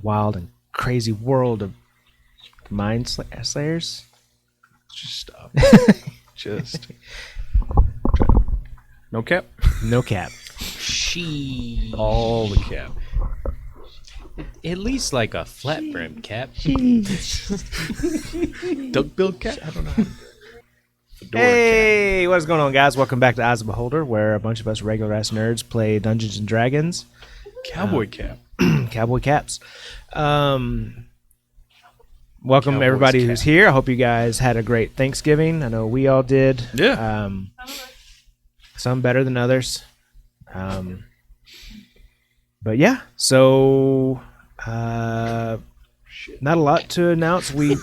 wild and crazy world of Mind Slayers. Just stop. Just no cap. No cap. She. All the cap. At least like a flat brim cap. Duck-bill cap. I don't know. Hey, what's going on, guys? Welcome back to Eyes of the Beholder, where a bunch of us regular ass nerds play Dungeons and Dragons. Cowboy cap. Cowboy caps. Welcome Cowboys everybody cap. who's here. I hope you guys had a great Thanksgiving. I know we all did. Yeah. Some better than others. But yeah, so not a lot to announce. I'm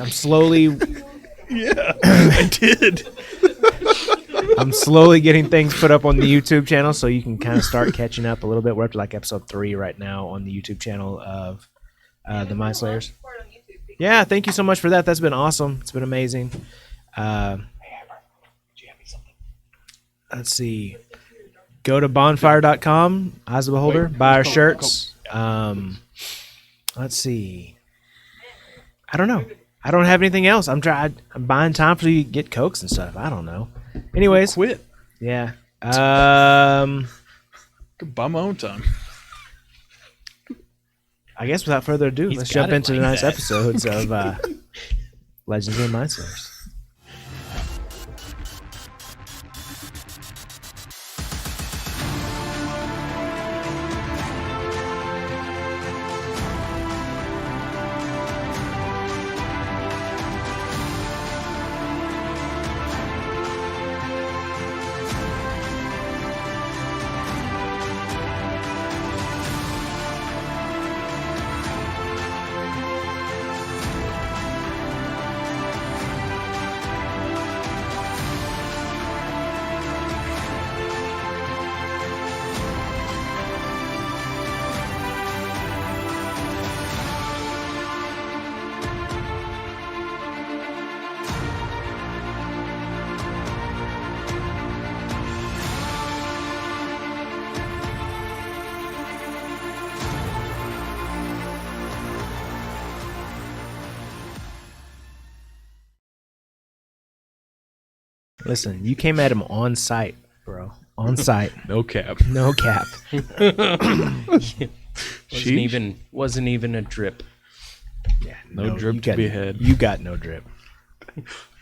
slowly Yeah, I did. I'm slowly getting things put up on the YouTube channel, so you can kind of start catching up a little bit. We're up to like episode 3 right now on the YouTube channel of the Mind Slayers. Yeah, thank you so much for that. That's been awesome. It's been amazing. Let's see. Go to bonfire.com, Eyes of the Beholder, buy our shirts. Let's see. I don't know. I don't have anything else. I'm buying time for you to get Cokes and stuff. I don't know. Anyways, Quit. yeah. Could buy my own time. I guess without further ado, He's let's got jump it into like tonight's that. episodes of Legends of the Mind Slayers. Listen, you came at him on site, bro. On site. No cap. No cap. Wasn't even a drip. Yeah, No drip you to be had. You got no drip.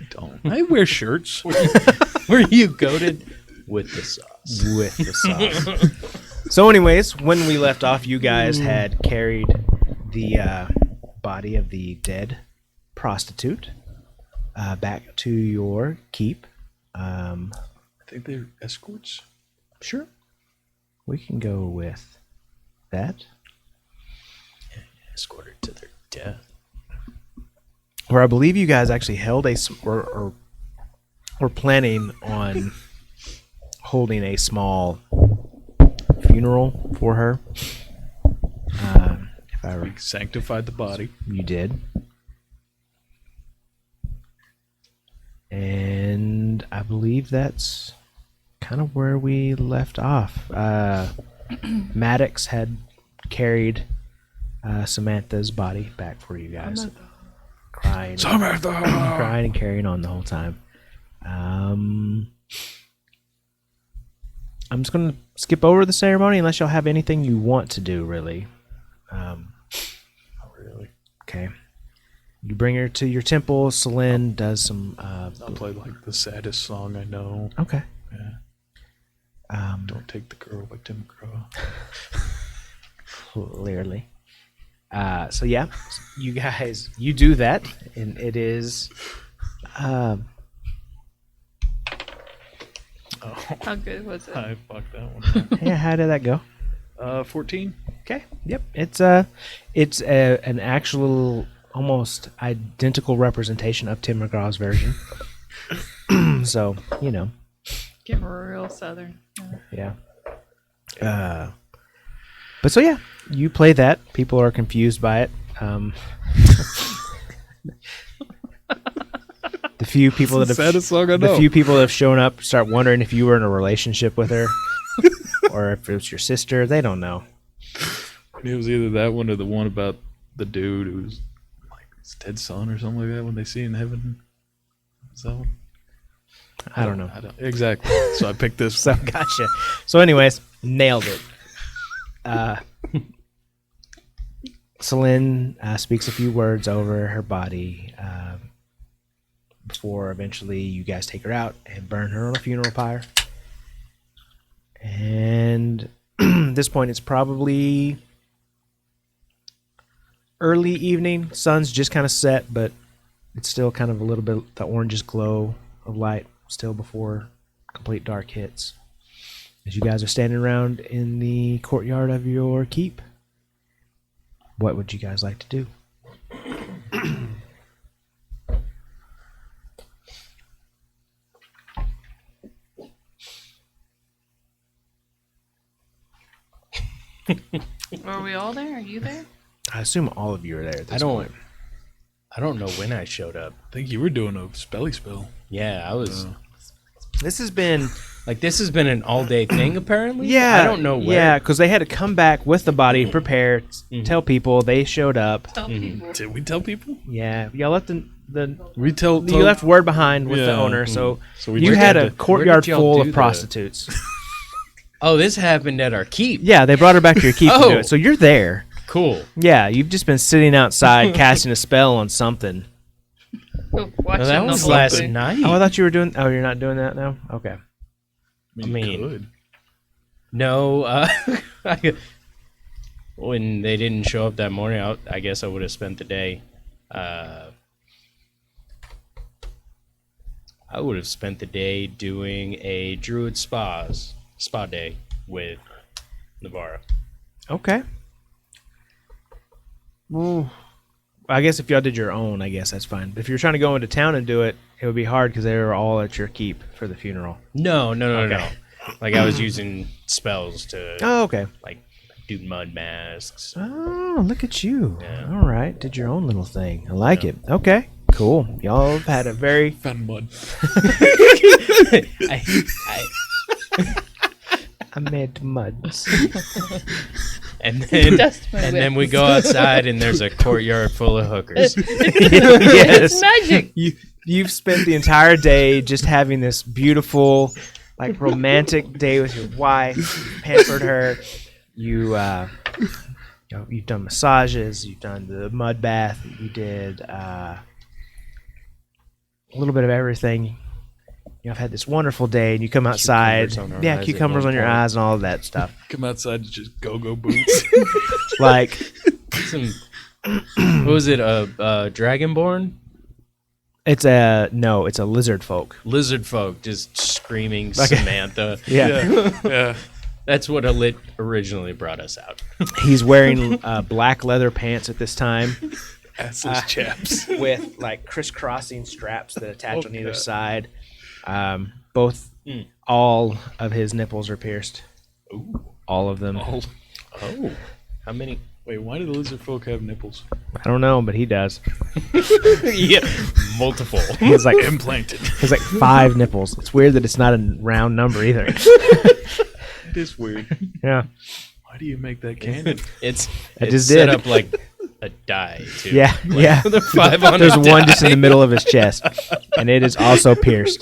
Don't. I wear shirts. Were you goated with the sauce? With the sauce. So anyways, when we left off, you guys had carried the body of the dead prostitute back to your keep. I think they're escorts. Sure. We can go with that. Escorted to their death. Where I believe you guys actually held or planning on holding a small funeral for her. If I We sanctified the body. You did. And I believe that's kind of where we left off. Maddox had carried Samantha's body back for you guys. Crying. Samantha! Crying and carrying on the whole time. I'm just going to skip over the ceremony unless y'all have anything you want to do, really. Not really. Okay. You bring her to your temple. Celine does some... I'll play like the saddest song I know. Okay. Yeah. Don't Take the Girl by Tim McGraw. Clearly. So yeah, you guys, you do that, and it is... Oh, How good was it? I fucked that one. yeah, how did that go? 14. Okay. Yep. It's an actual almost identical representation of Tim McGraw's version. So, you know. Get real southern. Yeah. But so yeah, you play that. People are confused by it. The few people that have Saddest song I know. the few people that have shown up start wondering if you were in a relationship with her or if it was your sister. They don't know. It was either that one or the one about the dude who's like it's Ted's son or something like that when they see in heaven. Is that one? I don't know. Exactly. So I picked this. So gotcha. So, anyways, nailed it. Celine speaks a few words over her body before eventually you guys take her out and burn her on a funeral pyre. And at this point, it's probably early evening. Sun's just kind of set, but it's still kind of a little bit the orangish glow of light still before complete dark hits. As you guys are standing around in the courtyard of your keep, what would you guys like to do? Were we all there? Are you there? I assume all of you are there at this point. I don't know when I showed up. I think you were doing a spelly spell. Yeah, I was. This has been... This has been an all-day thing, apparently? Yeah. I don't know where. Yeah, because they had to come back with the body, prepare, tell people they showed up. Tell people. Did we tell people? Yeah, y'all left the We tell. you left word behind with the Yeah. owner, so So we you just had a had to- courtyard y'all full do of the- prostitutes. Oh, this happened at our keep. Yeah, they brought her back to your keep to do Oh. it. So you're there. Cool. Yeah, you've just been sitting outside casting a spell on something. Watching Well, that the was whole last thing. night. Oh, I thought you were doing... Oh, you're not doing that now? Okay. I mean- you could. No, when they didn't show up that morning, I guess I would have spent the day. I would have spent the day doing a druid spa day with Navarra. Okay. Well, I guess if y'all did your own, I guess that's fine. But if you're trying to go into town and do it, it would be hard because they were all at your keep for the funeral. No. Okay. Like I was using spells to Oh, okay. like do mud masks. Oh, look at you. Yeah. All right. Did your own little thing. I like it. Okay. Cool. Y'all have had a very... Found mud. I made muds. And then Dust my and whip. then we go outside and there's a courtyard full of hookers. Yes. It's magic. You've spent the entire day just having this beautiful, like, romantic day with your wife. You've pampered her. You've done massages. You've done the mud bath. You did a little bit of everything. I've had this wonderful day, and you come outside. Cucumbers on our Yeah, eyes at cucumbers one on your point. eyes and all of that stuff. Come outside to just go boots. Like, Some, what was it? Dragonborn? it's a lizard folk. Lizard folk just screaming Like a- Samantha. Yeah. Yeah. That's what originally brought us out. He's wearing black leather pants at this time, Assless chaps. with like crisscrossing straps that attach on either God. side. All of his nipples are pierced. Ooh. All of them. Oh. Oh, how many? Wait, why do the lizard folk have nipples? I don't know, but he does. Yeah, multiple. He has like Implanted. 5 nipples. It's weird that it's not a round number either. It is weird. Yeah. Why do you make that cannon? It's I it's just set did. up like a die too. Yeah. Yeah. The 5 on There's a one die. just in the middle of his chest, and it is also pierced.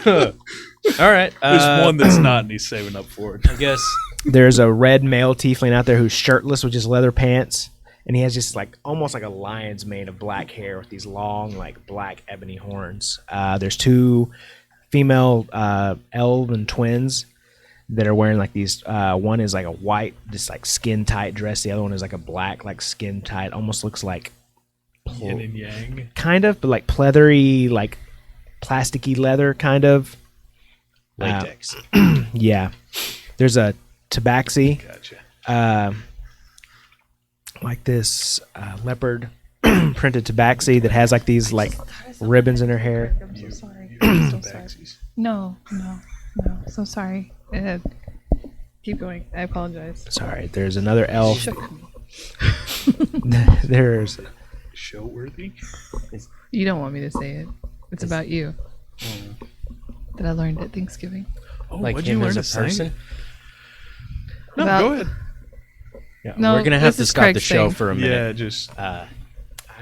All right. There's one that's not, and he's saving up for it. I guess. There's a red male tiefling out there who's shirtless with just leather pants, and he has just like almost like a lion's mane of black hair with these long like black ebony horns. There's 2 female elven twins that are wearing like these. One is like a white, just like skin tight dress. The other one is like a black, like skin tight. Almost looks like Yin and yang. kind of, but like pleathery, like plasticky leather kind of. Latex. Yeah. There's a tabaxi. Gotcha. Like this leopard printed tabaxi that has like these like ribbons in her hair. I'm so sorry. I'm so sorry. Tabaxis. No. So sorry. Keep going. I apologize. Sorry, there's another elf. Shook me. There's Show worthy? You don't want me to say it. It's about you. That I learned at Thanksgiving. Oh, Like what'd him you as learn a to sing? person. No, About- go ahead. Yeah, No, we're gonna have this to is stop the Craig's show thing. for a Yeah, minute. just I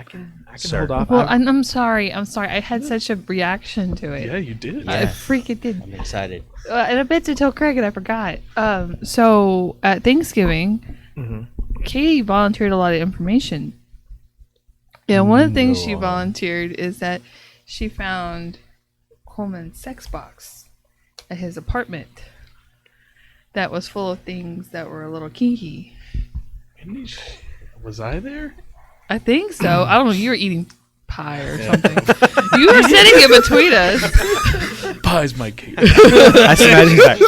can Sir. hold off. Well, I'm sorry. I'm sorry. I had such a reaction to it. yeah, you did. I Yeah. freaking did. I'm excited. And I meant to tell Craig and I forgot. So at Thanksgiving, Mhm. Katie volunteered a lot of information. And one of the things she Go on. volunteered is that she found Coleman's sex box at his apartment that was full of things that were a little kinky. Was I there? I think so. I don't know. You were eating pie or something. You were sitting in between us. Pie's my cake. I just imagine he's like,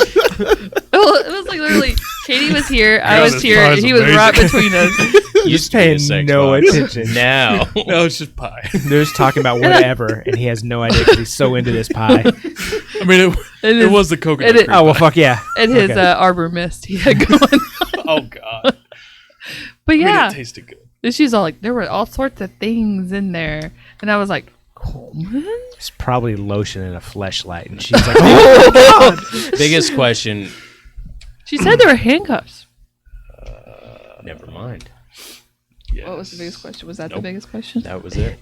It was like literally, Katie was here, I God, was this here, pie and is he was right amazing. between us. Used to paying be a sex no box. attention. Now. No, it's just pie. they're just talking about whatever, and he has no idea because he's so into this pie. I mean, It it is- was the coconut it is- cream Oh well, pie. fuck yeah. And his Okay. Arbor Mist he had going. Oh god. But I mean, yeah, it tasted good. and she's all like, there were all sorts of things in there, and I was like, Coleman? It's probably lotion and a fleshlight, and she's like, "Oh, Biggest question. She said there were handcuffs. Never mind. Yes. What was the biggest question? Was that the Nope. biggest question? That was it.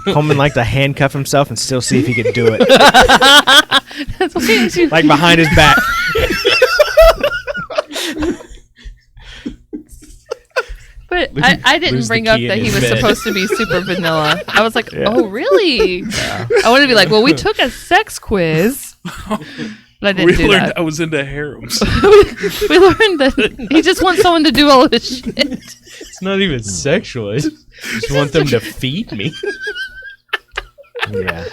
Coleman liked to handcuff himself and still see if he could do it, That's why she, like behind his back." But I didn't lose the key up in that he his was bed. supposed to be super vanilla. I was like, oh, really? I wanted to be like, well, we took a sex quiz. But I didn't We do learned that. I was into harems. We learned that he just wants someone to do all of his shit. It's not even sexual. I just want them to feed me. Yeah.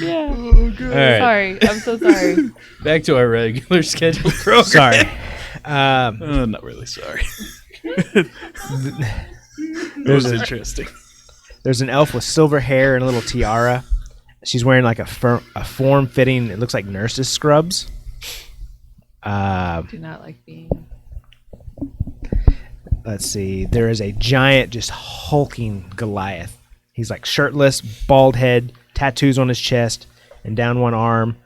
Yeah. All right. Sorry. I'm so sorry. Back to our regular scheduled program. Sorry. Not really sorry. It There's was a- interesting. There's an elf with silver hair and a little tiara. She's wearing like a form-fitting. It looks like nurse's scrubs. Do not like being. Let's see. There is a giant, just hulking Goliath. He's like shirtless, bald head, tattoos on his chest, and down one arm.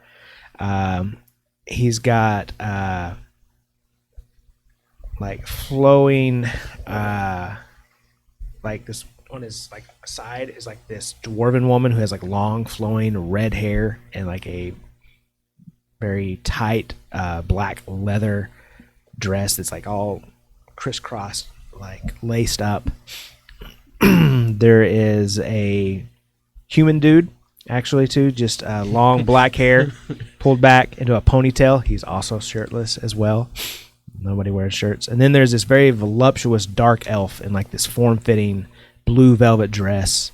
He's got like flowing, like this on his like side is like this dwarven woman who has like long flowing red hair and like a very tight black leather dress that's like all crisscrossed, like laced up. There is a human dude actually too, just long black hair pulled back into a ponytail. He's also shirtless as well. Nobody wears shirts. And then there's this very voluptuous dark elf in like this form-fitting blue velvet dress,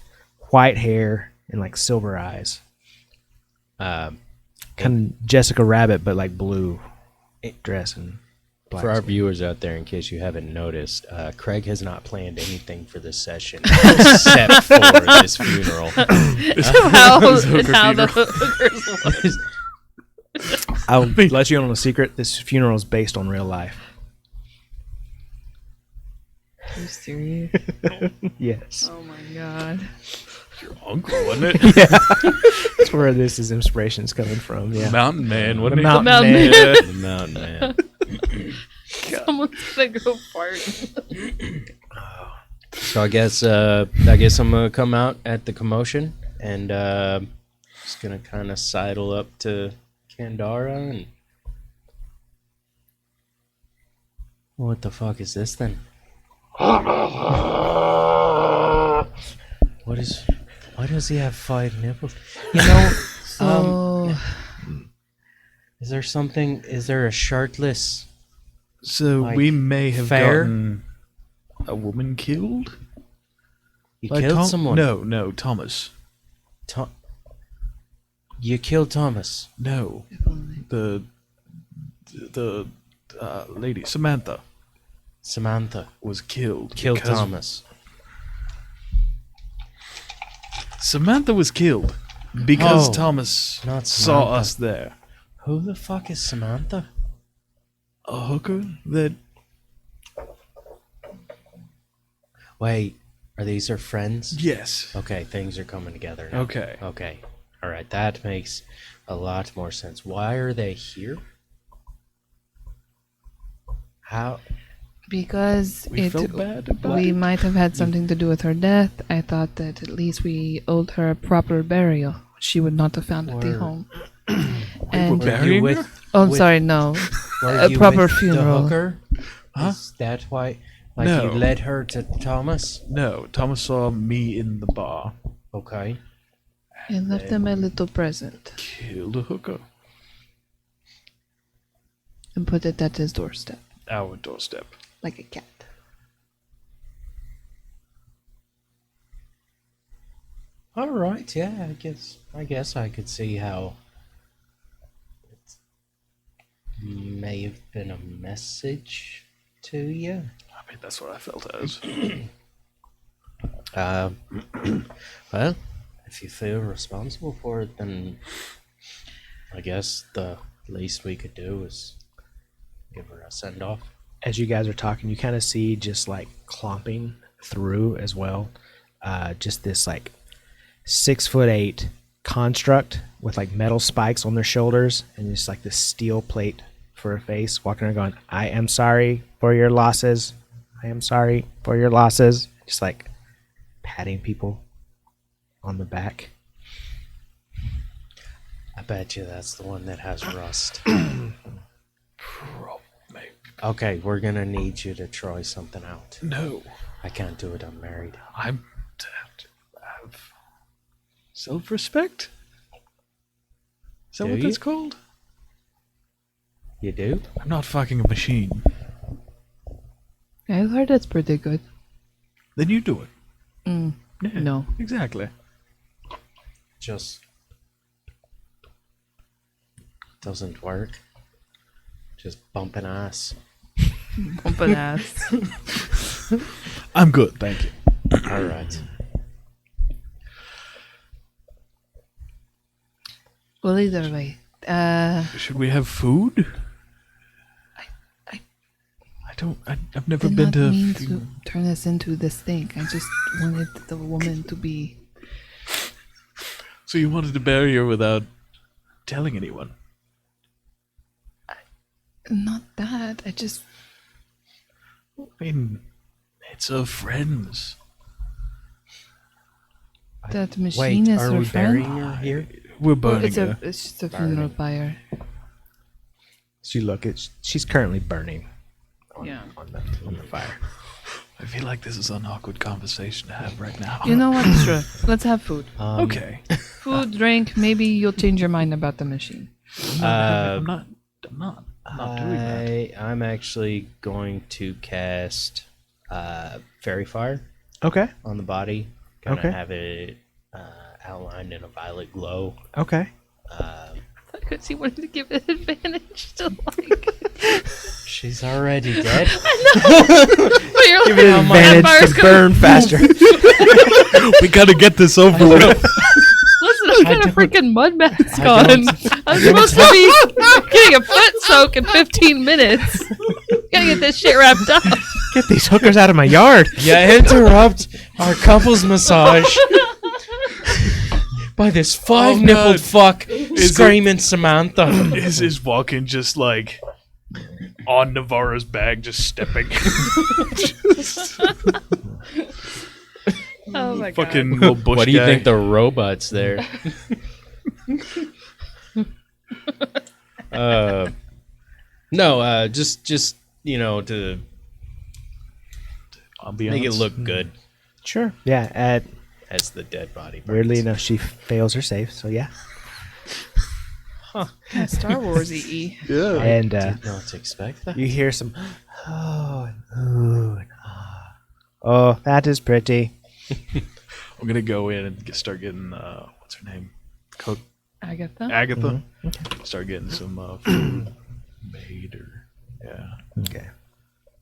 white hair, and like silver eyes. Kind of Jessica Rabbit, but like blue dress and black. For our viewers out there, in case you haven't noticed, Craig has not planned anything for this session except for this funeral. How the hookers was. I'll let you in on a secret. This funeral is based on real life. Are you serious? Yes. Oh my god. Your uncle, wasn't it? That's where this is inspiration's coming from. Yeah. Mountain man, wasn't he? Mountain Mountain Man. Man. The mountain man. Someone's gonna go fart. So I guess I'm gonna come out at the commotion and just gonna kind of sidle up to Kandara and what the fuck is this then? Why does he have 5 nipples? You know, So is there a shirtless? So Like, we may have fair? gotten a woman killed? You Like killed someone. No, Thomas. You killed Thomas. No. The lady, Samantha, Samantha was killed. killed because- Thomas. Samantha was killed because Oh, Thomas not saw Samantha. us there. Who the fuck is Samantha? A hooker that Wait, are these her friends? yes. Okay, things are coming together now. Okay. Okay. All right, that makes a lot more sense. Why are they here? How? Because We felt bad about we it. might have had something to do with her death. I thought that at least we owed her a proper burial. She would not have found at the Or- home. We're And burying her? oh, I'm with- sorry, no. Were A you proper with funeral. The hooker? Huh? Is that why? Like No. you led her to Thomas? No, Thomas saw me in the bar. Okay. And left them a little present Killed a hooker. and put it at his doorstep Our doorstep. like a cat. All right. Yeah. I guess I could see how. It may have been a message to you. I mean, that's what I felt as. Uh, well, if you feel responsible for it, then I guess the least we could do is give her a send off. As you guys are talking, you kind of see just like clomping through as well. Just this like 6'8" construct with like metal spikes on their shoulders and just like this steel plate for a face, walking around going, "I am sorry for your losses. I am sorry for your losses." Just like patting people on the back. I bet you that's the one that has rust. Maybe. Okay, we're gonna need you to try something out. No, I can't do it. I'm married. I'm to have self-respect. Is that Do what you? that's called? You do? I'm not fucking a machine. I've heard that's pretty good. Then you do it. Yeah. No. Exactly. Just doesn't work. Just bumping ass. Bumping ass. I'm good, thank you. All right. Well, either way. Should we have food? I- I've never Did been not to. mean to turn this into this thing. I just wanted the woman to be. So you wanted to bury her without telling anyone? Not that. I just. I mean, it's her friends. That machine Wait, is are her we friend. burying her here? We're burning It's her. just a funeral pyre. So you look, she's currently burning Yeah. on the fire. I feel like this is an awkward conversation to have right now. You know what? Sure. Let's have food. Okay. Food, drink. Maybe you'll change your mind about the machine. I'm not doing that. I'm actually going to cast Fairy Fire Okay. on the body. Kind of Okay. have it outlined in a violet glow. Okay. Because he wanted to give it advantage to like. She's already dead. But you're Give like, it oh an my advantage to burn faster. We gotta get this over with. Listen, I've got a freaking mud mask I on. don't- I'm supposed to be getting a foot soak in 15 minutes. Gotta get this shit wrapped up. Get these hookers out of my yard. You interrupt our couple's massage by this five-nippled God. fuck it- screaming Samantha. Is walking just like on Navarro's bag, just stepping. Oh my god. Fucking little bush What do you guy. think the robot's there? No, just you know, to Ambiance. make it look good Sure. Yeah. as the dead body. burns. Weirdly enough, she fails her save. So yeah. Kinda Star Wars EE. Yeah. And Did not expect that. you hear some oh and ooh and ah. Oh, that is pretty. I'm gonna go in and start getting what's her name, Agatha. Agatha. Start getting some food made, or Okay.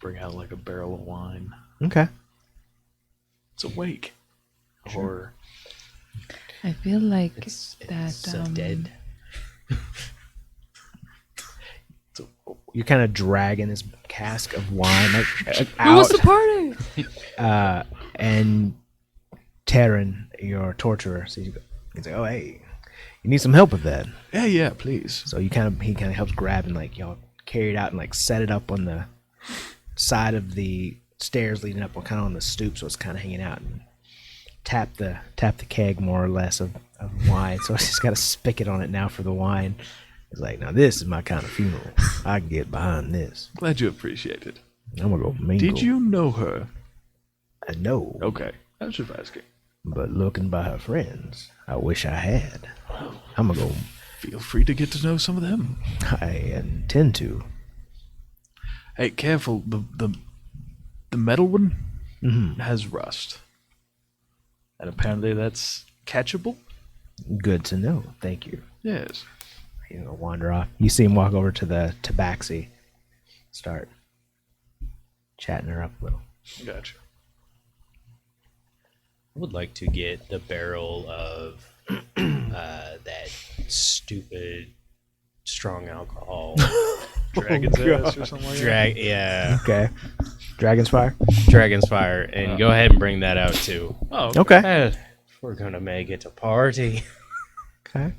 bring out like a barrel of wine. Okay. It's a wake, or I feel like It's that. dead. it's a, You're kind of dragging this cask of wine like, Who was out, the party? and Taryn, your torturer, so he's like, "Oh, hey, you need some help with that." yeah, please. So he kind of helps grab and like y'all carry it out and like set it up on the side of the stairs leading up, kind of on the stoop, so it's kind of hanging out, and tap the keg more or less of wine. So he's got a spigot on it now for the wine. He's like, now this is my kind of funeral. I can get behind this. Glad you appreciate it. I'm gonna go mingle. Did you know her? No, Okay, I was just asking. but looking by her friends, I wish I had. I'm gonna go. Feel free to get to know some of them. I intend to. Hey, careful. The metal one Mhm. has rust, and apparently that's catchable. Good to know. Thank you. Yes. You know, wander off. You see him walk over to the tabaxi, start chatting her up a little. Gotcha. I would like to get the barrel of that stupid strong alcohol. Dragon's ass or something like that. Yeah, Okay. Dragon's Fire. Dragon's Fire, and go ahead and bring that out too. Oh, Okay. If we're gonna make it a party. Okay.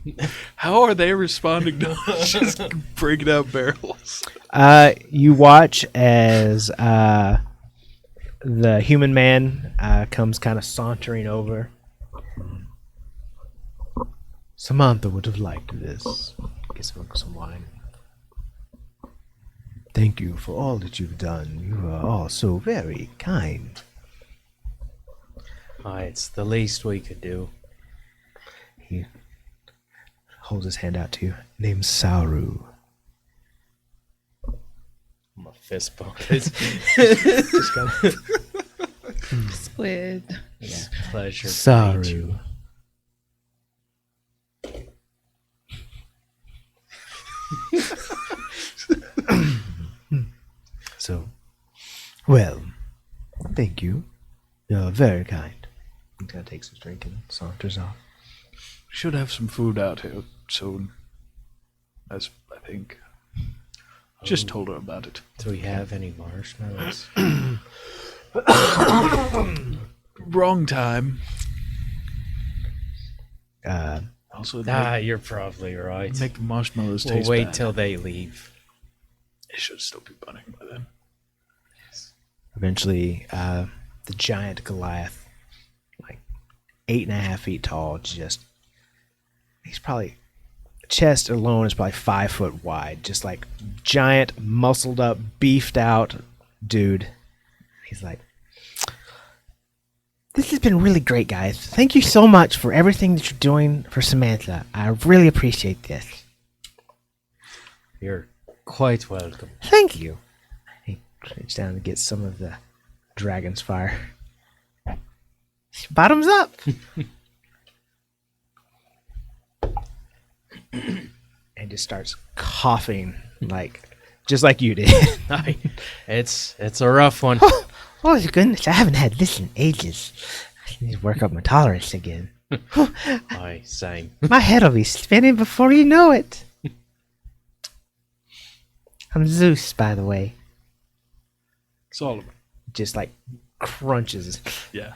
how are they responding to us just breaking out barrels? You watch as the human man comes kind of sauntering over. Samantha would have liked this. Gets him some wine. Thank you for all that you've done. You are all so very kind. It's the least we could do. He holds his hand out to you. Name's Saru. I'm a fist bump. It's Just kind of Squid. a pleasure. to meet Saru. you. So, well, thank you. You're very kind. He kind of takes his drink and saunters off. We should have some food out here soon. As I think. Just told her about it. Do we have any marshmallows? Wrong time. Also, You're probably right. make the marshmallows We'll taste wait bad. till they leave. It should still be burning by then. Eventually, the giant Goliath, like 8.5 feet tall, he's probably, chest alone is probably 5 foot wide, just like giant, muscled up, beefed out dude. He's like, this has been really great, guys. Thank you so much for everything that you're doing for Samantha. I really appreciate this. You're quite welcome. Thank you. He reaches down and gets some of the dragon's fire. Bottoms up. And just starts coughing just like you did. It's a rough one. Oh my goodness, I haven't had this in ages. I need to work up my tolerance again. Same. My head will be spinning before you know it. I'm Zeus, by the way. Solomon. Just like crunches. Yeah.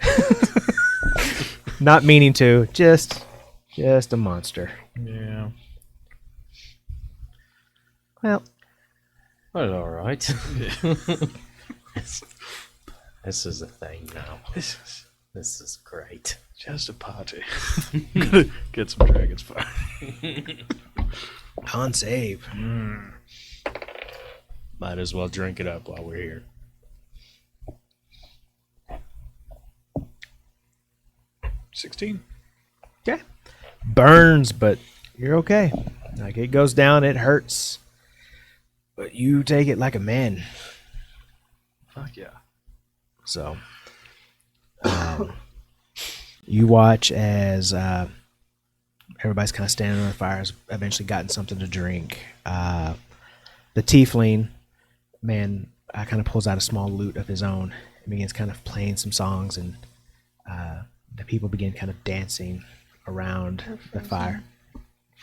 Not meaning to, just a monster. Yeah. Well, Well, all right. This is a thing now. This is great. Just a party. Gonna get some dragon's fire. on save. Might as well drink it up while we're here. $16. Okay. Burns, but you're okay. Like, it goes down, it hurts. But you take it like a man. Fuck yeah. So, you watch as everybody's kind of standing on the fire, has eventually gotten something to drink. The tiefling man kind of pulls out a small lute of his own and begins kind of playing some songs, and the people begin kind of dancing around the fire.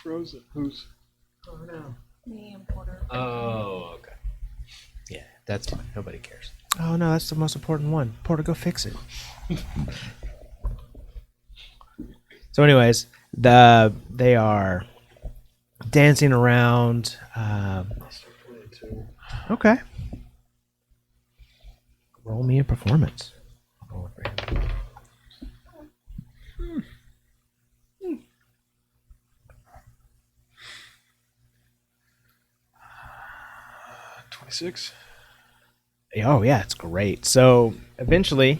Frozen. Who's? Me and Porter. Oh, okay. Yeah, that's fine. Nobody cares. Oh no, that's the most important one. Porter, go fix it. So, anyways, they are dancing around. Okay. Roll me a performance. 26. Oh yeah, it's great. So eventually,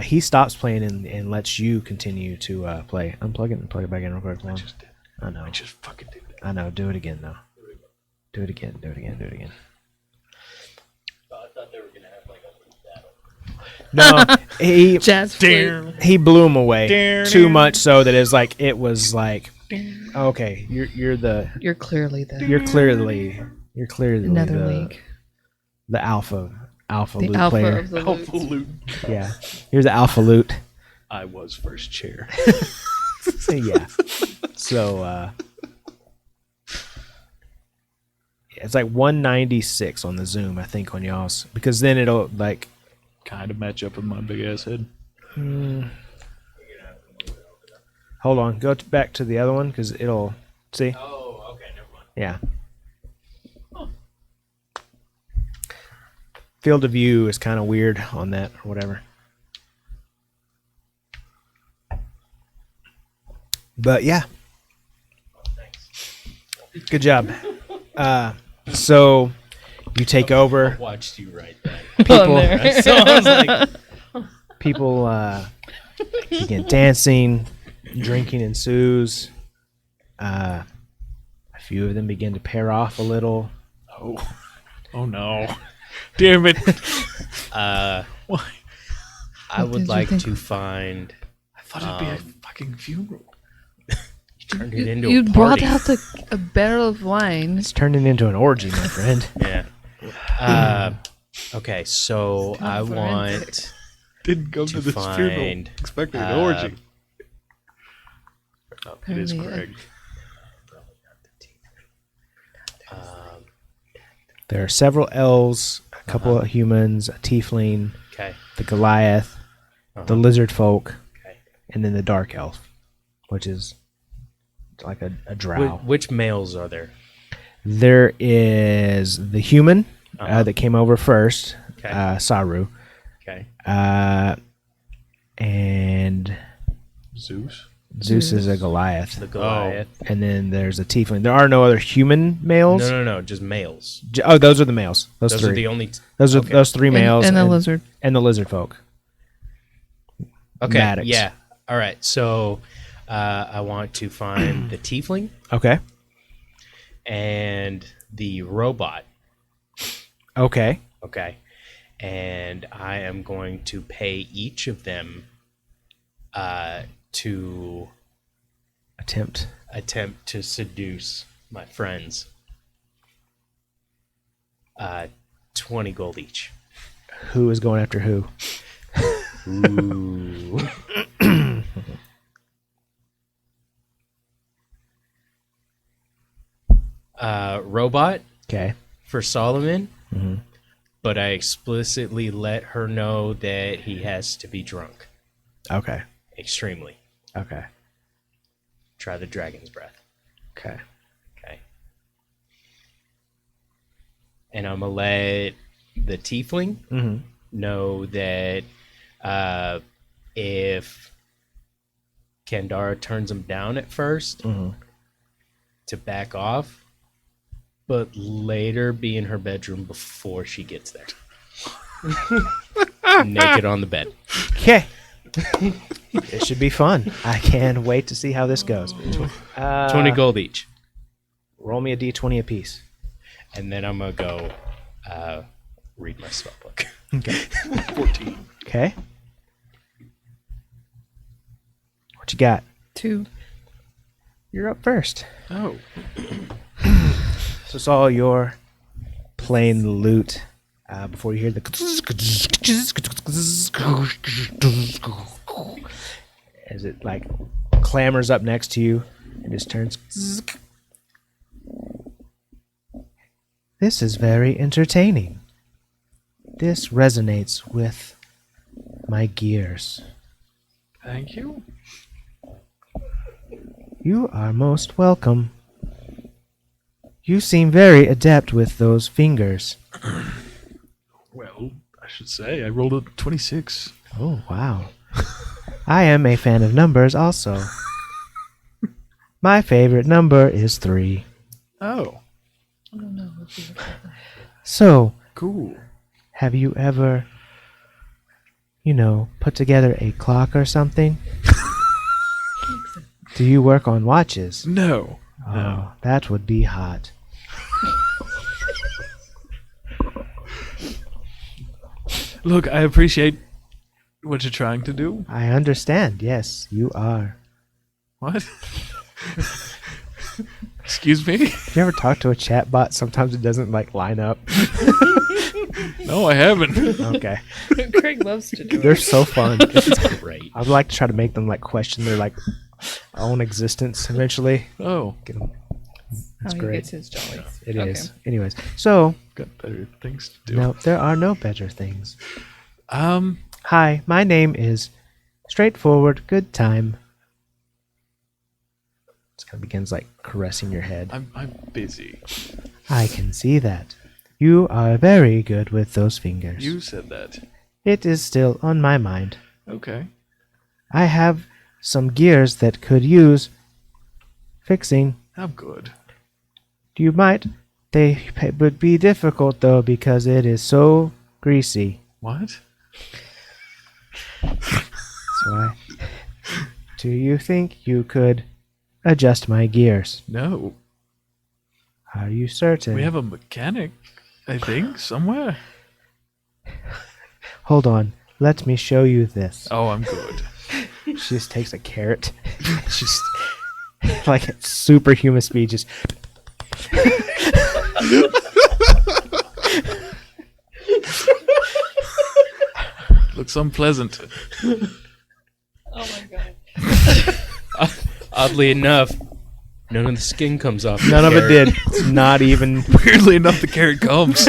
he stops playing and lets you continue to play. Unplug it and plug it back in real quick. Hold on. Just did. I know. I just fucking did it. I know. Do it again though. Do it again. Do it again. Do it again. No, he Jazz flute. he blew him away too much so that it was like okay, you're You're clearly the the another league. the alpha The loot alpha player. of the Alpha lute. loot. Yeah, you're the alpha loot. I was first chair. Yeah. So it's like 196 on the Zoom, I think, on y'all's, because then it'll like Kind of match up with my big ass head. hold on, go back to the other one because it'll see. Oh, okay, never mind. Yeah. Field of view is kind of weird on that or whatever. But yeah. Good job. So you take over. Watched you write that. People, there. So I was like, people begin dancing, drinking ensues. A few of them begin to pair off a little. Oh no. Damn it. I Why? would did you like think? to find. I thought it'd be a fucking funeral. Turned it into You a brought party. out a barrel of wine. It's turning into an orgy, my friend. Yeah. Okay, so kinda I want. forensic. Didn't come To to this find, funeral expecting an orgy. Oh, it is Apparently, Craig. There are several elves, a couple of humans, a tiefling, Okay. the Goliath, the lizard folk, Okay. and then the dark elf, which is like a drow. Which males are there? There is the human that came over first, Okay. Saru, Okay. and Zeus. Zeus is a Goliath, The Goliath. and then there's a tiefling. There are no other human males. No, just males. Oh, those are the males. Those Those three. are the only. those are okay. those three males And the lizard. and the lizard folk. Okay. Maddox. Yeah. All right. So, I want to find the tiefling Okay. and the robot. Okay. Okay. And I am going to pay each of them to Attempt. attempt to seduce my friends. 20 gold each. Who is going after who? Ooh. Robot Okay. for Solomon, Mhm. but I explicitly let her know that he has to be drunk. Okay. Extremely. Okay. Try the dragon's breath. Okay. Okay. And I'm gonna let the tiefling Mm-hmm. know that if Kandara turns him down at first, Mm-hmm. to back off, but later be in her bedroom before she gets there. Naked on the bed. Okay. It should be fun. I can't wait to see how this goes. 20 gold each. Roll me a d20 apiece. And then I'm going to go read my spell book. 14. Okay. What you got? 2. You're up first. Oh. So it's all your playing the lute before you hear the as it like clambers up next to you and just turns. This is very entertaining. This resonates with my gears. Thank you. You are most welcome. You seem very adept with those fingers. Well, I should say I rolled a 26. Oh, wow. I am a fan of numbers also. My favorite number is 3. Oh, I don't know. Let's see. So, cool. have you ever, put together a clock or something? Do you work on watches? No. Oh, No. that would be hot. Look, I appreciate what you're trying to do. I understand. Yes, you are. What? Excuse me? Have you ever talked to a chatbot? Sometimes it doesn't line up. No, I haven't. Okay. Craig loves to do They're it. so fun. It's great. I'd like to try to make them question their own existence eventually. Oh, Get 'em- How he great. gets his jollies. It Okay. is. Anyways, so got better things to do. no, there are no better things. Um, Hi, my name is Straightforward Good Time. It kind of begins caressing your head. I'm busy. I can see that. You are very good with those fingers. You said that. It is still on my mind. Okay. I have some gears that could use fixing. I'm good. You might. They would be difficult though because it is so greasy. What? So do you think you could adjust my gears? No. Are you certain? We have a mechanic, I think, somewhere. Hold on. Let me show you this. Oh, I'm good. She just takes a carrot. She's at superhuman speed. Just Looks unpleasant. Oh my god. Oddly enough, none of the skin comes off. none the of it carrot. did. It's not even. Weirdly enough, the carrot comes.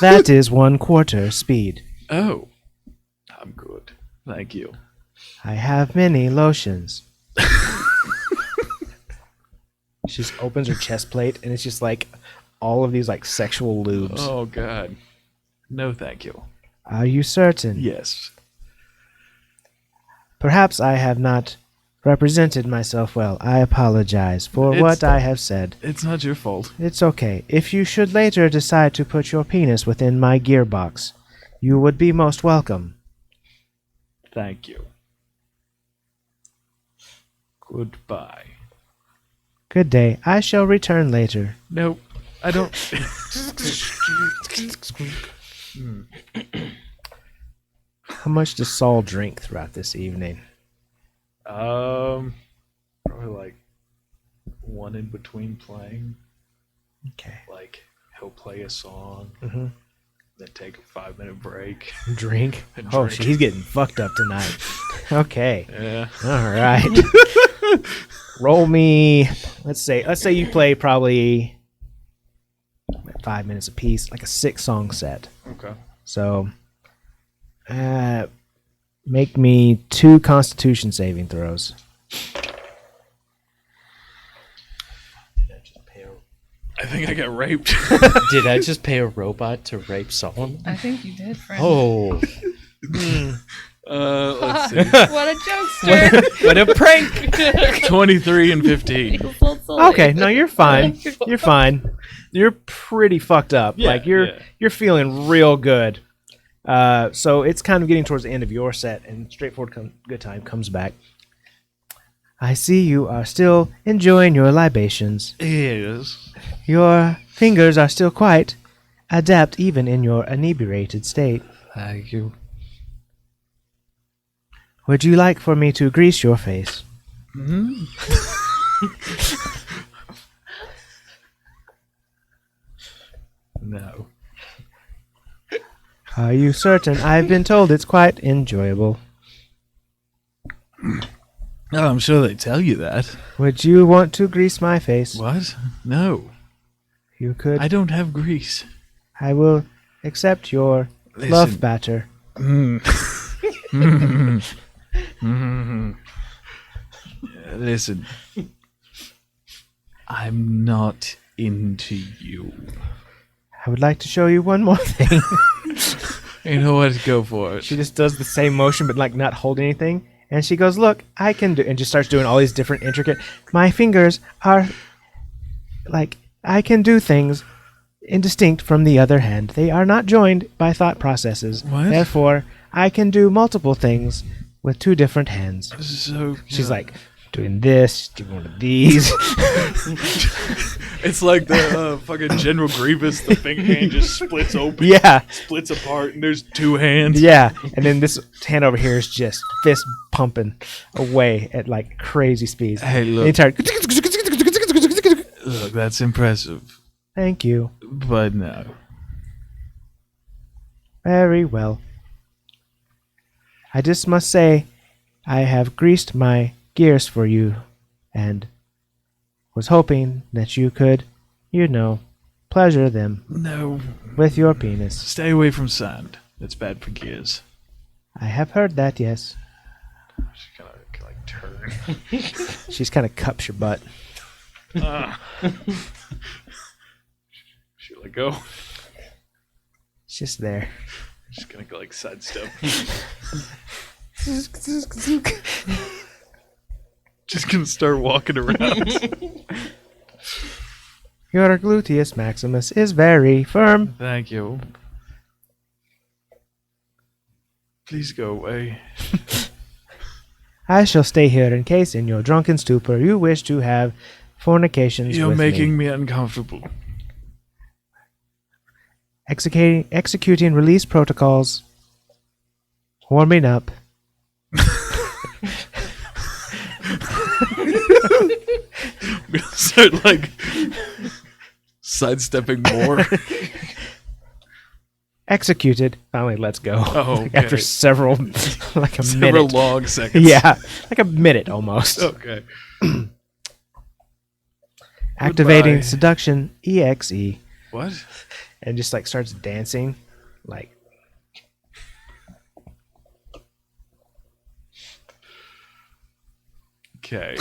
That is 1/4 speed. Oh. I'm good. Thank you. I have many lotions. She just opens her chest plate and it's just all of these sexual lubes. Oh, God. No, thank you. Are you certain? Yes. Perhaps I have not represented myself well. I apologize for It's- what I have said. It's not your fault. It's okay. If you should later decide to put your penis within my gearbox, you would be most welcome. Thank you. Goodbye. Good day. I shall return later. Nope. I don't. How much does Saul drink throughout this evening? Probably one in between playing. Okay. He'll play a song, Mm-hmm. then take a 5-minute break. Drink? And Oh, drink. he's getting fucked up tonight. Okay. Yeah. All right. Roll me. Let's say you play probably 5 minutes apiece, like a 6-song set. Okay. So, make me 2 Constitution saving throws. I think I got raped. Did I just pay a robot to rape Solomon? I think you did, friend. Oh, Let's see. What a jokester. what a prank! 23 and 15. Okay, no, you're fine. You're fine. You're pretty fucked up. Yeah, You're feeling real good. So it's kind of getting towards the end of your set, and Straightforward Good Time comes back. I see you are still enjoying your libations. Yes. Your fingers are still quite adept even in your inebriated state. Thank you. Would you like for me to grease your face? Hmm. No. Are you certain? I've been told it's quite enjoyable. Oh, I'm sure they tell you that. Would you want to grease my face? What? No. You could. I don't have grease. I will accept your love batter. Listen. I'm not into you. I would like to show you one more thing. You know what? Go for it. She just does the same motion, but like not holding anything. And she goes, "Look, I can do," and just starts doing all these different intricate. My fingers are like I can do things indistinct from the other hand. They are not joined by thought processes. What? Therefore, I can do multiple things with two different hands. So She's like doing this, doing one of these. it's like the fucking General Grievous. The finger hand just splits open, Yeah, splits apart, and there's two hands. yeah. And then this hand over here is just fist pumping away at like crazy speeds. Hey, The look, entire- look, that's impressive, Thank you. but no. Very well. I just must say, I have greased my gears for you, and was hoping that you could, pleasure them No, with your penis. stay away from sand. It's bad for gears. I have heard that, yes. She's gonna like turn. She's kind of cups your butt. She let go. It's just there. She's gonna go like sidestep. Just gonna start walking around. Your gluteus maximus is very firm. Thank you. Please go away. I shall stay here in case, in your drunken stupor, you wish to have fornications You're with making me. me uncomfortable. Executing release protocols. Warming up. We'll start like sidestepping more. Executed. Finally, let's go. Oh, okay. After several, like a Several minute. long seconds. Yeah, like a minute almost. Okay. Activating Goodbye. seduction exe, What? and just like starts dancing, like Okay.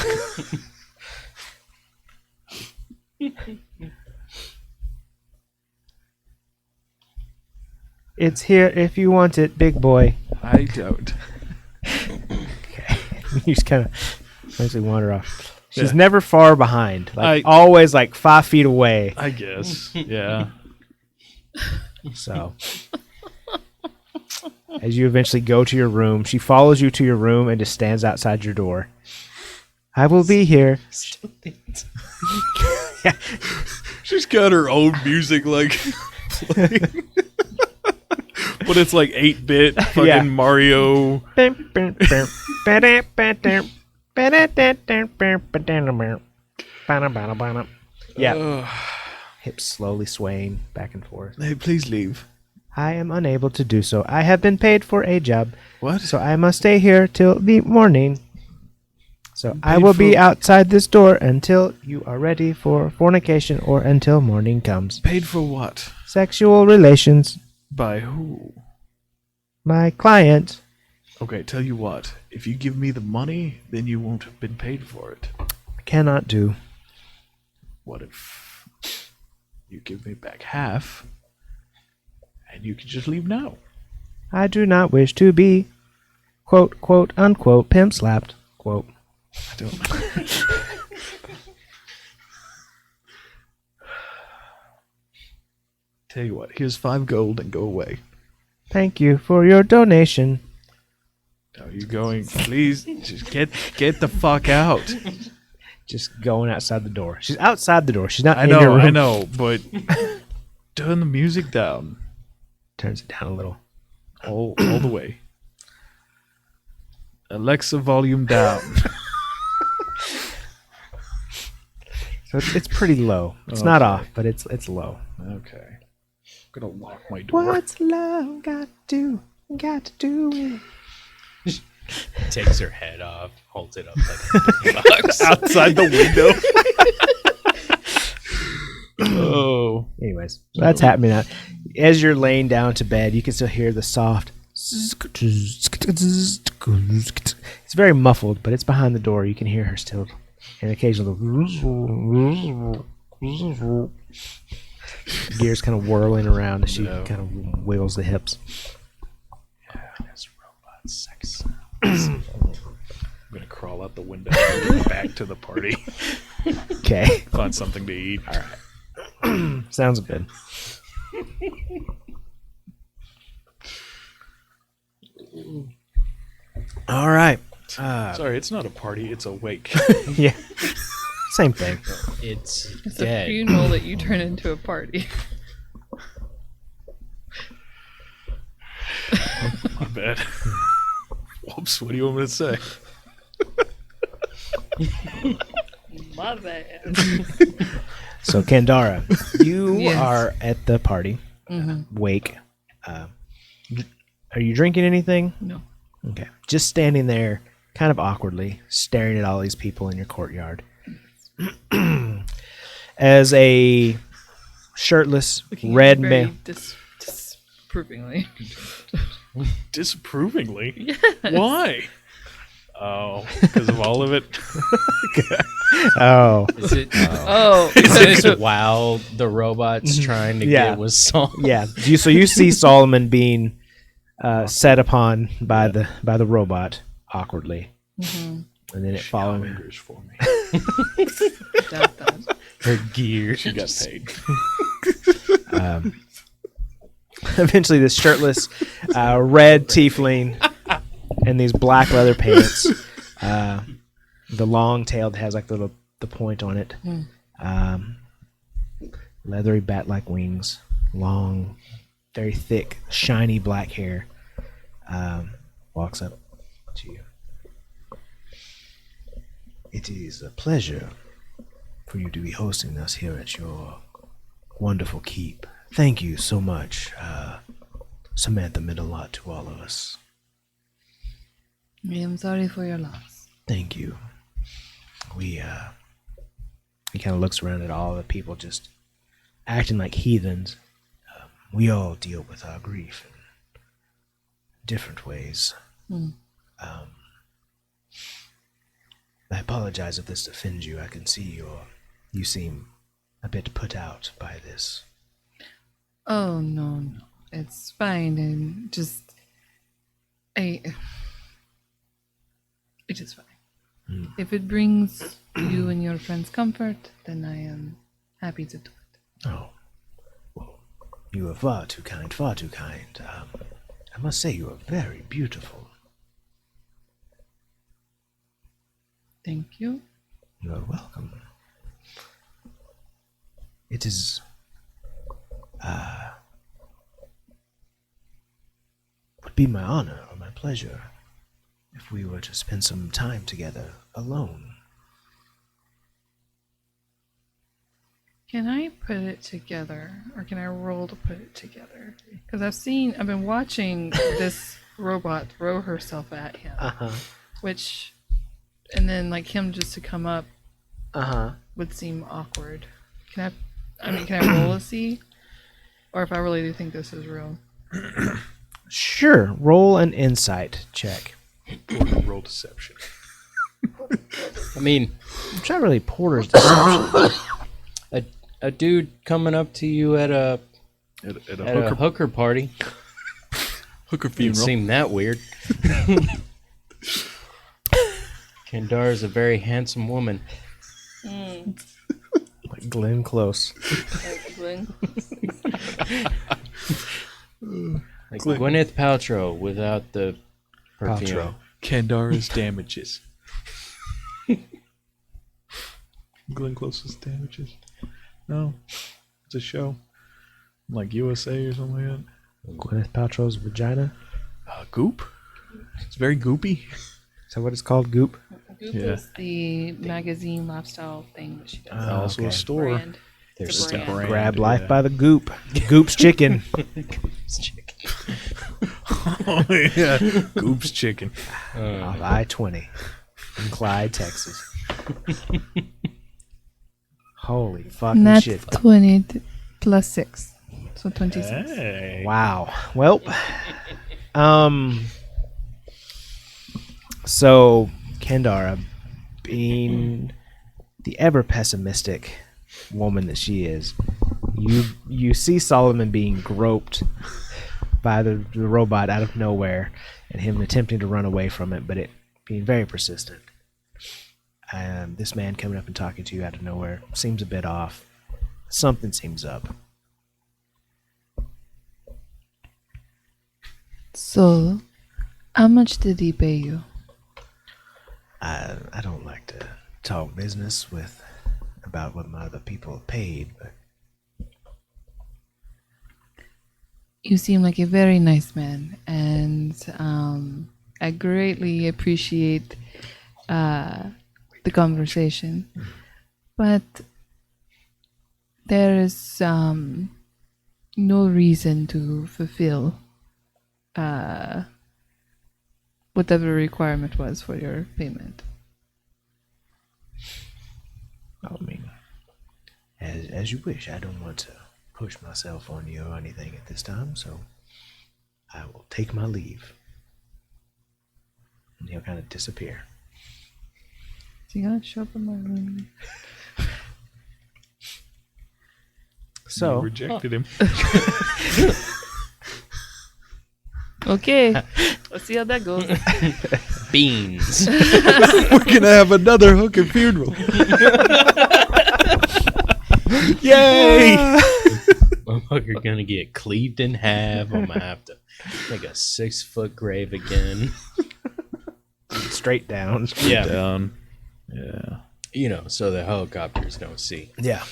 it's here if you want it, big boy. I don't. You just kind of eventually wander off. She's Yeah. never far behind, like I- always like 5 feet away. I guess. Yeah. So, as you eventually go to your room, she follows you to your room and just stands outside your door. I will be here. She's got her own music like playing. But it's like 8-bit fucking Yeah. Mario. Yeah, Ugh. hips slowly swaying back and forth. Hey, please leave. I am unable to do so. I have been paid for a job, What? so I must stay here till the morning. So I Paid will be for- outside this door until you are ready for fornication or until morning comes. Paid for what? Sexual relations. By who? My client. Okay, tell you what. If you give me the money, then you won't have been paid for it. Cannot do. What if you give me back half and you can just leave now? I do not wish to be, quote, quote, unquote, pimp slapped, quote. I don't. Tell you what, here's 5 gold and go away. Thank you for your donation. Are you going? Please, just get the fuck out. Just going outside the door. She's outside the door. She's not I in your know, room. I know, but turn the music down Turns it down a little. all the way. Alexa, volume down. So it's pretty low. It's not off, but it's low. Okay, I'm gonna lock my door. What's love got to do with? Takes her head off, holds it up like a box. Outside the window. Oh, Anyways, so that's happening now. As you're laying down to bed, you can still hear the soft. It's very muffled, but it's behind the door. You can hear her still, and occasionally. Gears kind of whirling around as she No. kind of wiggles the hips. That's robot sex sounds. I'm gonna crawl out the window and get back to the party. Okay. Find something to eat. All right. Sounds good. All right. Sorry, it's not a party. It's a wake. Yeah. Same thing. It's It's a dead. funeral that you turn into a party. My bad. Whoops. What do you want me to say? My bad. So, Kandara, you Yes. are at the party. Wake. Are you drinking anything? No. Okay. Just standing there, kind of awkwardly, staring at all these people in your courtyard. As a shirtless, red Very male. disapprovingly. Disapprovingly? Why? Oh, because of all of it? Oh. Is it? Oh, Is this while the robot's trying to Yeah. get with Saul? Yeah. So you see Solomon being set upon by the robot awkwardly, and then it following. Fingers for me. that. Her gears. She got paid. Eventually, this shirtless, red tiefling in these black leather pants, the long tail that has like the point on it, leathery bat-like wings, long, very thick, shiny black hair, walks up to you. It is a pleasure for you to be hosting us here at your wonderful keep. Thank you so much. Samantha meant a lot to all of us. I am sorry for your loss. Thank you. He kind of looks around at all the people just acting like heathens. We all deal with our grief in different ways. I apologize if this offends you. I can see you seem a bit put out by this. Oh no, it's fine. And just, it is fine. If it brings you and your friends comfort, then I am happy to do it. Oh, well, you are far too kind, far too kind. I must say you are very beautiful. Thank you. You are welcome. It is, would be my honor or my pleasure if we were to spend some time together alone. Can I put it together, or can I roll to put it together? Because I've been watching this robot throw herself at him, which, and then like him just to come up would seem awkward. Can I roll a see, or if I really do think this is real? Sure, roll an insight check. Or to roll deception. I mean, It's not really Porter's deception. a dude coming up to you at a At a at hooker, a hooker party hooker didn't funeral. seem that weird. Kandara is a very handsome woman. Like Glenn Close. Like Gwyneth Paltrow without the perfume. Paltrow. Kandara's damages. Glenn Close's damages. No, it's a show, like USA or something like that. Gwyneth Paltrow's vagina. Goop. It's very goopy. Is that what it's called? Goop? Goop Yeah. is the magazine lifestyle thing that she does. Also okay. a store. Brand. There's It's a stuff. brand. Grab yeah. life by the goop. Goop's chicken. Oh yeah, Goop's chicken. Off I-20 in Clyde, Texas. Holy fucking And that's shit. 20 plus 6. So 26. Hey. Wow. Well, so Kandara, being the ever pessimistic woman that she is, you see Solomon being groped by the robot out of nowhere, and him attempting to run away from it, but it being very persistent. This man coming up and talking to you out of nowhere seems a bit off. Something seems up. So, how much did he pay you? I don't like to talk business about what my other people have paid, but You seem like a very nice man, and I greatly appreciate the conversation. But there is no reason to fulfill whatever requirement was for your payment. I mean, as you wish. I don't want to push myself on you or anything at this time, so I will take my leave. And he'll kind of disappear. Is he gonna show up in my room? So You rejected him. Okay, let's see how that goes. Beans. We're gonna have another hooker funeral. Yay! Motherfucker gonna get cleaved in half. I'm gonna have to make a 6-foot grave again. straight down. Yeah. Down. Yeah. You know, so the helicopters don't see. Yeah.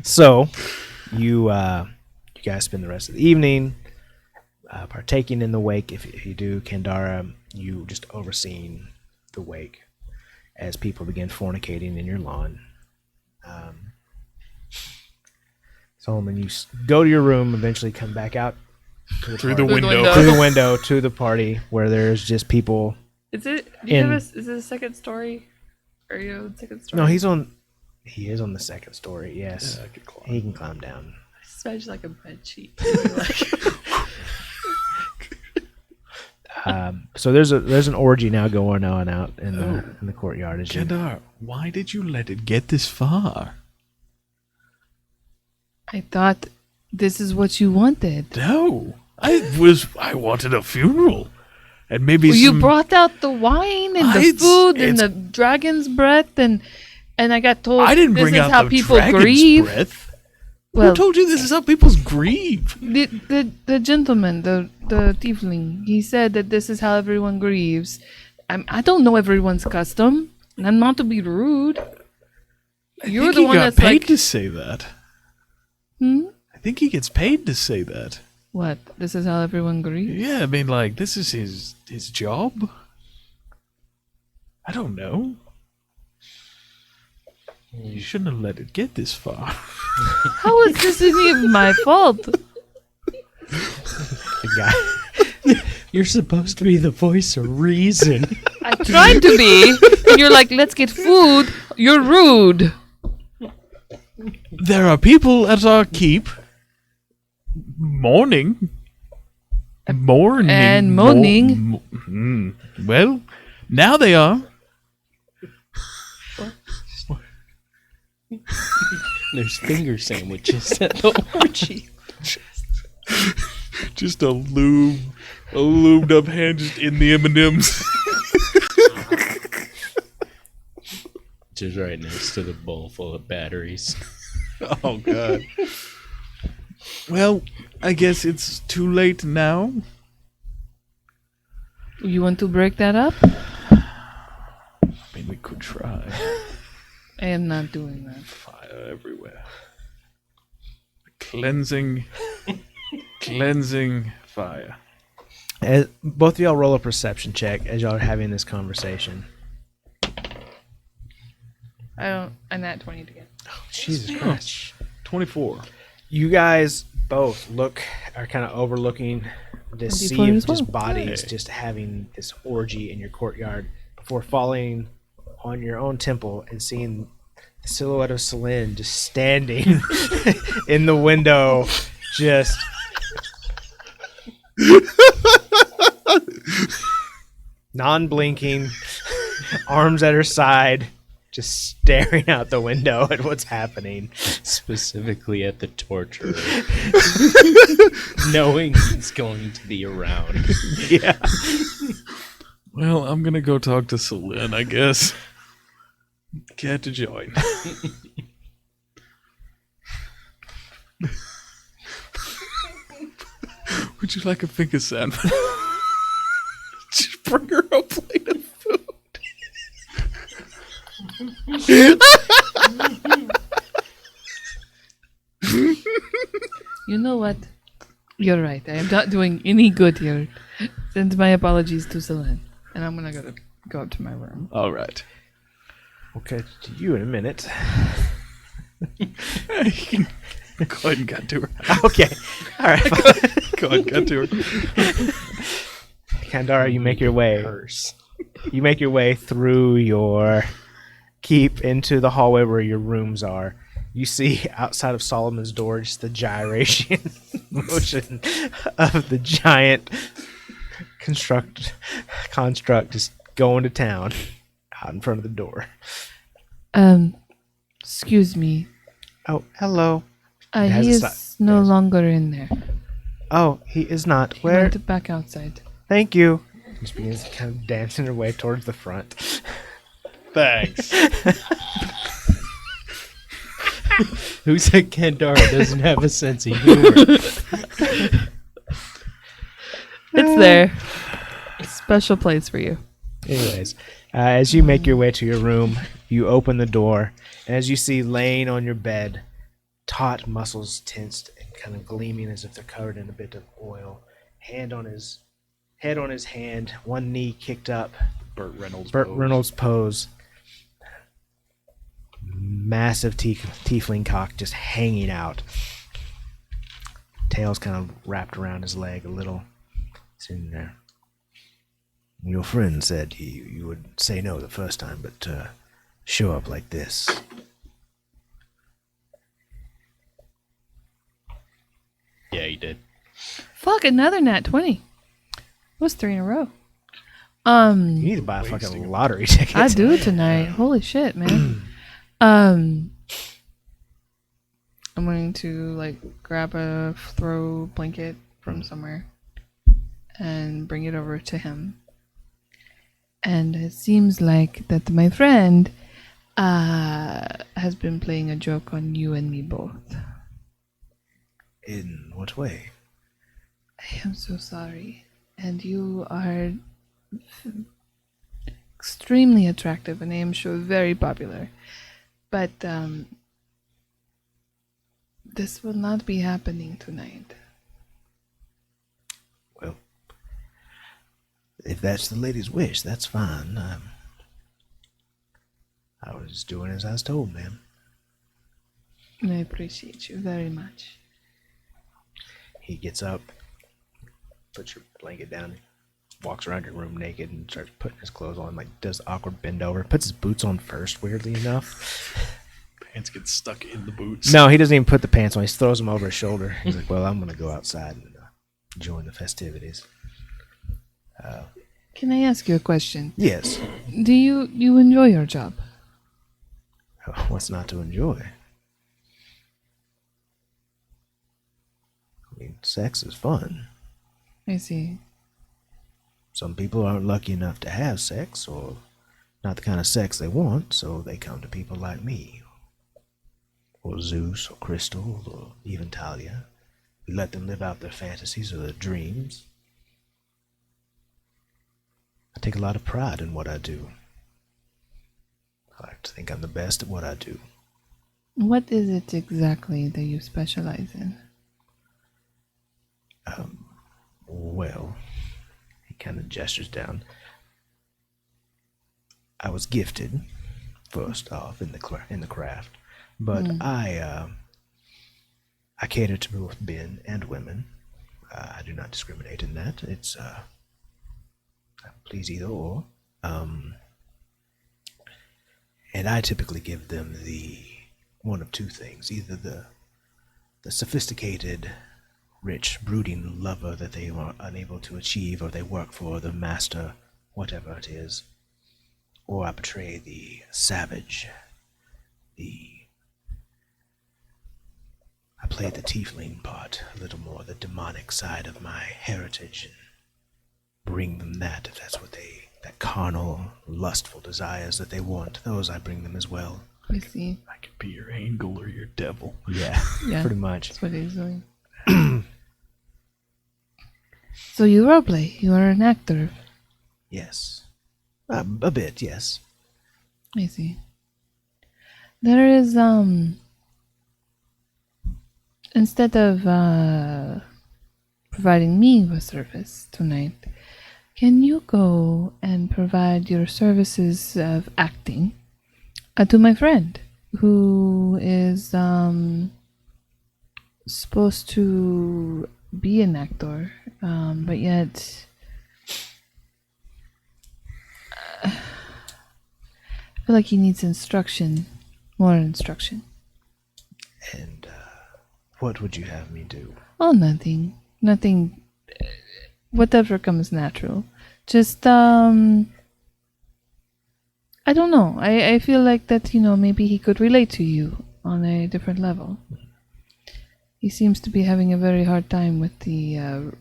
So you guys spend the rest of the evening partaking in the wake. If you do, Kandara, you just overseeing the wake as people begin fornicating in your lawn. Solomon, you go to your room, eventually come back out to the Through the party. window. Through the window to the party where there's just people. Is it? In- Is it a second story? Are you on the second story? No, he is on the second story. Yes, Yeah, I could climb. he can climb down. It's just like a bed sheet. So there's an orgy now going on out in the courtyard. As you, Kendar, why did you let it get this far? I thought this is what you wanted. No. I wanted a funeral. And maybe Well, you some... brought out the wine and the It's- food and it's- the dragon's breath and I got told I didn't this bring is out how the people dragon's grieve. breath. Well, Who told you this is how people grieve? the gentleman, the tiefling, he said that this is how everyone grieves. I don't know everyone's custom, and I'm not to be rude. You're the he one got that's paid like, to say that. I think he gets paid to say that. what? This is how everyone grieves. Yeah, I mean, like, this is his job. I don't know. You shouldn't have let it get this far. How is this any of my fault? the guy. You're supposed to be the voice of reason. I tried to be, and you're like, let's get food. You're rude. There are people at our keep mourning. Mourning. And moaning. Well, now they are. There's finger sandwiches at the orgy. Just a lubed up hand just in the M&Ms. Just right next to the bowl full of batteries. Oh, God. Well, I guess it's too late now. You want to break that up? I mean, we could try. I am not doing that. Fire everywhere. Cleansing fire. As both of y'all roll a perception check as y'all are having this conversation. I'm at 20 again. Jesus Christ. 24. You guys both are kind of overlooking this 24 sea of as well. just bodies, Hey. just having this orgy in your courtyard before falling on your own temple and seeing the silhouette of Celine just standing in the window, just non-blinking, arms at her side, just staring out the window at what's happening. Specifically at the torturer. Knowing he's going to be around. Yeah. Well, I'm gonna go talk to Celine, I guess. Get to join. Would you like a finger sandwich? Just bring her a plate of food. You know what? You're right. I am not doing any good here. Send my apologies to Celine. And I'm gonna go up to my room. All right. We'll catch you in a minute. Go ahead and get to her. Okay. All right. Go ahead and get to her. Kandara, you make your way. Curse. You make your way through your keep into the hallway where your rooms are. You see outside of Solomon's door just the gyration motion of the giant construct just going to town out in front of the door. Excuse me. Oh, hello. It has He a is si- no yes. longer in there. Oh, he is not. He Where? went back outside. Thank you. Just begins kind of dancing her way towards the front. Thanks. Who said Kandara doesn't have a sense of humor? It's there. Special place for you. Anyways, as you make your way to your room, you open the door, and as you see laying on your bed, taut muscles tensed and kind of gleaming as if they're covered in a bit of oil, head on his hand, one knee kicked up, Burt Reynolds. Burt pose. Reynolds pose, massive tiefling cock just hanging out, tail's kind of wrapped around his leg a little, sitting there. Your friend said you would say no the first time, but show up like this. Yeah, he did. Fuck, another nat 20. It was 3 in a row. You need to buy a fucking lottery ticket. I do tonight. Holy shit, man. I'm going to like grab a throw blanket from somewhere and bring it over to him. And it seems like that my friend has been playing a joke on you and me both. In what way? I am so sorry. And you are extremely attractive and I am sure very popular. But this will not be happening tonight. Well, if that's the lady's wish, that's fine. I was doing as I was told, ma'am. And I appreciate you very much. He gets up, puts your blanket down, walks around your room naked and starts putting his clothes on, like does the awkward bend over, puts his boots on first, weirdly enough. Pants get stuck in the boots. No, he doesn't even put the pants on. He throws them over his shoulder. He's like, well, I'm going to go outside and join the festivities. Can I ask you a question? Yes. Do you enjoy your job? What's not to enjoy? I mean, sex is fun. I see. Some people aren't lucky enough to have sex, or not the kind of sex they want, so they come to people like me, or Zeus, or Crystal, or even Talia. We let them live out their fantasies or their dreams. I take a lot of pride in what I do. I like to think I'm the best at what I do. What is it exactly that you specialize in? Well, he kind of gestures down. I was gifted, first off, in the craft, but I cater to both men and women. I do not discriminate in that. It's I please either or. And I typically give them the one of two things: either the sophisticated, rich, brooding lover that they are unable to achieve, or they work for the master, whatever it is, or I portray the savage, I play the tiefling part, a little more the demonic side of my heritage, and bring them that, if that's what that carnal, lustful desires that they want, those I bring them as well. I see. I could be your angel or your devil. Yeah, Yeah. pretty much. That's what he's doing. So you roleplay. You are an actor. Yes. A bit, yes. I see. There is instead of providing me with service tonight, can you go and provide your services of acting to my friend who is supposed to be an actor, but yet I feel like he needs instruction, more instruction. And what would you have me do? Oh, nothing. Nothing. Whatever comes natural. Just, I don't know. I feel like that, maybe he could relate to you on a different level. He seems to be having a very hard time with the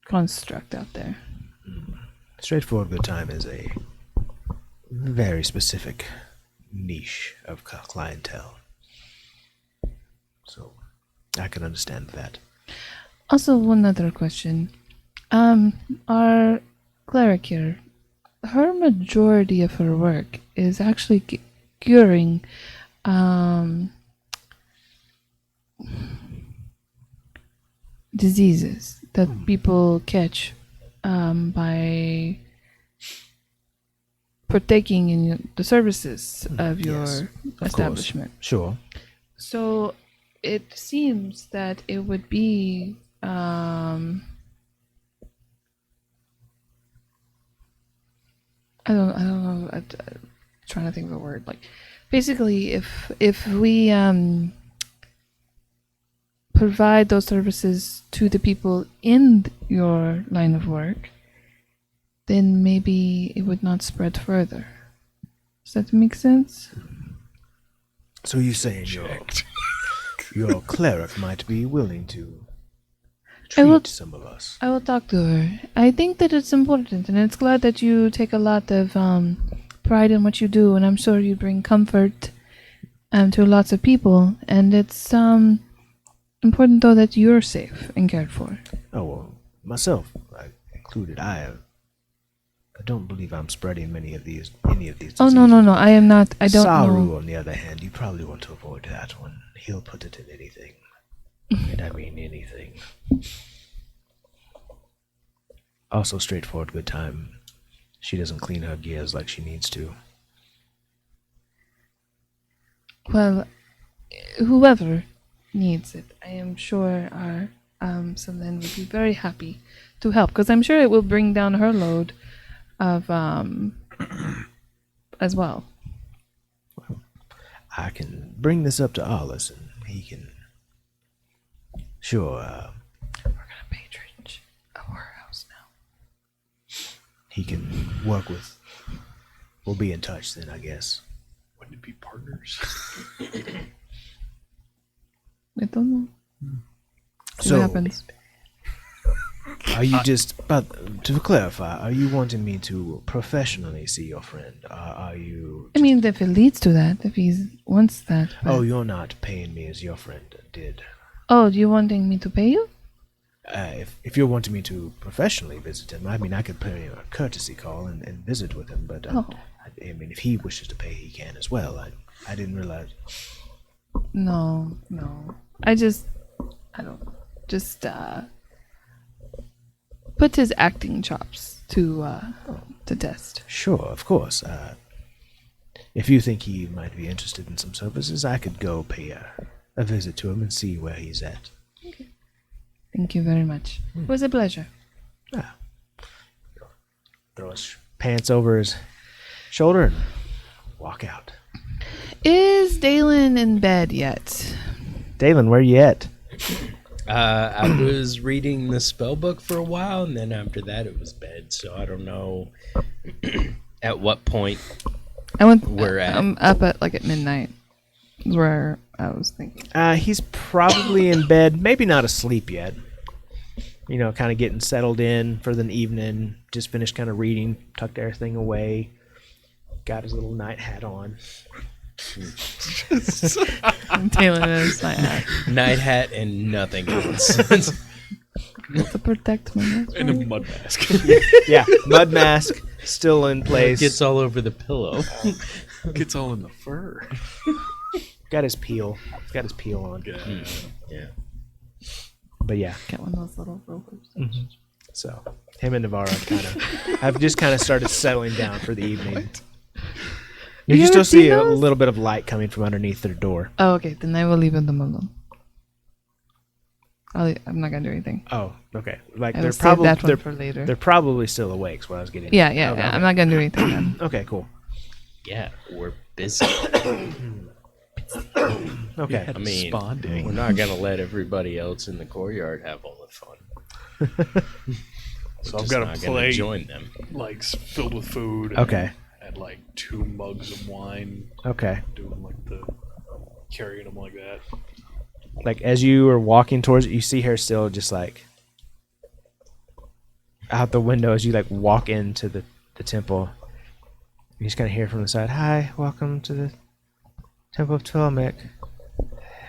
construct out there. Straightforward Good Time is a very specific niche of clientele. So, I can understand that. Also, one other question. Our cleric here, her majority of her work is actually curing diseases that people catch by partaking in the services of your Yes, of establishment. course. Sure. So it seems that it would be I don't know. I'm trying to think of a word. Like, basically, if we provide those services to the people in your line of work, then maybe it would not spread further. Does that make sense? So you saying your cleric might be willing to I will- treat some of us? I will talk to her. I think that it's important, and it's glad that you take a lot of pride in what you do, and I'm sure you bring comfort to lots of people. And it's important, though, that you're safe and cared for. Oh, well, myself included, I don't believe I'm spreading any of these diseases. Oh, no, I am not. I don't Saru, know. on the other hand, you probably want to avoid that one. He'll put it in anything. And I mean anything. Also, Straightforward Good Time. She doesn't clean her gears like she needs to. Well, whoever needs it, I am sure our Selene would be very happy to help, because I'm sure it will bring down her load of as well. I can bring this up to Arliss, and he can. Sure, We're gonna patronage a warehouse now. he can work with. We'll be in touch then, I guess. Wouldn't it be partners? I don't know. See So- what happens. Are you just, but to clarify, are you wanting me to professionally see your friend? Are you? I mean, if it leads to that, if he wants that. but- Oh, you're not paying me as your friend did. Oh, you wanting me to pay you? If you're wanting me to professionally visit him, I mean, I could pay a courtesy call and visit with him. But Oh. I mean, if he wishes to pay, he can as well. I didn't realize. No. I don't just put his acting chops to test. Sure, of course. If you think he might be interested in some services, I could go pay a visit to him and see where he's at. Thank you very much. It was a pleasure. Throw his pants over his shoulder and walk out. Is Dalen in bed yet? Dalen, where you at? I was reading the spell book for a while, and then after that it was bed. So I don't know At what point? I went. We're at- I'm up at midnight. Is where I was thinking. He's probably in bed, maybe not asleep yet. You know, kind of getting settled in for the evening. Just finished kind of reading, tucked everything away. Got his little night hat on. Taylor knows my hat Night hat and nothing else. to protect my nose. And a mud mask. Yeah, mud mask still in place. Gets all over the pillow. Gets all in the fur. Got his peel. Got his peel on. Yeah. Yeah. But yeah, Get one of those little rovers. so him and Navarro have just kind of started settling down for the evening. You can You still ever see seen a those? little bit of light coming from underneath their door. Oh, okay. Then I will leave them alone. I'm not gonna do anything. Oh, okay. Like I will they're save probably that one for later. they're probably still awake. Is what I was getting. Yeah, at. yeah, Okay, yeah. okay. I'm not gonna do anything then. Okay, cool. Yeah, we're busy. Okay. I mean, Responding. we're not gonna let everybody else in the courtyard have all the fun. So I've Just got a not gonna plate join them. like filled with food. And, Okay. And like 2 mugs of wine. Okay. Doing like the carrying them like that. Like as you are walking towards it, you see her still just like out the window as you like walk into the temple. You just kind of hear from the side, "Hi, welcome to the Temple of Tolmec."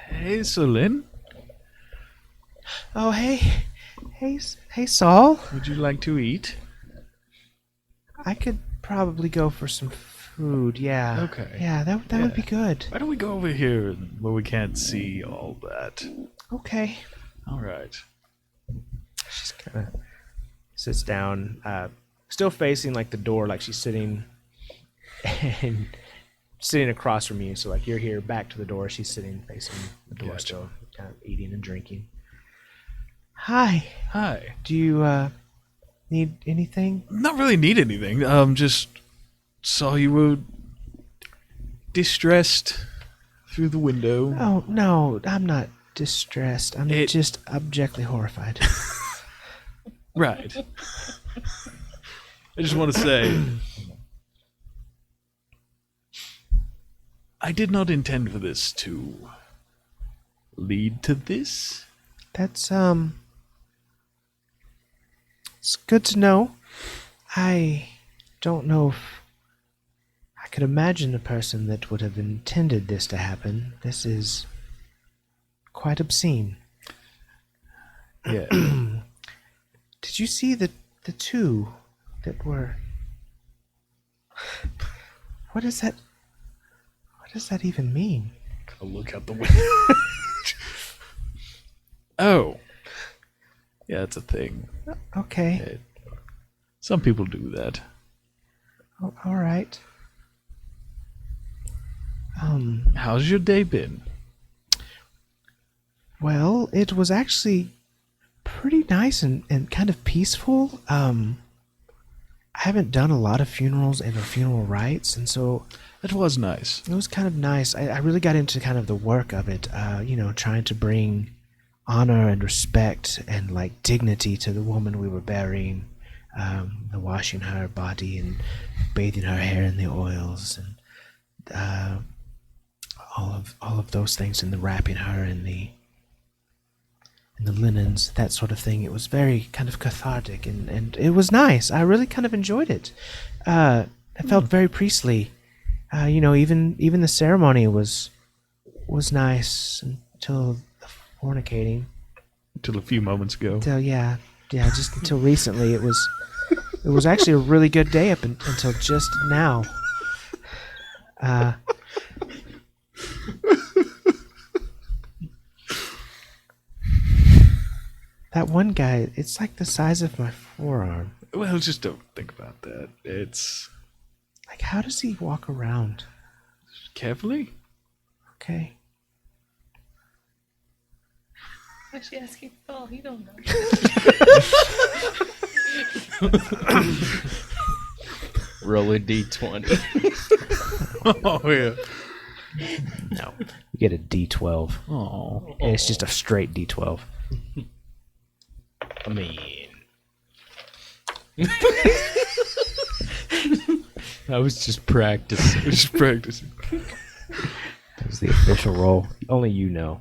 Hey, Solin, Oh, hey, Saul. would you like to eat? I could probably go for some food. Yeah. Okay. Yeah, that would be good. Why don't we go over here where we can't see all that? Okay. All right. She's kind of sits down, still facing like the door, like she's sitting and sitting across from you. So like you're here, back to the door. She's sitting facing the door, Gotcha. still kind of eating and drinking. Hi. Hi. Do you need anything? Not really need anything. Just saw you were distressed through the window. Oh no, I'm not distressed. I'm It- just abjectly horrified. Right. I just want to say, I did not intend for this to lead to this. That's it's good to know. I don't know if I could imagine a person that would have intended this to happen. This is quite obscene. Yeah. Did you see the two that were? What is that? What does that even mean? I'll look out the window. Oh. Yeah, it's a thing. Okay, Some people do that. all right. How's your day been? Well, it was actually pretty nice and kind of peaceful. I haven't done a lot of funerals and funeral rites, and so It was nice. it was kind of nice. I really got into kind of the work of it, trying to bring honor and respect and like dignity to the woman we were burying, the washing her body and bathing her hair in the oils and all of those things, and the wrapping her in the linens, that sort of thing. It was very kind of cathartic and it was nice. I really kind of enjoyed it. It felt very priestly. Even the ceremony was nice until the fornicating. Until a few moments ago. Until just until recently. It was actually a really good day until just now. That one guy, it's like the size of my forearm. Well, just don't think about that. It's Like, how does he walk around? carefully. Okay. Actually, asking Paul, he don't know. Roll a d20. Oh yeah. No. You get a D12. Oh. And it's just a straight D12. I mean, I was just practicing. Just practicing. That was the official roll. Only you know.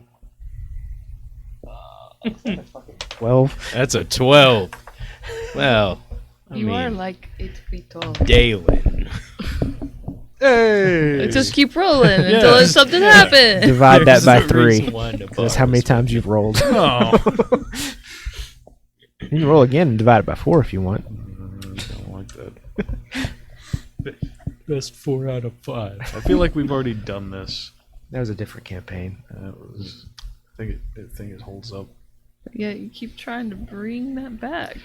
12. That's a 12. Well, I You are mean, like 8 feet tall. Dalen. Hey! Just keep rolling until there's something happens. Divide that by 3. That's That's how many times you've rolled. Oh. You can roll again and divide it by 4 if you want. I don't like that. Best 4 out of 5. I feel like we've already done this. That was a different campaign. I think it holds up. Yeah, you keep trying to bring that back.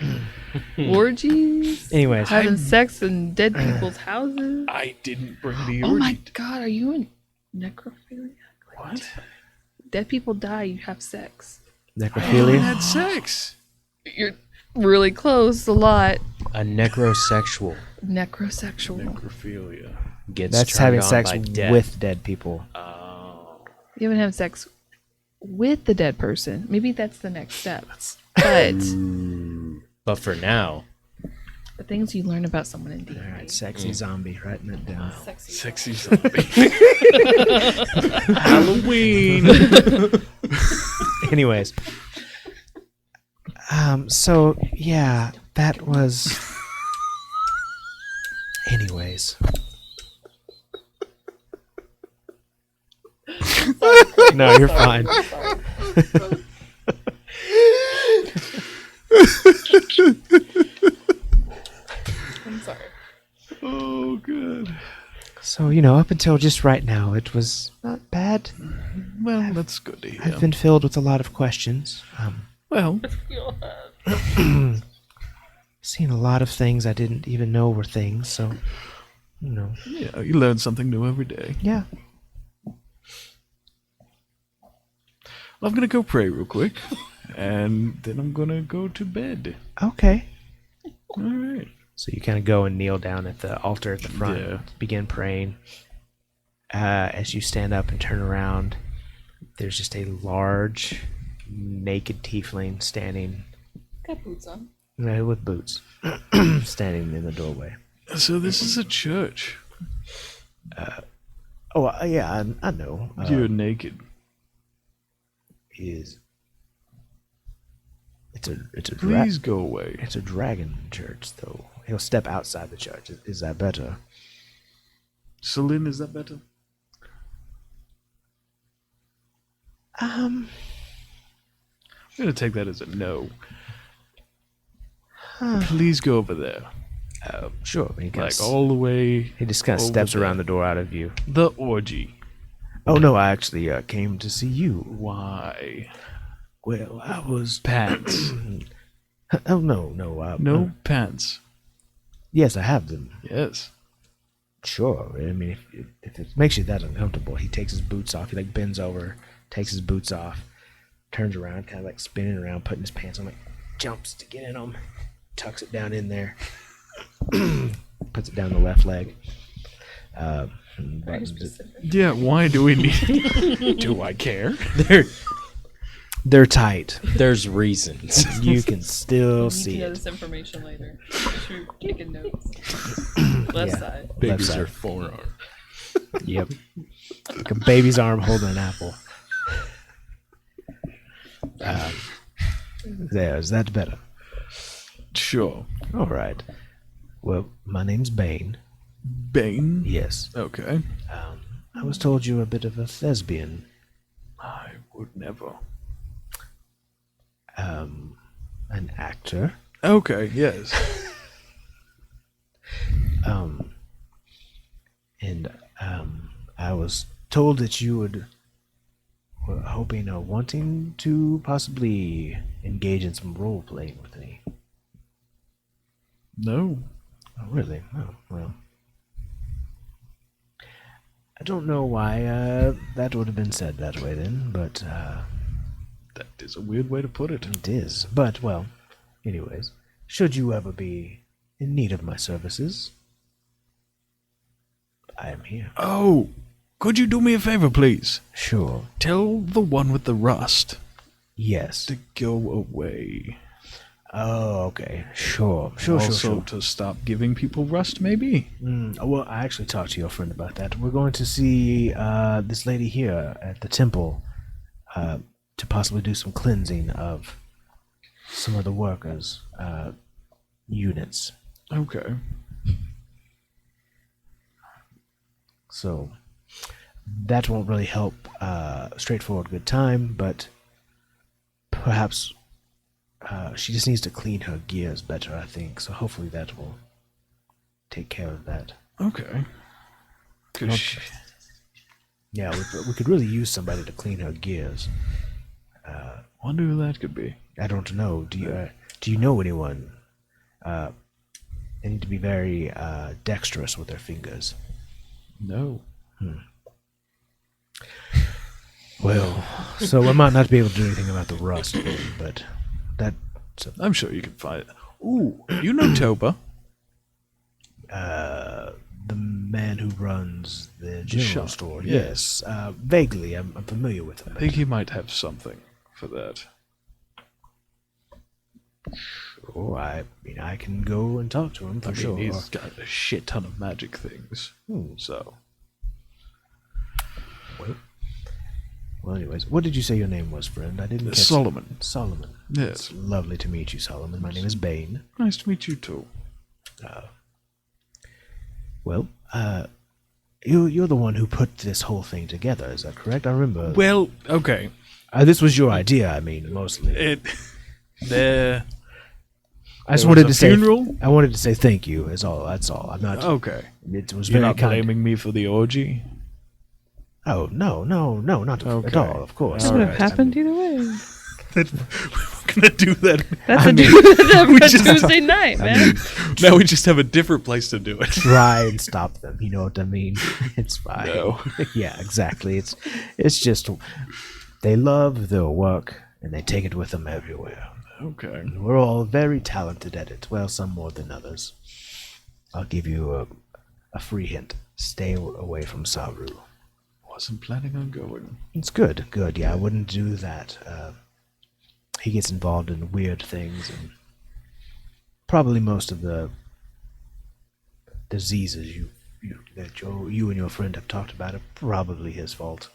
Orgies. Anyways, Having sex in dead people's houses. I didn't bring the Oh my orgy. god, are you in necrophilia? What? Dead people die, you have sex. We necrophilia. had sex. You're really close, a lot. A necrosexual Necrosexual. Necrophilia. gets That's turned having on sex by death. with dead people. Oh. You haven't had sex with the dead person. Maybe that's the next step. But But for now, the things you learn about someone in D&D. All right, sexy zombie, writing it down. Sexy. Sexy zombie. Halloween. Anyways, so yeah, that was. Anyways, no, you're fine. I'm sorry. Oh, good. So up until just right now, it was not bad. Well, that's good to hear. I've been filled with a lot of questions. Well, Seen a lot of things I didn't even know were things. So, yeah, you learn something new every day. yeah. I'm going to go pray real quick, and then I'm going to go to bed. Okay. All right. So you kind of go and kneel down at the altar at the front, Yeah. begin praying. As you stand up and turn around, there's just a large, naked tiefling standing Got boots on. with boots, standing in the doorway. So this is a church. Oh, yeah, I know. You're naked. It's a Please go away. it's a dragon church, though. He'll step outside the church. Is that better? Celine, is that better? Um, I'm going to take that as a no. Please go over there. sure. He Like all the way. he just kind of over steps there. around the door out of view. The orgy. Oh no, I actually came to see you. Why? Well, I was. Pants. Oh no. No pants. Yes, I have them. Yes. Sure. I mean, if it makes you that uncomfortable, he takes his boots off. He like bends over, takes his boots off, turns around, kind of like spinning around, putting his pants on, like jumps to get in them, tucks it down in there, puts it down the left leg. Buttons it. Yeah, why do we need... Do I care? They're tight. there's reasons. You can still You see need to know it. this information later. You're taking notes. Left Yeah. side. Left Big as side. your forearm. Yep. Like a baby's arm holding an apple. There, is that better? Sure. All right. Well, my name's Bane. Bane? Yes. Okay. I was told you were a bit of a thespian. I would never. An actor. Okay, yes. I was told that you were hoping or wanting to possibly engage in some role playing with me. No. Oh, really? Oh, well. I don't know why that would have been said that way then, but That is a weird way to put it. it is. But, well, anyways, should you ever be in need of my services, I am here. Oh, could you do me a favor, please? Sure. Tell the one with the rust Yes. to go away. Oh, okay. Sure. Also to stop giving people rust, maybe? Well, I actually talked to your friend about that. We're going to see this lady here at the temple to possibly do some cleansing of some of the workers' units. Okay. So that won't really help straightforward good time, but perhaps she just needs to clean her gears better, I think. So hopefully that will take care of that. Okay. 'Cause Yeah, we could really use somebody to clean her gears. wonder who that could be. I don't know. Do you know anyone? They need to be very dexterous with their fingers. No. Well, so I might not be able to do anything about the rust, but that I'm sure you can find it. Ooh, you know Toba. the man who runs the general shop, store. yes. Yes, vaguely. I'm familiar with him. I think he might have something for that. Oh, I mean, I can go and talk to him for I mean, sure. he's got a shit ton of magic things. So, Well, anyways, what did you say your name was, friend? I didn't catch Solomon. Solomon. Yes. It's lovely to meet you, Solomon. My name is Bane. Nice to meet you too. Well, you're the one who put this whole thing together. Is that correct? I remember. Well, okay. This was your idea. I mean, mostly. There. I just was wanted a to say. funeral? I wanted to say thank you. Is all. That's all. I'm not. Okay. It was You're very not kind. blaming me for the orgy? Oh no, not at Okay. all. Of course. That All would have right. happened either way. We were gonna do that. That's I a mean, Tuesday night, man. Now we just have a different place to do it. Try and stop them. You know what I mean? It's fine. No. Yeah, exactly. It's just they love their work and they take it with them everywhere. Okay. We're all very talented at it. Well, some more than others. I'll give you a free hint. Stay away from Saru. Wasn't planning on going. It's good. Good. Yeah, I wouldn't do that. He gets involved in weird things, and probably most of the diseases that you and your friend have talked about are probably his fault.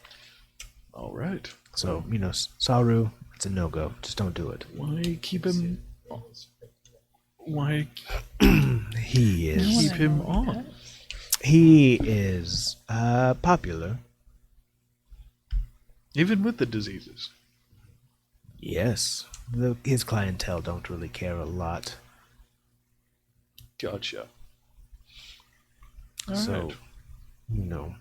All right. So, Saru, it's a no-go. Just don't do it. Why keep him? Why He is. keep him on? He is popular. Even with the diseases. Yes. His clientele don't really care a lot. Gotcha. So, Alright.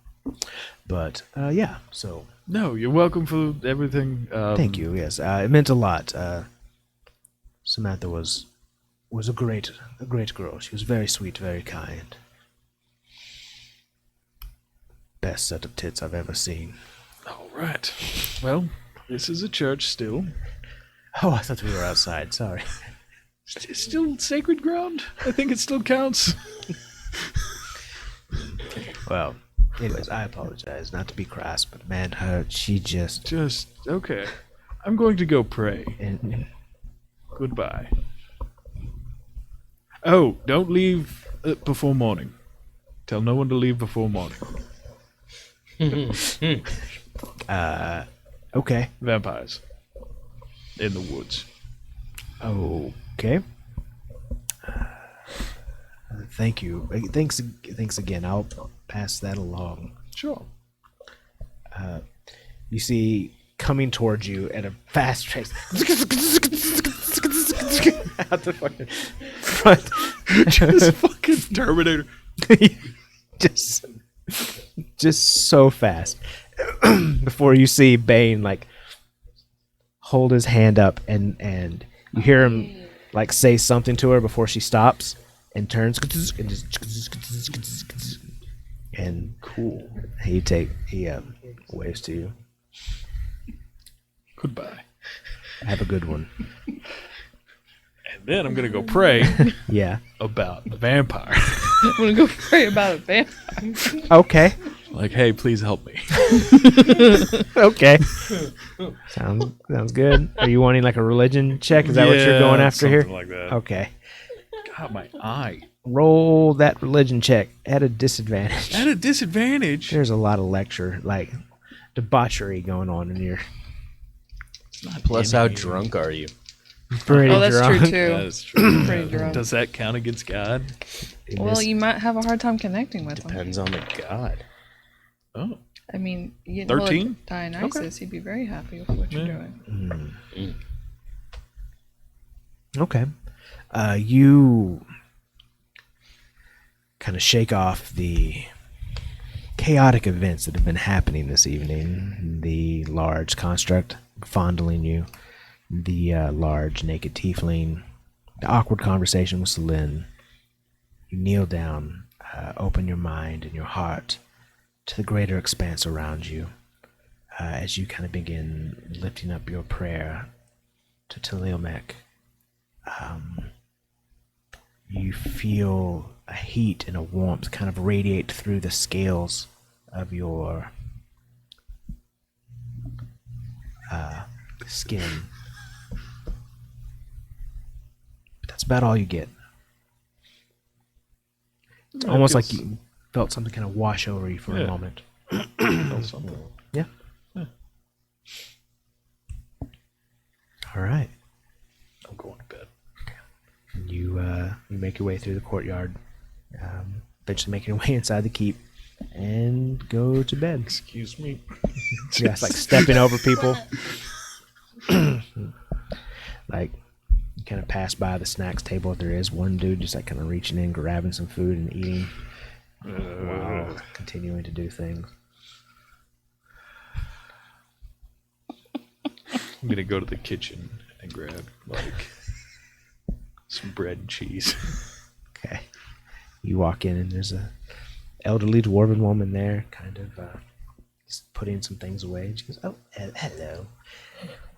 But, yeah, so, No, you're welcome for everything. thank you, yes. It meant a lot. Samantha was a great girl. She was very sweet, very kind. Best set of tits I've ever seen. All right. Well, this is a church still. Oh, I thought we were outside. Sorry. It's still sacred ground. I think it still counts. Well, anyways, I apologize. Not to be crass, but man, she just... Just okay. I'm going to go pray. And, Goodbye. Oh, don't leave before morning. Tell no one to leave before morning. okay. Vampires. In the woods. Okay. Thank you. Thanks again. I'll pass that along. Sure. You see, coming towards you at a fast pace, out the fucking front, Just fucking Terminator. just so fast. Before you see Bane like hold his hand up, and you hear him like say something to her before she stops and turns and just and Cool. he waves to you. Goodbye. Have a good one. And then I'm gonna go pray Yeah. about vampire. I'm gonna go pray about a vampire. Okay. Like, hey, please help me. Okay. Sounds good. Are you wanting like a religion check? Is that what you're going after here? Something like that. Okay. God, my eye. Roll that religion check at a disadvantage. At a disadvantage. There's a lot of lecture, like debauchery going on in here. Plus, how drunk are you? Pretty Oh, that's drunk. true too. That's true. Pretty drunk. Does that count against God? In Well, this- you might have a hard time connecting with him. Depends on the god. Oh. I mean, you 13? Dionysus, he'd be very happy with what you're Yeah. doing. Okay. You kind of shake off the chaotic events that have been happening this evening. The large construct fondling you, the large naked tiefling, the awkward conversation with Selene. You kneel down, open your mind and your heart to the greater expanse around you as you kind of begin lifting up your prayer to Tilielmek. You feel a heat and a warmth kind of radiate through the scales of your skin. But that's about all you get. It's almost like you felt something kind of wash over you for a Yeah. moment. Felt something. Yeah. Yeah. All right. I'm going to bed. You make your way through the courtyard, eventually making your way inside the keep, and go to bed. Excuse me. Yeah, it's like stepping over people. Like you kind of pass by the snacks table. There is one dude just like kind of reaching in, grabbing some food and eating, while continuing to do things. I'm going to go to the kitchen and grab, like, some bread and cheese. Okay. You walk in and there's a elderly dwarven woman there, kind of just putting some things away. And she goes, "Oh, hello.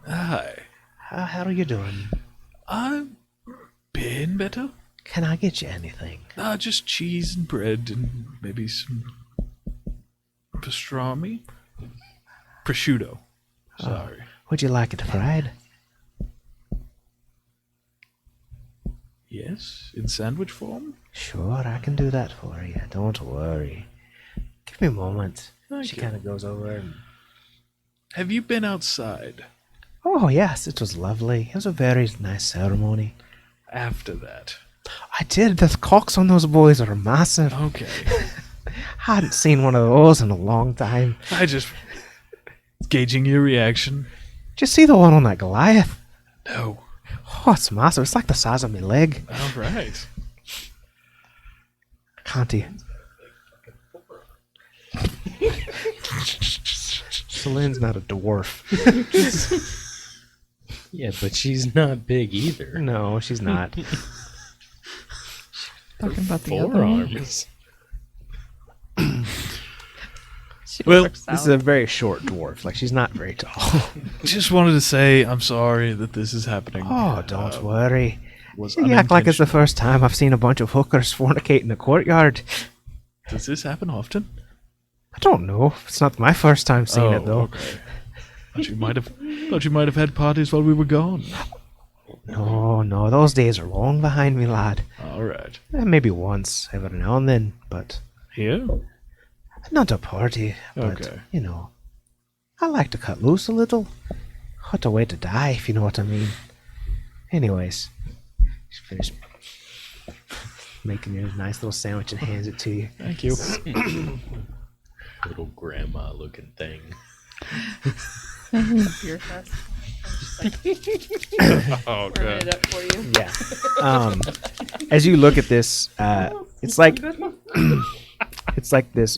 Hi. How are you doing? I've been better. Can I get you anything?" Just cheese and bread and maybe some pastrami. Prosciutto. Sorry. Would you like it fried? Yes, in sandwich form. Sure, I can do that for you. Don't worry. Give me a moment. Thank She you. kind of goes over and... Have you been outside Oh, yes, it was lovely. It was a very nice ceremony. after that? I did. The cocks on those boys are massive. Okay. I hadn't seen one of those in a long time. I just gauging your reaction. Did you see the one on that Goliath? No. Oh, it's massive. It's like the size of my leg. All right. Can't you? Celine's not a dwarf. Yeah, but she's not big either. No, she's not. Talking about the other one. Forearms. She Well, works This is out. a very short dwarf. Like, she's not very tall. Just wanted to say I'm sorry that this is happening. Oh, don't worry. Was You act like it's the unintentional. first time I've seen a bunch of hookers fornicate in the courtyard. Does this happen often? I don't know. It's not my first time seeing it, though. Okay. Thought you might have had parties while we were gone. No, those days are long behind me, lad. All right. Maybe once, every now and then, but Here? not a party. But, Okay. you know, I like to cut loose a little. What a way to die, if you know what I mean. Anyways, she finished making your nice little sandwich and hands it to you. Thank you. Little grandma looking thing. Beer fest. Oh Burn it up for you. Yeah. As you look at this, it's like it's like this,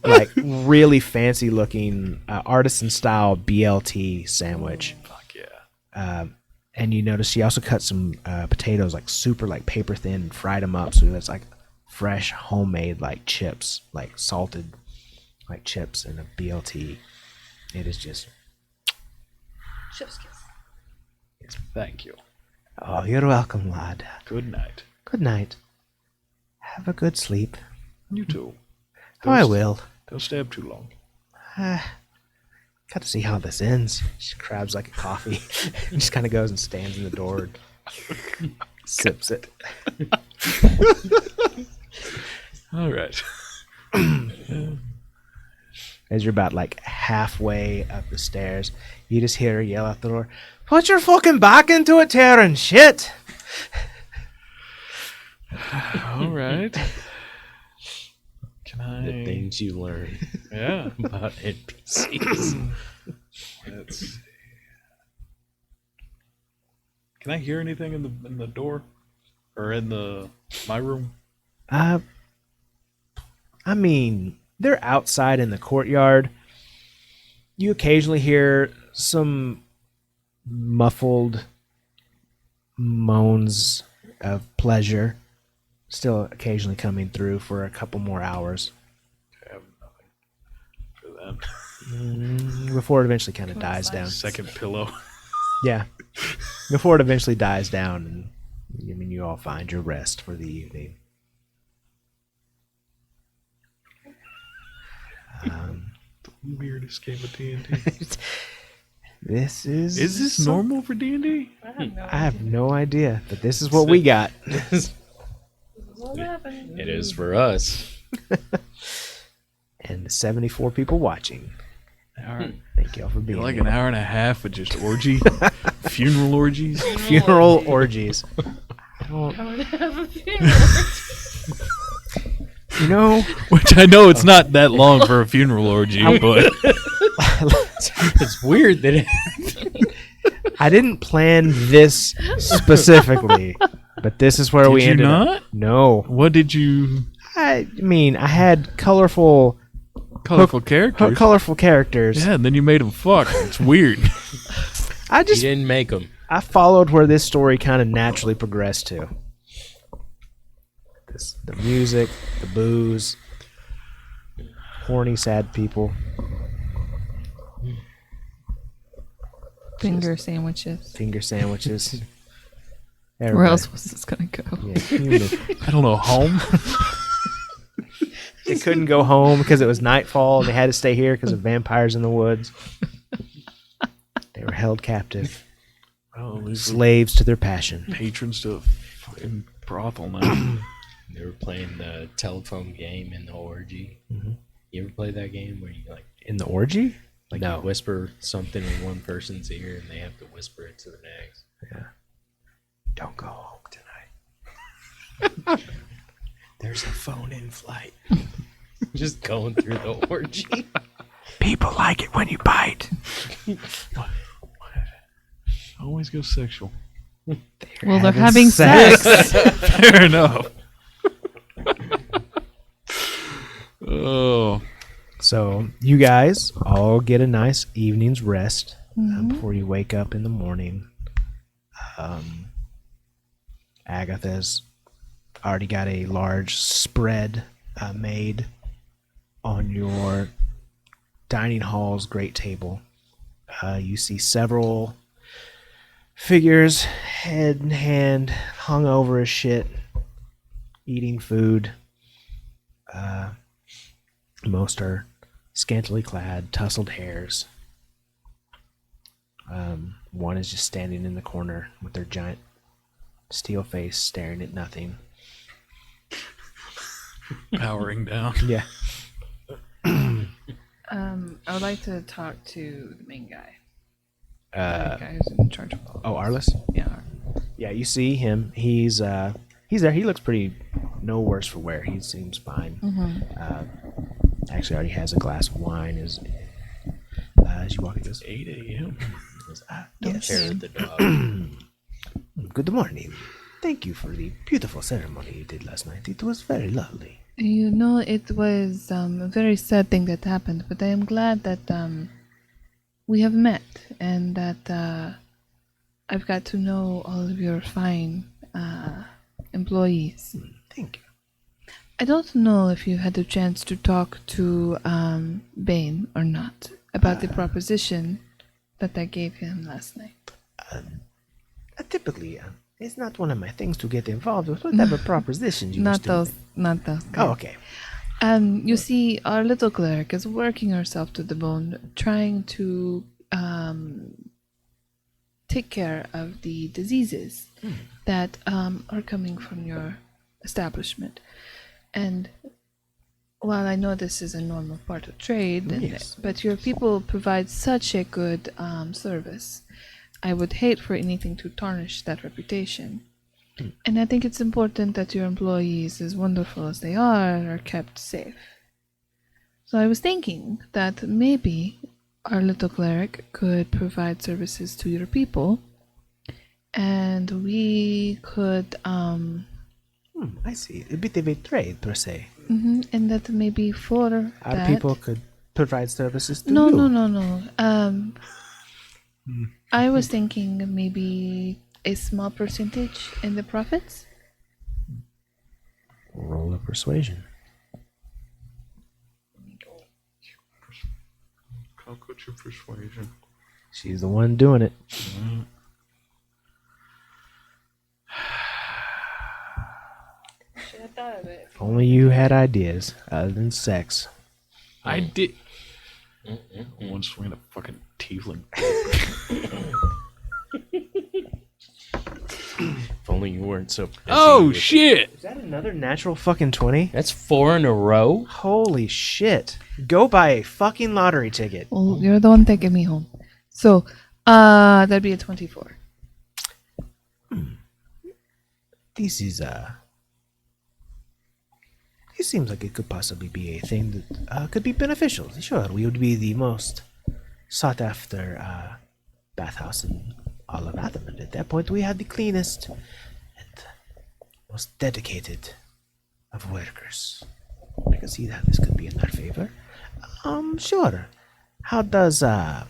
like really fancy looking artisan style BLT sandwich. Fuck yeah. And you notice she also cut some potatoes like super like paper thin and fried them up, so that's like fresh homemade like chips, like salted like chips in a BLT. It is just, Chef's kiss. Thank you. oh, you're welcome, lad. Good night. Good night. Have a good sleep. You too. Oh, I will. Don't stay up too long. Got to see how this ends. She grabs like a coffee, and just kind of goes and stands in the door, and sips it. All right. As you're about like halfway up the stairs, you just hear her yell out the door, "Put your fucking back into it, Taryn! Shit!" All right. Can I? The things you learn Yeah. about NPCs. Let's see. Can I hear anything in the door, or in my room? I mean, they're outside in the courtyard. You occasionally hear some muffled moans of pleasure still occasionally coming through for a couple more hours I have nothing for them. before it eventually kind of Go dies outside. down. Second pillow. Yeah. Before it eventually dies down, and I mean, you all find your rest for the evening. Weirdest game of D&D. This is. Is this some- normal for D&D? I have no I have no idea, but this is what we got. It is for us. And the 74 people watching. All right. Thank y'all for being Like here. an hour and a half of just orgy, funeral orgies. Funeral orgies. I don't, I would have a funeral. you know, Which I know it's not that long for a funeral orgy, but It's weird that it, I didn't plan this specifically, but this is where we did you ended up. not? No. What did you? I mean, I had colorful Colorful characters. characters. Yeah, and then you made them fuck. It's weird. I you just didn't make them. I followed where this story kind of naturally progressed to. The music, the booze, horny, sad people. Finger sandwiches. Finger sandwiches. Where Everybody. else was this gonna go? Yeah, you know. I don't know. Home. They couldn't go home because it was nightfall, and they had to stay here because of vampires in the woods. They were held captive, Oh, these are slaves to their passion. patrons to a fucking brothel now. They were playing the telephone game in the orgy. Mhm. You ever play that game where you In the orgy? you No. whisper something in one person's ear and they have to whisper it to the next? Don't go home tonight. There's a phone in flight. Just going through the orgy. People like it when you bite. Always go sexual. Well, they're having sex. Fair enough. Oh, So you guys all get a nice evening's rest before you wake up in the morning. Agatha's already got a large spread made on your dining hall's great table. You see several figures, head in hand, hung over as shit, eating food. Most are scantily clad, tousled hairs. One is just standing in the corner with their giant steel face staring at nothing. powering down. Yeah. I would like to talk to the main guy. The Uh, guy who's in charge of all. oh, Arliss? Yeah. Yeah, you see him. He's there. He looks pretty no worse for wear. He seems fine. Actually already has a glass of wine as you walk. He goes, 8 a.m. yes. Care of the dog. Good morning. Thank you for the beautiful ceremony you did last night. It was very lovely. You know, it was a very sad thing that happened, but I am glad that we have met and that I've got to know all of your fine employees. Thank you. I don't know if you had the chance to talk to Bane or not about the proposition that I gave him last night. Typically, it's not one of my things to get involved with whatever propositions you wish Not to those. Not those. Oh, okay. You see, our little cleric is working herself to the bone, trying to take care of the diseases that are coming from your establishment. And while I know this is a normal part of trade, Yes. but your people provide such a good service, I would hate for anything to tarnish that reputation. And I think it's important that your employees, as wonderful as they are kept safe. So I was thinking that maybe our little cleric could provide services to your people, and we could, I see. A bit of a trade, per se. and that maybe for Our that, people could provide services to no, you. no. I was thinking maybe a small percentage in the profits. Roll a persuasion. Calculate your persuasion. She's the one doing it. Should have thought of it. If only you had ideas other than sex. I did. One swing at a fucking tiefling. If only you weren't so busy. Oh with- shit! Is that another natural fucking 20? That's 4 in a row. Holy shit. Go buy a fucking lottery ticket. Well, you're the one taking me home. So, that'd be a 24. This is This seems like it could possibly be a thing that could be beneficial. Sure, we would be the most sought after bathhouse in all of Atham, and at that point we had the cleanest and most dedicated of workers. I can see how this could be in our favor. Sure. How does a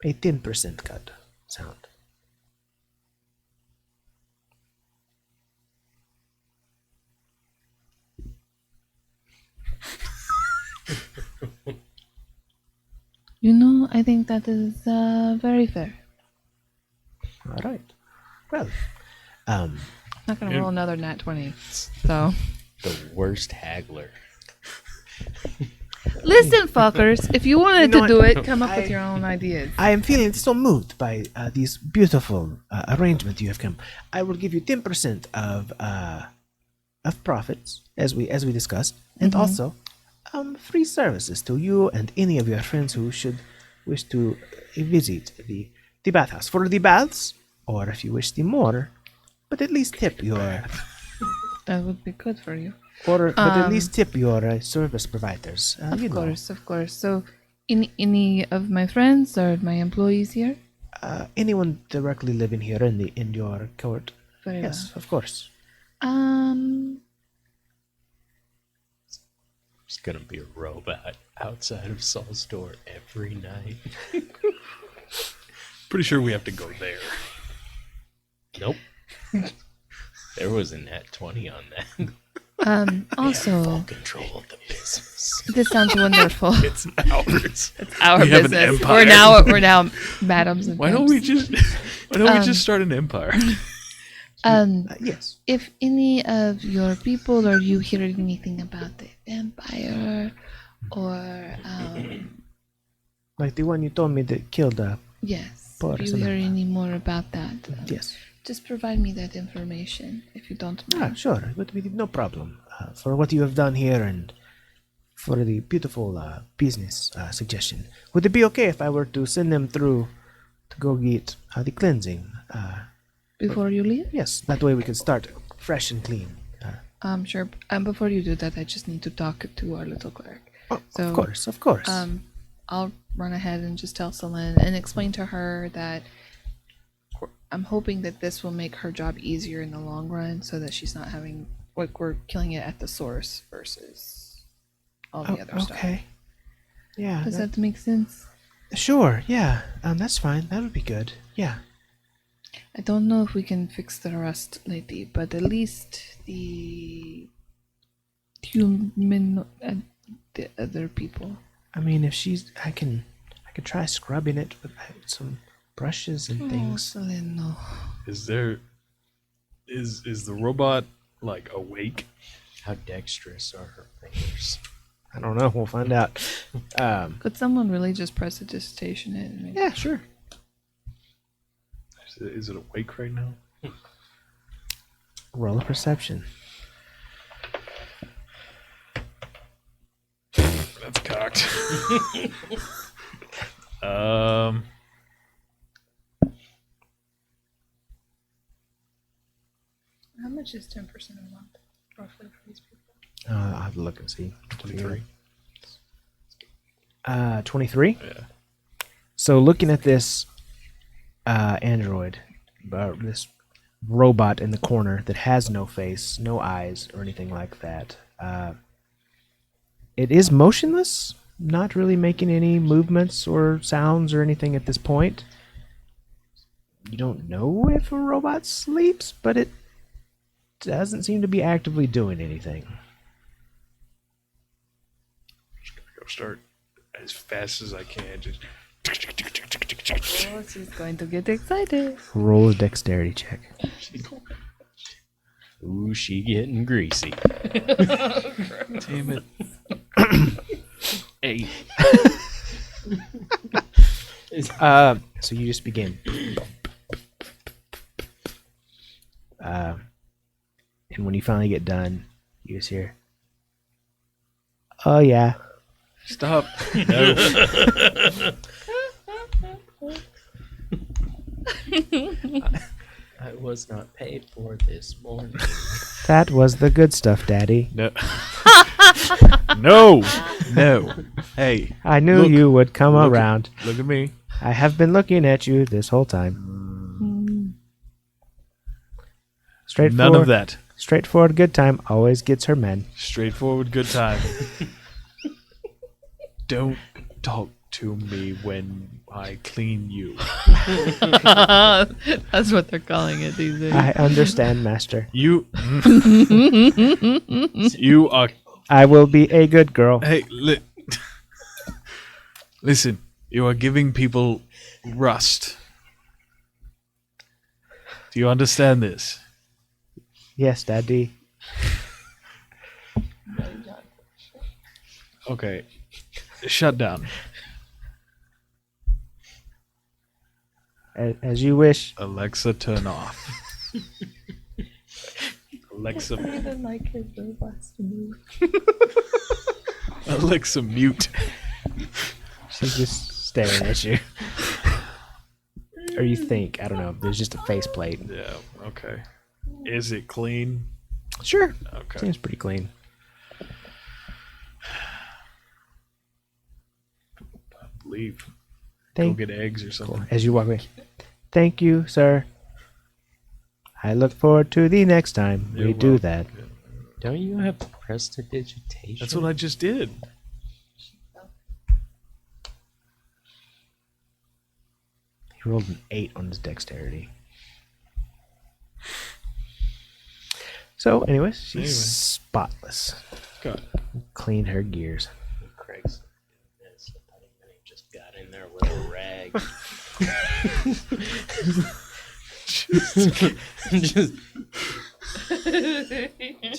10% cut sound? You know, I think that is very fair. All right. Well, I'm not gonna roll another nat 20. So, The worst haggler. listen, fuckers. If you wanted You know to do what? it, come up I- with your own ideas. I am feeling so moved by this beautiful arrangement you have come. I will give you 10% of profits, as we discussed, and also free services to you and any of your friends who should wish to visit the bathhouse for the baths, or if you wish the more, but at least tip your That would be good for you. but at least tip your service providers. Of course. So, any of my friends or my employees here? Anyone directly living here in your court. Very Yes, of course. well. There's gonna be a robot outside of Saul's door every night. Pretty sure we have to go there. Nope. There was a nat 20 on that. Also, Control of the business. this sounds wonderful. It's ours. Our We have an business. empire. We're now madams and Why don't we pimps. just start an empire? Yes. If any of your people or you hear anything about the vampire or Like the one you told me that killed yes, Poor if you Samantha. hear any more about that, yes. just provide me that information if you don't mind. Sure. It would be no problem. For what you have done here and for the beautiful business suggestion. Would it be okay if I were to send them through to go get the cleansing? Before you leave, Yes. That way we can start fresh and clean. sure. Before you do that, I just need to talk to our little cleric. So, of course. Of course. I'll run ahead and just tell Celine and explain to her that I'm hoping that this will make her job easier in the long run so that she's not having, like, we're killing it at the source versus all the other stuff. okay. Yeah. Does that make sense? Sure. Yeah. That's fine. That would be good. Yeah. I don't know if we can fix the rest, lady, but at least the human, the other people. I mean, if I can try scrubbing it with some brushes and things. Celine, no. Is there is the robot like awake? How dexterous are her fingers? answers. I don't know. We'll find out. Could someone really just press a dissertation in? And Yeah, sure. Is it awake right now? Roll a perception. That's cocked. How much is 10% a month, roughly, for these people? I'll have to look and see. 23. 23? Yeah. So looking at this android, this robot in the corner that has no face, no eyes, or anything like that, it is motionless, not really making any movements or sounds or anything at this point. You don't know if a robot sleeps, but it doesn't seem to be actively doing anything. Just gonna go start as fast as I can. Just Oh, she's going to get excited. Roll a dexterity check. Ooh, she getting greasy. damn it. 8. So you just begin. And when you finally get done, you just hear, "Oh yeah." Stop. No. I was not paid for this morning. That was the good stuff, Daddy. No. No. No. Hey, I knew Look. you would come Look at- around. look at me. I have been looking at you this whole time. Straightforward, None of that. Straightforward good time always gets her men. Straightforward good time. Don't talk to me when I clean you. That's what they're calling it these days. I understand, Master. You You are I will be a good girl. hey listen, you are giving people rust. Do you understand this? Yes, Daddy. Okay. Shut down. As you wish. Alexa, turn off. Alexa, even like his robots to move. Alexa, mute. She's just staring at you. Or you think. I don't know. There's just a faceplate. Yeah, okay. Is it clean? Sure. Okay. Seems pretty clean. Leave. Thank Go get eggs or something. As you walk away. Thank you, sir. I look forward to the next time we You're do welcome. that. Don't you have prestidigitation? That's what I just did. He rolled an 8 on his dexterity. So, anyways, she's Anyway. spotless. God. Cleaned her gears. Craig's this. I thought he just got in there with a rag. just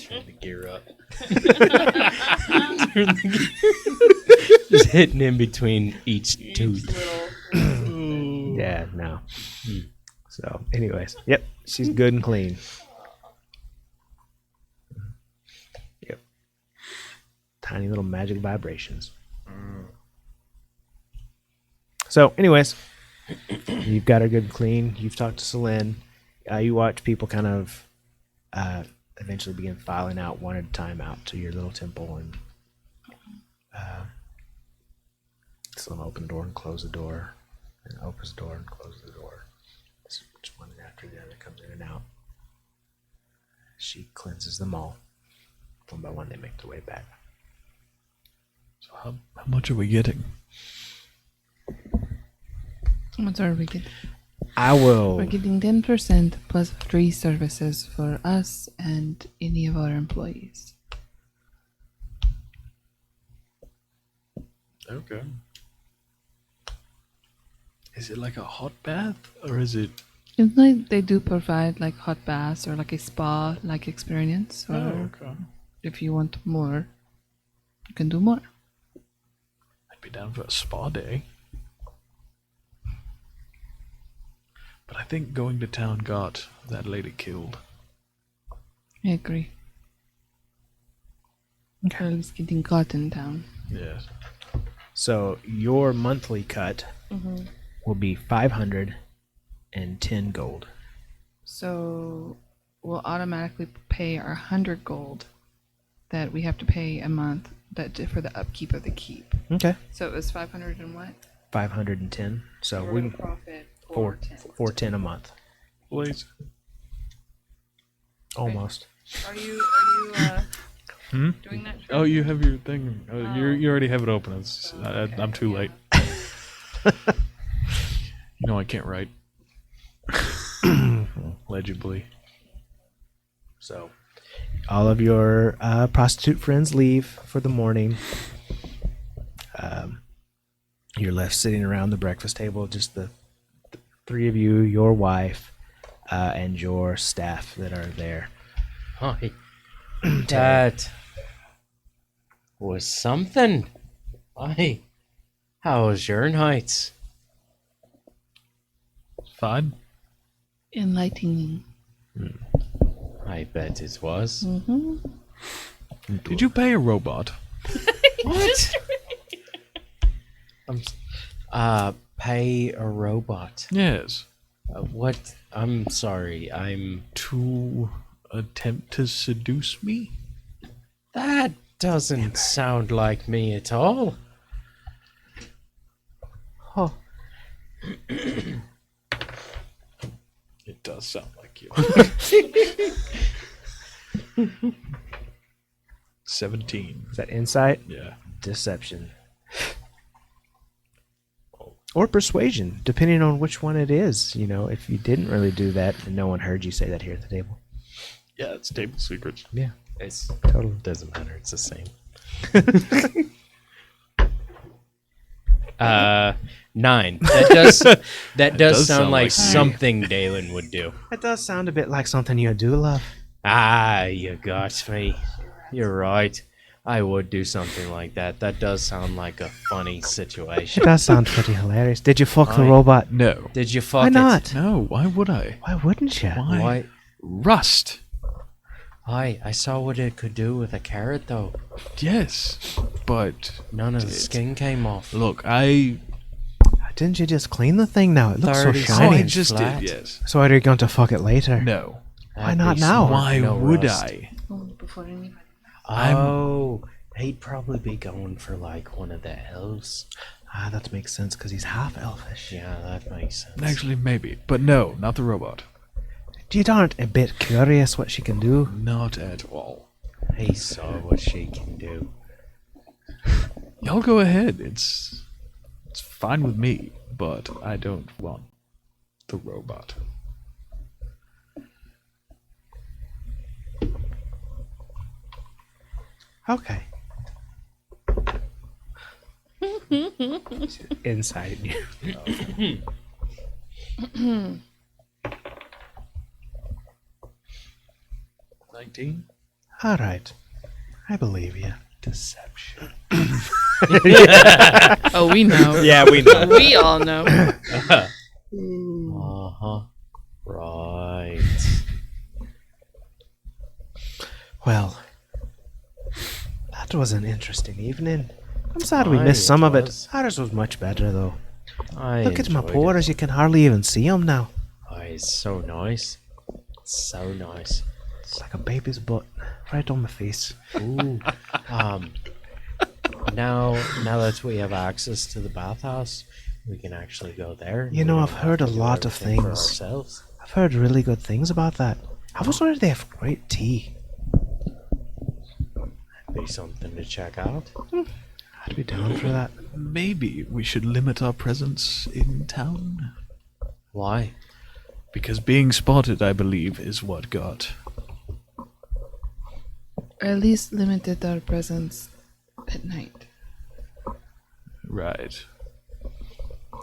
turn the gear up. Just hitting in between each tooth. Yeah, no. So, anyways, yep, she's good and clean. Yep. Tiny little magic vibrations. So, anyways, you've got her good and clean. You've talked to Celine. You watch people kind of eventually begin filing out one at a time out to your little temple, and Celine open the door and close the door, and opens the door and closes the door. Just one after the other comes in and out. She cleanses them all. One by one, they make their way back. So how much are we getting? What are we getting? I will. We're getting 10% plus free services for us and any of our employees. Okay. Is it like a hot bath or is it? It's like they do provide like hot baths or like a spa like experience, or Oh, okay. if you want more. You can do more. I'd be down for a spa day. But I think going to town got that lady killed. I agree. Charlie's getting caught in town. Yes. So your monthly cut will be 510 gold. So we'll automatically pay our 100 gold that we have to pay a month for the upkeep of the keep. Okay. So it was 500 and what? 510. So We're we gonna can profit 410 a month. Please. Almost. Are you doing that? Oh, you have your thing. You already have it open. I'm too late. You know I can't write. Legibly. So all of your prostitute friends leave for the morning. You're left sitting around the breakfast table, just the three of you, your wife, and your staff that are there. Hi. That was something. Hi. How was your nights? Fine. Enlightening. I bet it was. Mm-hmm. Did you pay a robot? What? Pay a robot. Yes. What? I'm sorry. To attempt to seduce me? That doesn't sound like me at all. Huh. It does sound like you. 17. Is that insight? Yeah. Deception. Or persuasion, depending on which one it is. You know, if you didn't really do that and no one heard you say that here at the table. Yeah, it's table secrets. Yeah, It's totally. doesn't matter. It's the same. 9. That does sound like something Dalen would do. That does sound a bit like something you do love. You got me. You're right. I would do something like that. That does sound like a funny situation. It does sound pretty hilarious. Did you fuck the Aye. robot? No. Did you fuck Why it? not? No, why would I? Why wouldn't you? Why? Why? Rust. I saw what it could do with a carrot, though. Yes. But None of the skin came off. look, Didn't you just clean the thing now? It looks so 30 shiny. I seconds just flat. did, yes. So are you going to fuck it later? No. Why not now? Why No would rust. I? Before anybody. Oh, he'd probably be going for like one of the elves. Ah, that makes sense because he's half elfish. Yeah, that makes sense. Actually, maybe. But no, not the robot. You aren't a bit curious what she can do? Not at all. He saw what she can do. Y'all go ahead. It's fine with me, but I don't want the robot. Okay. Inside you. 19? All right. I believe you. Deception. Oh, we know. Yeah, we know. We all know. Uh-huh. Right. Well, that was an interesting evening. I'm sad we Aye, missed some it of it. was. Ours was much better, though. I Look at my enjoyed pores. You can hardly even see them now. it. It's so nice. So nice. It's like a baby's butt right on my face. Ooh. Now that we have access to the bathhouse, we can actually go there. You know, We I've don't heard have a to do lot of everything for things. ourselves. I've heard really good things about that. I was wondering they have great tea. Be something to check out. I'd be down for that. Maybe we should limit our presence in town. Why? Because being spotted, I believe, is what got. Or at least limited our presence at night. Right.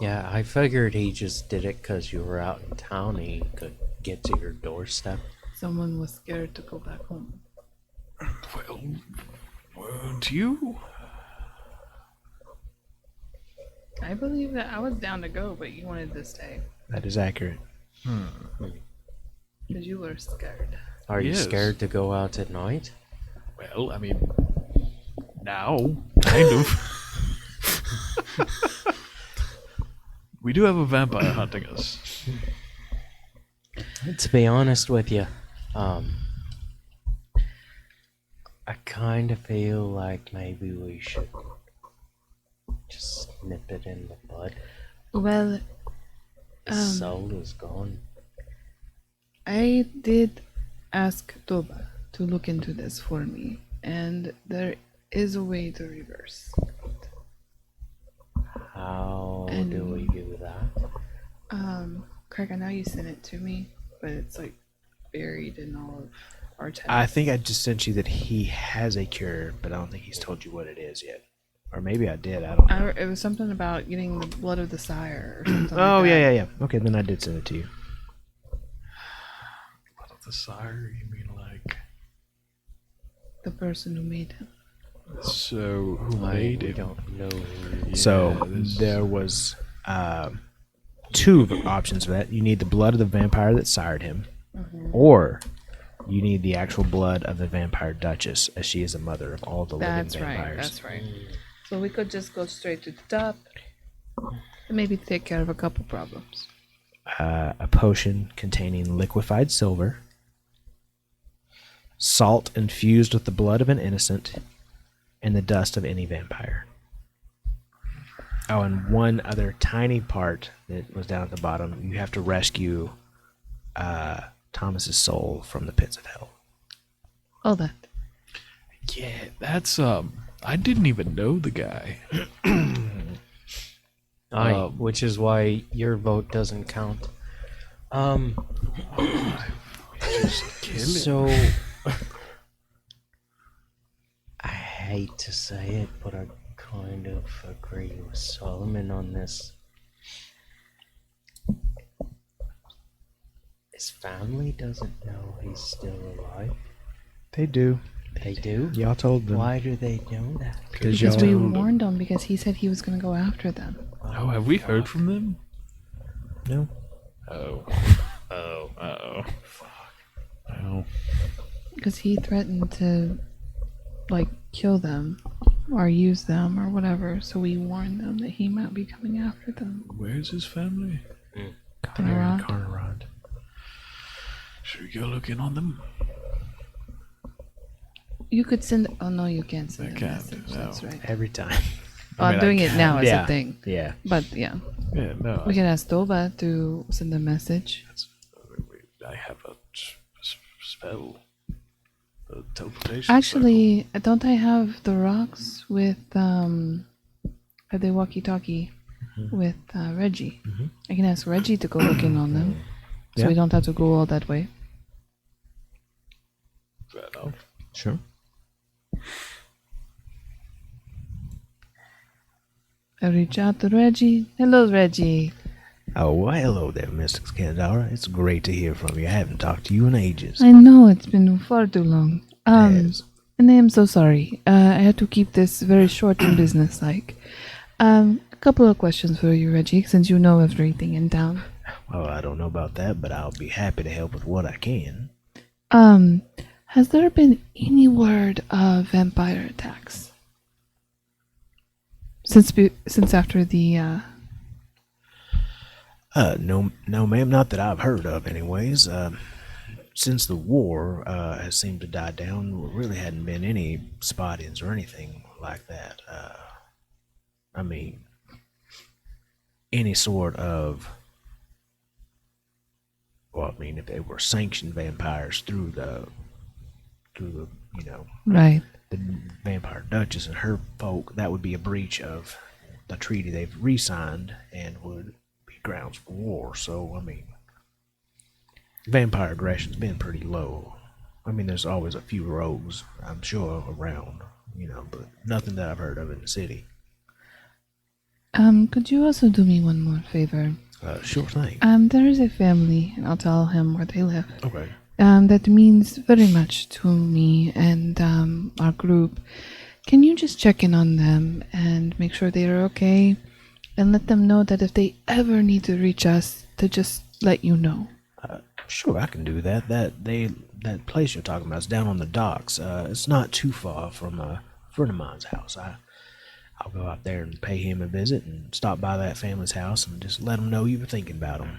Yeah, I figured he just did it because you were out in town and he could get to your doorstep. Someone was scared to go back home. Well, weren't you? I believe that I was down to go, but you wanted to stay That is accurate. because you were scared. Are you Yes. scared to go out at night? Well, I mean, now, kind of. We do have a vampire hunting us. To be honest with you, I kind of feel like maybe we should just nip it in the bud. Well, His soul is gone. I did ask Toba to look into this for me, and there is a way to reverse. How do And- we do that? Craig, I know you sent it to me, but it's like buried in all of our texts. I think I just sent you that he has a cure, but I don't think he's told you what it is yet. Or maybe I did. I don't know. It was something about getting the blood of the sire or something. Oh, like yeah, that. yeah, yeah. Okay, then I did send it to you. Blood of the sire? You mean like? The person who made him. So who I made we him? don't know. So this- there was two options for that. You need the blood of the vampire that sired him, or you need the actual blood of the vampire duchess, as she is the mother of all the That's living right. vampires. That's right. So we could just go straight to the top and maybe take care of a couple problems. A potion containing liquefied silver, salt infused with the blood of an innocent, and the dust of any vampire. Oh, and one other tiny part that was down at the bottom. You have to rescue Thomas's soul from the pits of hell. All that. Yeah, that's I didn't even know the guy. Which is why your vote doesn't count. Just kill him. So I hate to say it, but I kind of agree with Solomon on this. His family doesn't know he's still alive. They do. They do? Y'all told them. Why do they know that? Because Because we y'all. warned him because he said he was going to go after them. Oh, have we heard from them? No. Oh. Fuck. Oh. Because he threatened to, like, kill them or use them or whatever. So we warned them that he might be coming after them. Where's his family? Aaron Carnarvon. Carnarvon. Should we go looking on them? You could send. Oh no, you can't send I a can't, message. no. That's right. Every time. Well, I'm doing it now as Yeah. a thing. Yeah. But yeah, Yeah, no. we can ask Toba to send a message. I have a spell. A teleportation. Actually, don't I have the rocks with the walkie-talkie with Reggie? I can ask Reggie to go looking on them, so Yeah. we don't have to go all that way. spell. Fair enough. Sure. I reach out to Reggie. Hello, Reggie. Oh, well, hello there, Mr. Scandara. It's great to hear from you. I haven't talked to you in ages. I know it's been far too long. Yes. And I am so sorry. I had to keep this very short and businesslike. A couple of questions for you, Reggie, since you know everything in town. Well, I don't know about that, but I'll be happy to help with what I can. Has there been any word of vampire attacks since after the No, ma'am, not that I've heard of, anyways. Since the war has seemed to die down, there really hadn't been any spot-ins or anything like that. I mean, any sort of, well, I mean, if they were sanctioned vampires through the, you know, right? the vampire duchess and her folk, that would be a breach of the treaty they've re-signed and would be grounds for war. So, I mean, vampire aggression's been pretty low. I mean, there's always a few rogues, I'm sure, around, you know, but nothing that I've heard of in the city. Could you also do me one more favor? Sure thing. There is a family, and I'll tell him where they live. Okay. That means very much to me and our group. Can you just check in on them and make sure they are okay? and let them know that if they ever need to reach us, to just let you know. Sure, I can do that. That place you're talking about is down on the docks. It's not too far from a friend of mine's house. I'll go out there and pay him a visit and stop by that family's house and just let them know you were thinking about them.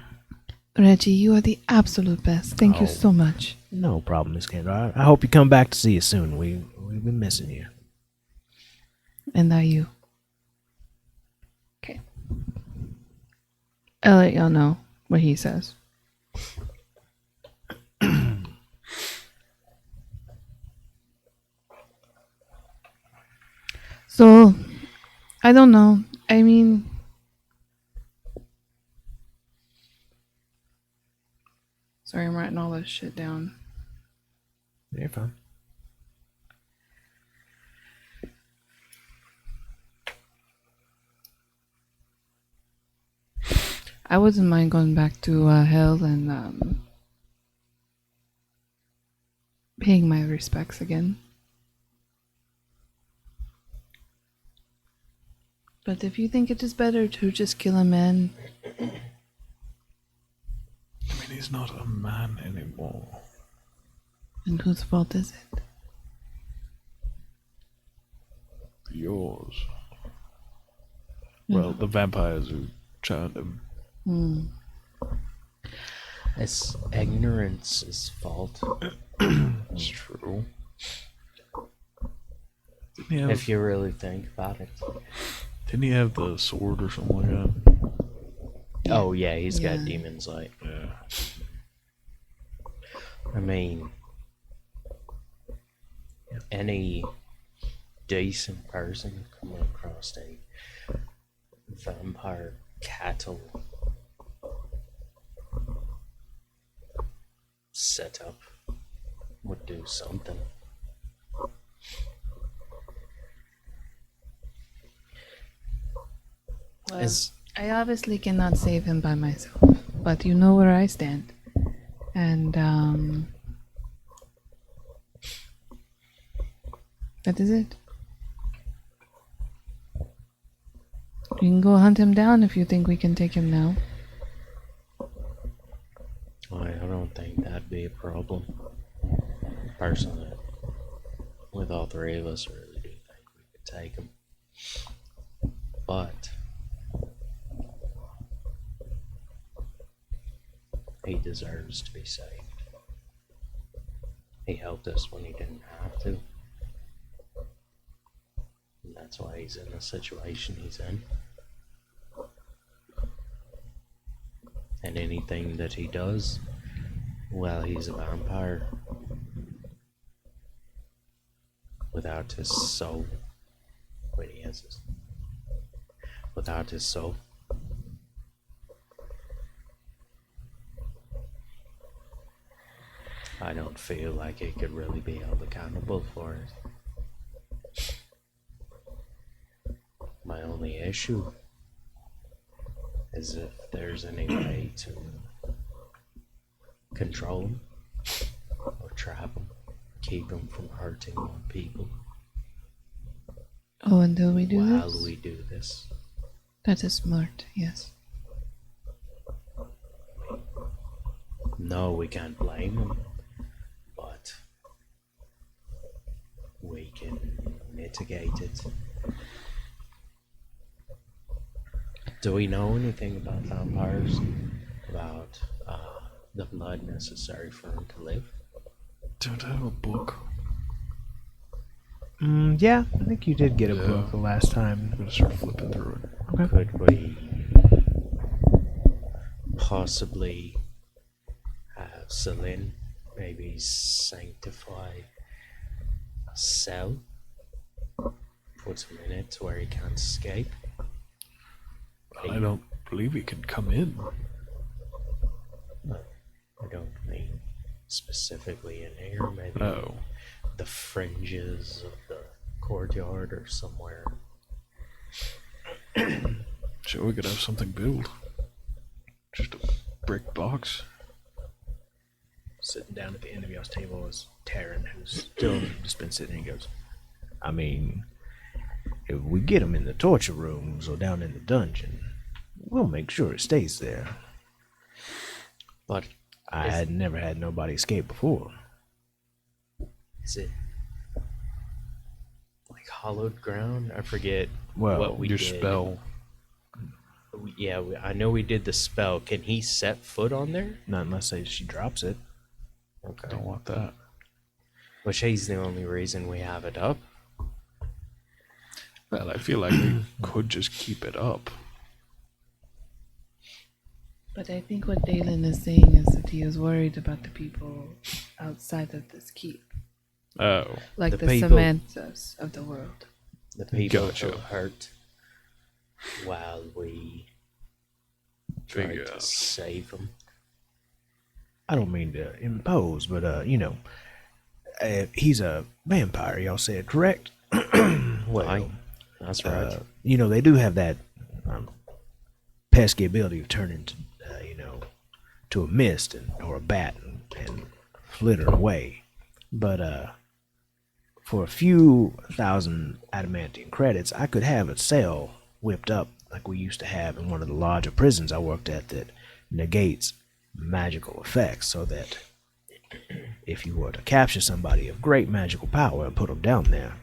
Reggie, you are the absolute best. Thank you Oh. so much. No problem, Miss Kendra. I hope you come back to see us soon. We've been missing you. And that you. Okay. I'll let y'all know what he says. So, I don't know. I mean, sorry, I'm writing all this shit down. You're fine. I wouldn't mind going back to hell and paying my respects again. But if you think it is better to just kill a man, I mean, he's not a man anymore. then whose fault is it? Yours. Well, the vampires who charmed him. It's ignorance's fault. It's true. If you really think about it. Didn't he have the sword or something like that? Oh yeah, he's Yeah. got demons like. Yeah. I mean, any decent person coming across a vampire cattle setup would do something. Well, Is I obviously cannot save him by myself, but you know where I stand. And that is it. You can go hunt him down if you think we can take him now. I don't think that'd be a problem. Personally, with all three of us, I really do think we could take him. But he deserves to be saved. He helped us when he didn't have to. And that's why he's in the situation he's in. And anything that he does, well, he's a vampire. Without his soul. Wait, he has his. Without his soul. I don't feel like he could really be held accountable for it. My only issue is if there's any way to control him or trap him, keep him from hurting more people Oh, until we do while this? we do this. That is smart, yes. No, we can't blame him, but we can mitigate it. Do we know anything about vampires? About the blood necessary for them to live? Don't I have a book? Yeah, I think you did get a Yeah. book the last time. I'm gonna start flipping through it. Okay. Could we possibly have Celine maybe sanctify a cell? Put him in it where he can't escape? I don't believe he can come in. I don't mean specifically in here, maybe No. the fringes of the courtyard or somewhere. Sure, we could have something built. Just a brick box. Sitting down at the end of y'all's table is Taryn, who's still just been sitting. He goes, I mean, if we get him in the torture rooms or down in the dungeon, we'll make sure it stays there. But I had never had nobody escape before. is it like hollowed ground? I forget Well, what we Your did. spell. I know we did the spell. Can he set foot on there? Not unless she drops it. Okay. Don't want that. Which he's the only reason we have it up. Well, I feel like we could just keep it up. But I think what Dalen is saying is that he is worried about the people outside of this keep, Oh. like The the, people- Samanthas of the world. The people Gotcha. who hurt while we try Figure to out. save them. I don't mean to impose, but you know, he's a vampire. Y'all said correct? Well, Aye. That's right. you know, they do have that pesky ability of turning to, you know, to a mist or a bat and flitter away. But for a few thousand adamantium credits, I could have a cell whipped up like we used to have in one of the larger prisons I worked at that negates magical effects, so that if you were to capture somebody of great magical power and put them down there,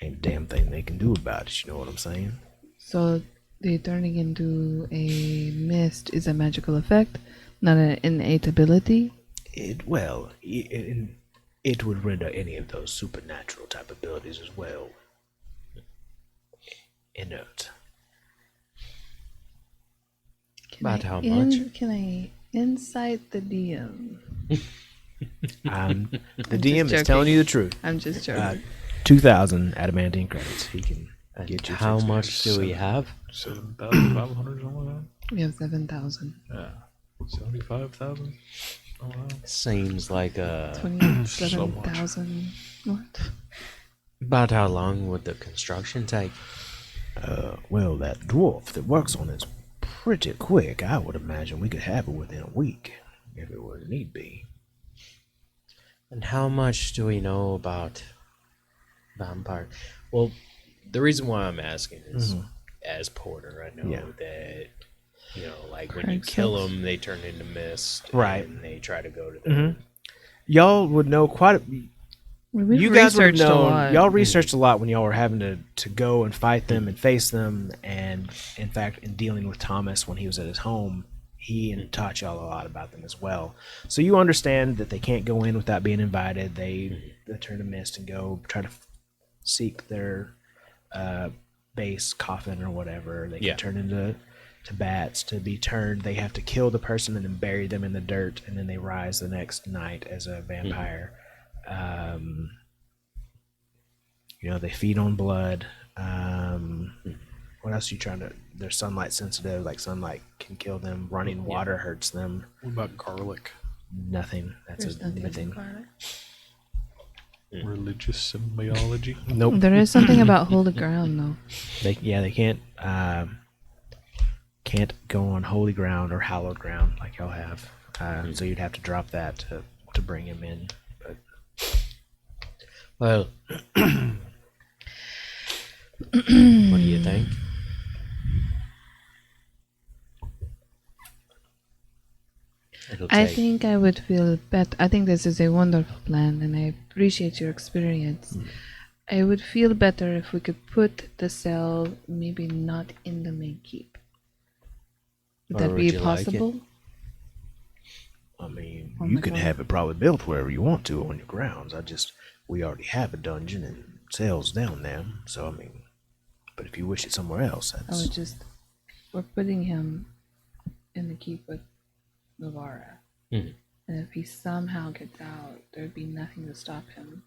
ain't a damn thing they can do about it. You know what I'm saying? So the turning into a mist is a magical effect, not an innate ability. It would render any of those supernatural type abilities as well inert. About how much? Can I insight the DM? The I'm DM just is telling joking. you the truth. I'm just joking. 2,000 adamantium credits. He can And get you. how 60. much do we have? 7,500, something like We have 7,000. that? Yeah. 75,000? Oh, wow. Seems like a. 27,000. What? About how long would the construction take? Well, that dwarf that works on it's pretty quick. I would imagine we could have it within a week if it were need be. And how much do we know about vampire? Well, the reason why I'm asking is, as Porter, I know Yeah. that like when you Craig kill sucks. them, they turn into mist, Right. And they try to go to the. Y'all would know quite a. We've You guys would have researched a known. lot. Y'all researched a lot when y'all were having to go and fight them and face them, and in fact, in dealing with Thomas when he was at his home, he taught y'all a lot about them as well. So you understand that they can't go in without being invited. They turn to mist and go try to seek their base coffin or whatever. They Yeah. can turn into bats. To be turned, they have to kill the person and then bury them in the dirt, and then they rise the next night as a vampire. They feed on blood. What else are you trying to? They're sunlight sensitive. Like sunlight can kill them. Running water hurts them. What about garlic? Nothing. That's There's a nothing thing. about it. Religious symbology? Nope. There is something about holy ground, though. They can't go on holy ground or hallowed ground like y'all have. So you'd have to drop that to bring him in. But Well, what do you think? It'll I take- think I would feel better. I think this is a wonderful plan, and I appreciate your experience. I would feel better if we could put the cell maybe not in the main keep. Would Or that would be you like it? possible? I mean, Oh you my can God. have it probably built wherever you want to on your grounds. We already have a dungeon and cells down there. So I mean, but if you wish it somewhere else, I that's would just. We're putting him in the keep with Navarra. Mhm. And if he somehow gets out, there'd be nothing to stop him.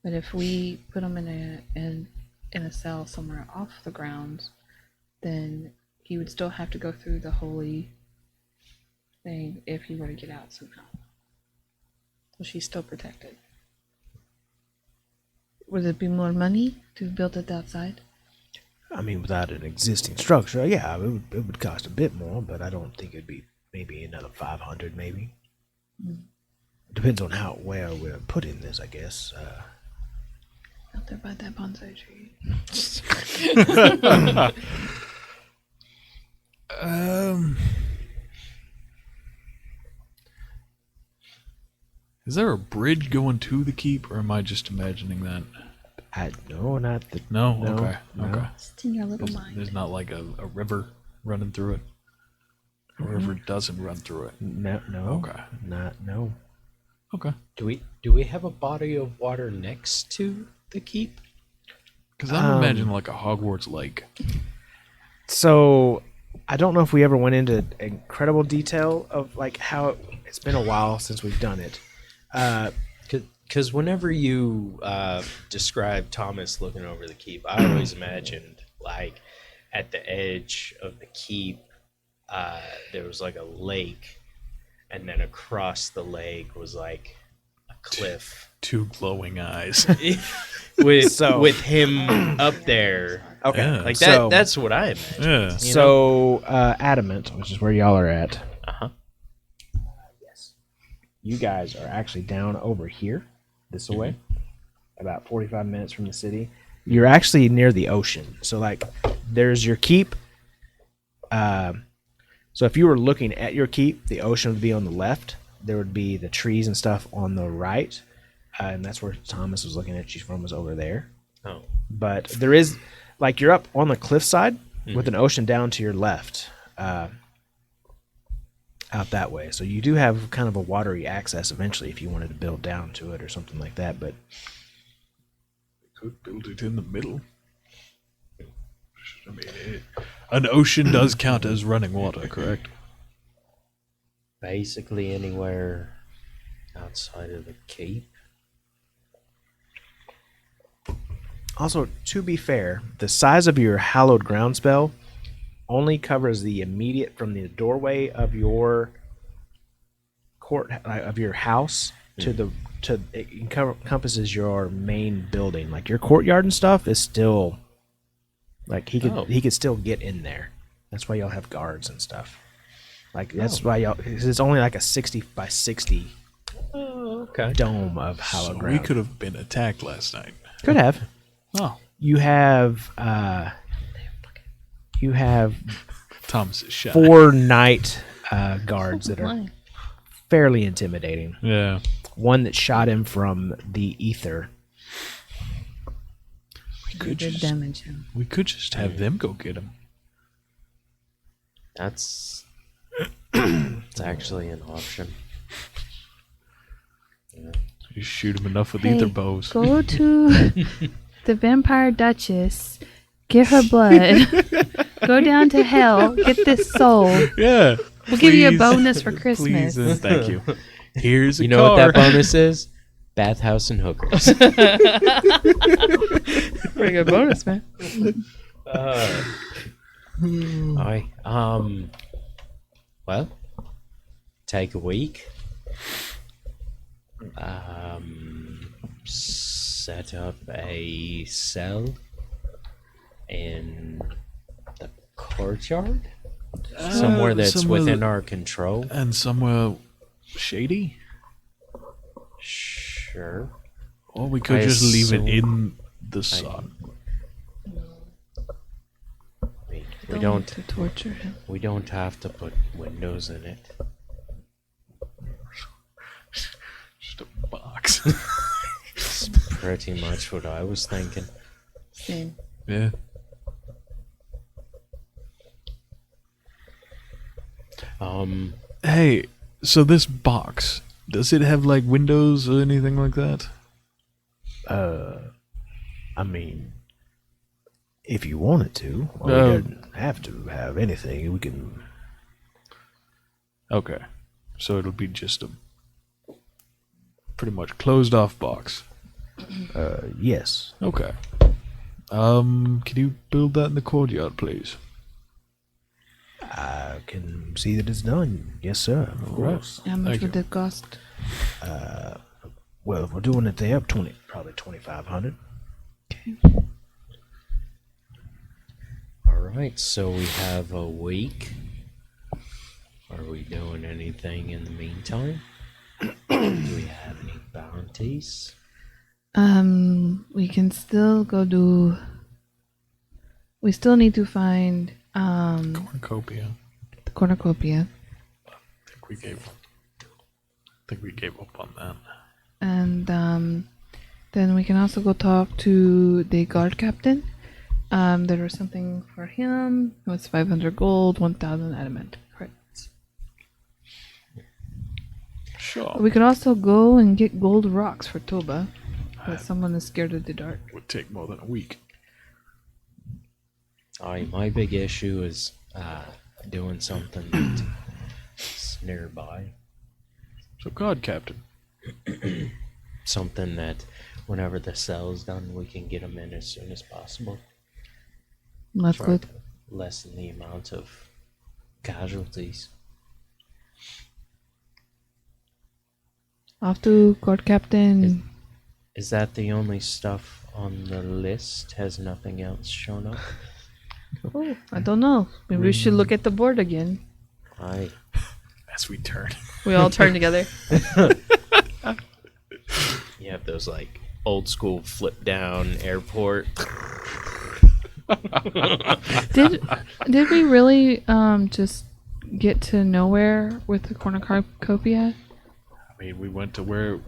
But if we put him in a cell somewhere off the grounds, then he would still have to go through the holy thing if he were to get out somehow. So she's still protected. Would it be more money to build it outside? I mean, without an existing structure, yeah, it would cost a bit more, but I don't think it'd be maybe another 500, maybe. Depends on where we're putting this, I guess. Not to buy that bonsai tree. Is there a bridge going to the keep, or am I just imagining that? No, not the. No? No, Okay. no. Okay. It's in your little There's, mind. there's not like a river running through it. A river doesn't run through it. No. Okay. No. Okay. Do we have a body of water next to the keep? Because I'm imagining like a Hogwarts lake. So I don't know if we ever went into incredible detail of like how it's been a while since we've done it. Because whenever you describe Thomas looking over the keep, I always imagined like at the edge of the keep, there was like a lake, and then across the lake was like a cliff Two glowing eyes. with him up there. Okay. Yeah. Like So- that's what I imagine. Yeah. So Adamant, which is where y'all are at. Uh-huh. Yes. You guys are actually down over here, this way, about 45 minutes from the city. You're actually near the ocean. So like, there's your keep. So if you were looking at your keep, the ocean would be on the left. There would be the trees and stuff on the right, and that's where Thomas was looking at you from, was over there. Oh. But there is, like, you're up on the cliffside with an ocean down to your left, out that way. So you do have kind of a watery access eventually if you wanted to build down to it or something like that. But Could build it in the middle. I mean, an ocean does count as running water, correct? Basically anywhere outside of the cape. also, to be fair, the size of your hallowed ground spell only covers the immediate from the doorway of your court of your house to the it encompasses your main building. Like your courtyard and stuff is still like he could still get in there. That's why y'all have guards and stuff. Like that's why y'all. It's only like a 60 by 60 Oh, okay. dome of hallowed So we ground. could have been attacked last night. Could have. Oh, You have Thomas is shy. 4 night guards that are Why? fairly intimidating. Yeah. One that shot him from the ether. We could Did just damage him. have them go get him. That's it's actually an option. Yeah. You shoot him enough with Hey, ether bows. Go to the Vampire Duchess, get her blood, go down to hell, get this soul. Yeah. We'll give you a Please. bonus for Christmas. Please and thank you. Here's a You know what car. that bonus is? Bathhouse and hookers. Pretty good bonus, man. Alright. Well, take a week. Set up a cell in the courtyard, somewhere that's somewhere within that- our control. And somewhere shady? Sure. Or we could I just leave it assume- in the sun. We don't. to torture him. We don't have to put windows in it. Just a box. Pretty much what I was thinking. Same. Yeah. Hey, so this box, does it have like windows or anything like that? I mean, if you wanted to, well, we don't have to have anything. We can. Okay. So it'll be just a pretty much closed off box. Yes. Okay. Can you build that in the courtyard, please? I can see that it's done. Yes, sir. Of course. How much Thank would it cost? Well, if we're doing it there, probably 2,500. Alright, so we have a week. Are we doing anything in the meantime? Do we have any bounties? We can still go do. We still need to find Cornucopia. the cornucopia, I think we gave up on that. and then we can also go talk to the guard captain. There was something for him. It was 500 gold, 1,000 adamant credits. Sure. We could also go and get gold rocks for Toba, but someone is scared of the dark. Would take more than a week. My big issue is doing something that's nearby. So, God, Captain. Something that whenever the cell's done, we can get them in as soon as possible. That's good. Lessen the amount of casualties. Off to guard captain. Is that the only stuff on the list? Has nothing else shown up? Oh, I don't know. Maybe we should look at the board again. As we turn. We all turn together. You have those like old school flip down airport. Did we really just get to nowhere with the cornucopia? I mean, we went to where it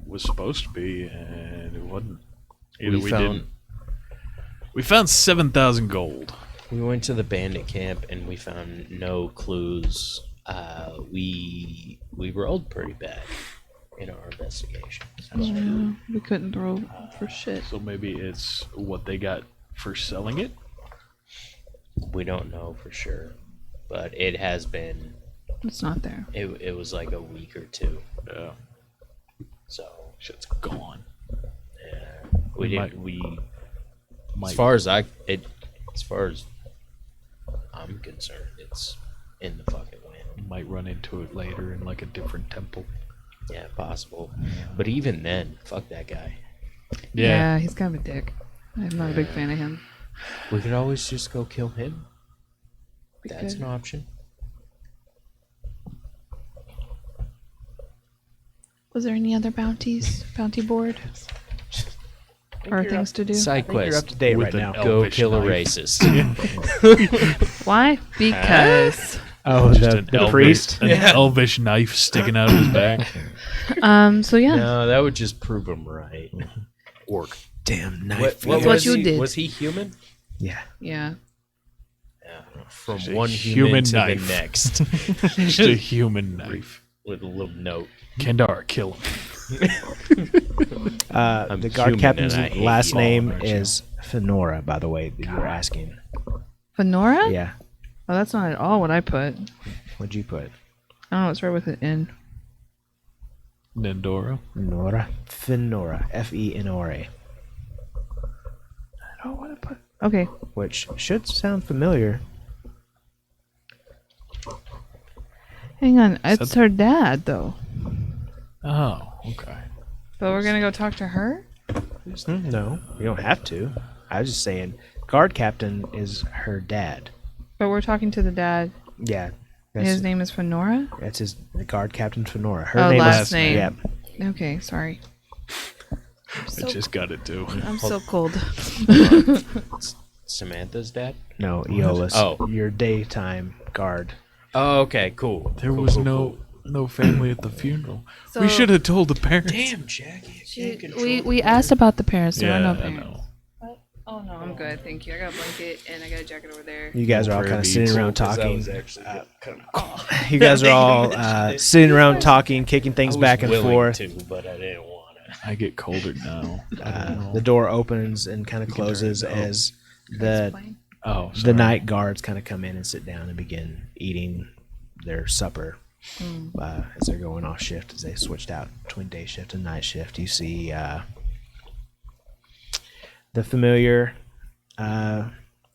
was supposed to be, and it wasn't. Either we found didn't. We found 7,000 gold. We went to the bandit camp and we found no clues. We rolled pretty bad in our investigation. Yeah, we couldn't throw for shit. So maybe it's what they got for selling it. We don't know for sure, but it has been. It's not there. It was like a week or two. Yeah. So Shit's gone. yeah, we Might- didn't. We Might, as far as I'm concerned, it's in the fucking wind. might run into it later in like a different temple. Yeah, possible. But even then, fuck that guy. Yeah, he's kind of a dick. I'm not a big fan of him. We could always just go kill him. We That's could. an option. Was there any other bounties? Bounty board? Or things to do? Side You're up quest. to date With right an now. Go elvish kill a knife. racist. Why? Because. Oh, Just an the elvish, priest. an elvish knife sticking out of his back. So yeah. No, that would just prove him right. Orc. Damn knife. what was you he? did. Was he human? Yeah. Yeah. Yeah. From Just a one human human to knife. the next, Just a human knife. with a little note. Kendar, kill him. I'm The guard human captain's and I hate last you all, name aren't you? is Fenora, by the way, that you were asking. Fenora? Yeah. Oh, that's not at all what I put. What'd you put? I don't know. It's right with an N. Nendora. Nora. Fenora. Fenora. Oh, what I put. Okay. Which should sound familiar. Hang on. It's that- her dad, though. Oh, okay. But we're gonna go talk to her. No, you don't have to. I was just saying, guard captain is her dad. But we're talking to the dad. Yeah. His name is Fenora. That's the guard captain Fenora. Her Oh, name last is name. Yeah. Okay, sorry. I just got it too. I'm so cold. Samantha's dad. No, Eolus. Oh. Your daytime guard. Oh, okay, cool. There Cool, was cool, no family at the funeral. So We should have told the parents. Damn, Jackie. We asked about the parents. There Yeah, are I no parents. know. Oh no, I'm good, thank you. I got a blanket and I got a jacket over there. You guys are all kind of Privy. sitting around That talking. was actually kind of You guys are all sitting around talking, kicking things back and forth. to, but I didn't want to. I get colder now. I don't know. The door opens and kind of can turn closes it down. as the Fine. Oh, the sorry. night guards kind of come in and sit down and begin eating their supper as they're going off shift, as they switched out between day shift and night shift. You see the familiar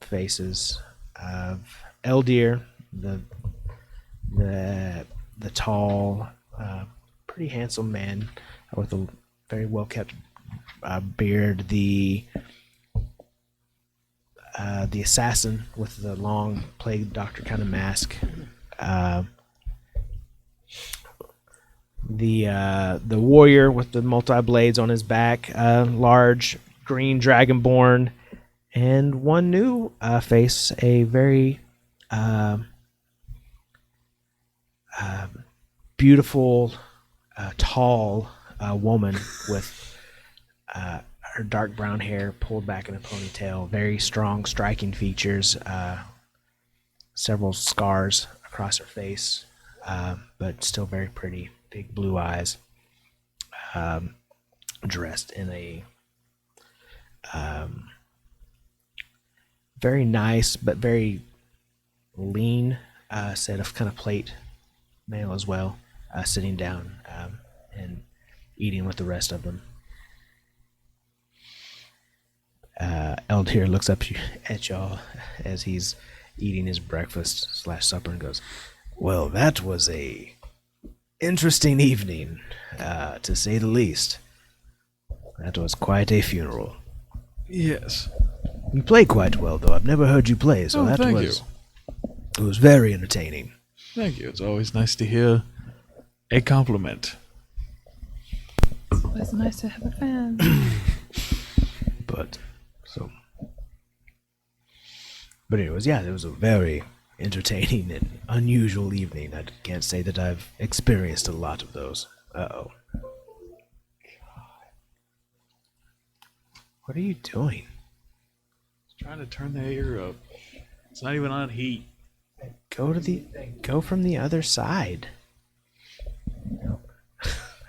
faces of Eldir, the tall, pretty handsome man with a very well kept beard. The assassin with the long plague doctor kind of mask. the warrior with the multi blades on his back, large green dragonborn, and one new face, a very beautiful, tall woman with her dark brown hair pulled back in a ponytail, very strong, striking features, several scars across her face, but still very pretty. Big blue eyes, dressed in a very nice but very lean set of kind of plate mail as well, sitting down and eating with the rest of them. Eldir looks up at y'all as he's eating his breakfast / supper and goes, "Well, that was a interesting evening, to say the least. That was quite a funeral. Yes. You play quite well, though. I've never heard you play, so that thank was it was very entertaining." Thank you. It's always nice to hear a compliment. It's nice to have a fan. But anyways, yeah, it was a very entertaining and unusual evening. I can't say that I've experienced a lot of those. Uh-oh. What are you doing? Trying to turn the air up. It's not even on heat. Go from the other side.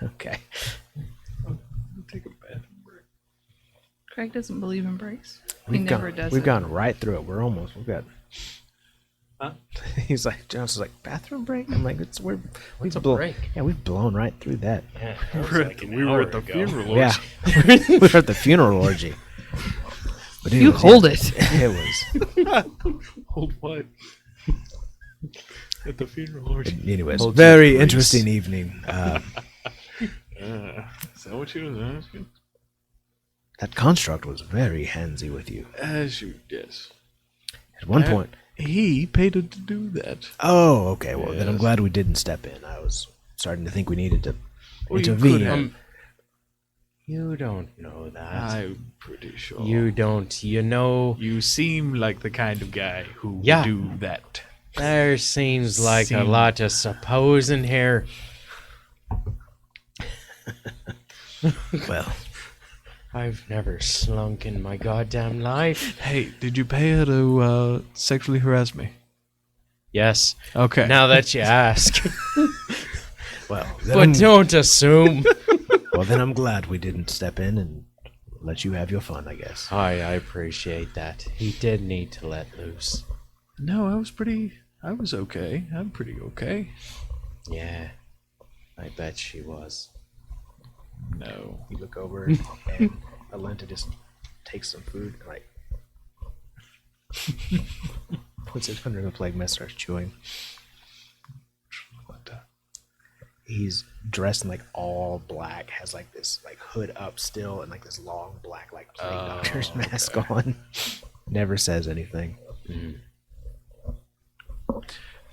Okay. Take a bathroom break. Craig doesn't believe in breaks. He We've never gone, does. We've it. gone right through it. We've got. Huh? He's like, John's like, bathroom break? I'm like, What's a break? Yeah, we've blown right through that. Yeah, We were at the funeral. Yeah. We were at the funeral orgy. But You anyways, hold yeah, it. It was. Hold what? At the funeral orgy. Anyways, Hold very your grease. interesting evening. Is that what you was asking? That construct was very handsy with you. Yes. At one point. He paid it to do that. Oh, okay. Well, then I'm Yes. glad we didn't step in. I was starting to think we needed to Well, you intervene. could have. You don't know that. I'm pretty sure. You don't. You know, You seem like the kind of guy who Yeah. would do that. there seems like a Seem- lot of supposing here. Well, I've never slunk in my goddamn life. Hey, did you pay her to sexually harass me? Yes. Okay. Now that you ask. then But I'm, don't assume. well, then I'm glad we didn't step in and let you have your fun, I guess. I appreciate that. He did need to let loose. No, I was okay. I'm pretty okay. Yeah. I bet she was. No. You look over and Alenta just takes some food and like puts it under the plague mess, starts chewing. He's dressed in like all black, has like this like hood up still and like this long black like plague doctor's mask on. Never says anything.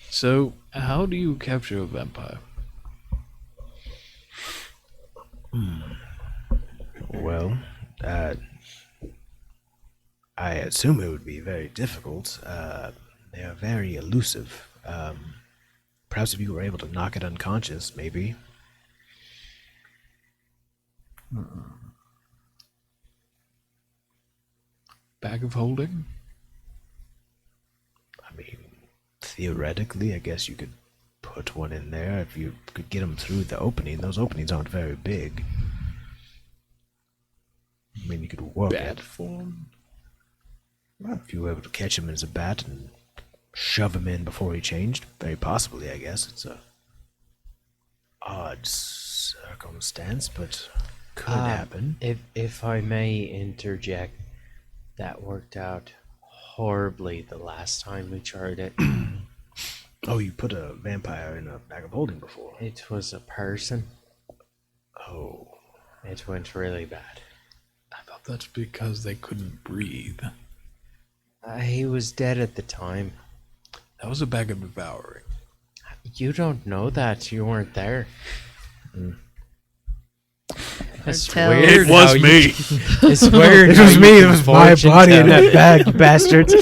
So, how do you capture a vampire? Well, I assume it would be very difficult. They are very elusive. Perhaps if you were able to knock it unconscious, maybe. Bag of holding? I mean, theoretically, I guess you could put one in there if you could get them through the opening. Those openings aren't very big. I mean, you could work Bat it. form? If you were able to catch him as a bat and shove him in before he changed, very possibly, I guess. It's a odd circumstance, but could happen. If I may interject, that worked out horribly the last time we tried it. Oh, you put a vampire in a bag of holding before. It was a person. Oh. It went really bad. I thought that's because they couldn't breathe. He was dead at the time. That was a bag of devouring. You don't know that. You weren't there. It's Tell- weird. It was how you- me. It's weird. It how was you me. It can was my fortune body in tell. that bag, you bastards.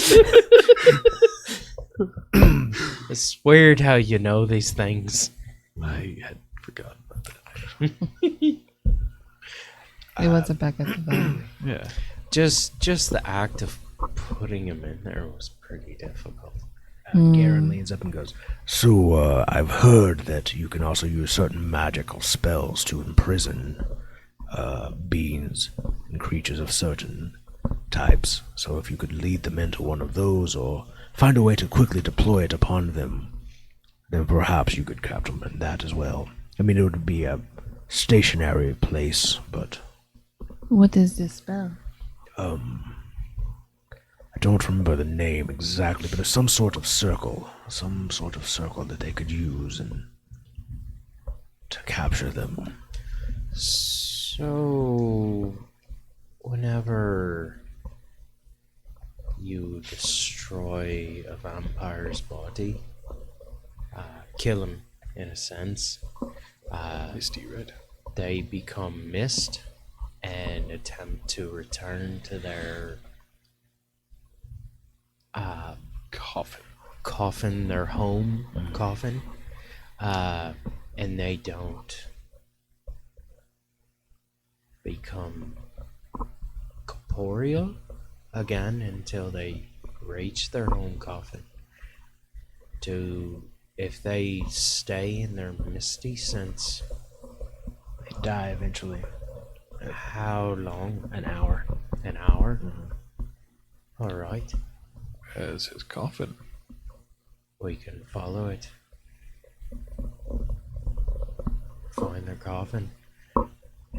It's weird how you know these things. I had forgotten about that. It was a back at the bottom. Yeah. Just the act of putting him in there was pretty difficult. Garen leans up and goes, "So, I've heard that you can also use certain magical spells to imprison beings and creatures of certain types. So if you could lead them into one of those or find a way to quickly deploy it upon them, then perhaps you could capture them in that as well. I mean, it would be a stationary place, but What is this spell? I don't remember the name exactly, but it's some sort of circle that they could use and to capture them." So, whenever you destroy a vampire's body, kill him in a sense, Misty red. they become mist and attempt to return to their Coffin. coffin, their home coffin, and they don't become corporeal again until they reach their home coffin. If they stay in their misty sense, They die eventually. how long? An hour. An hour? All right, As his coffin. we can follow it. Find their coffin.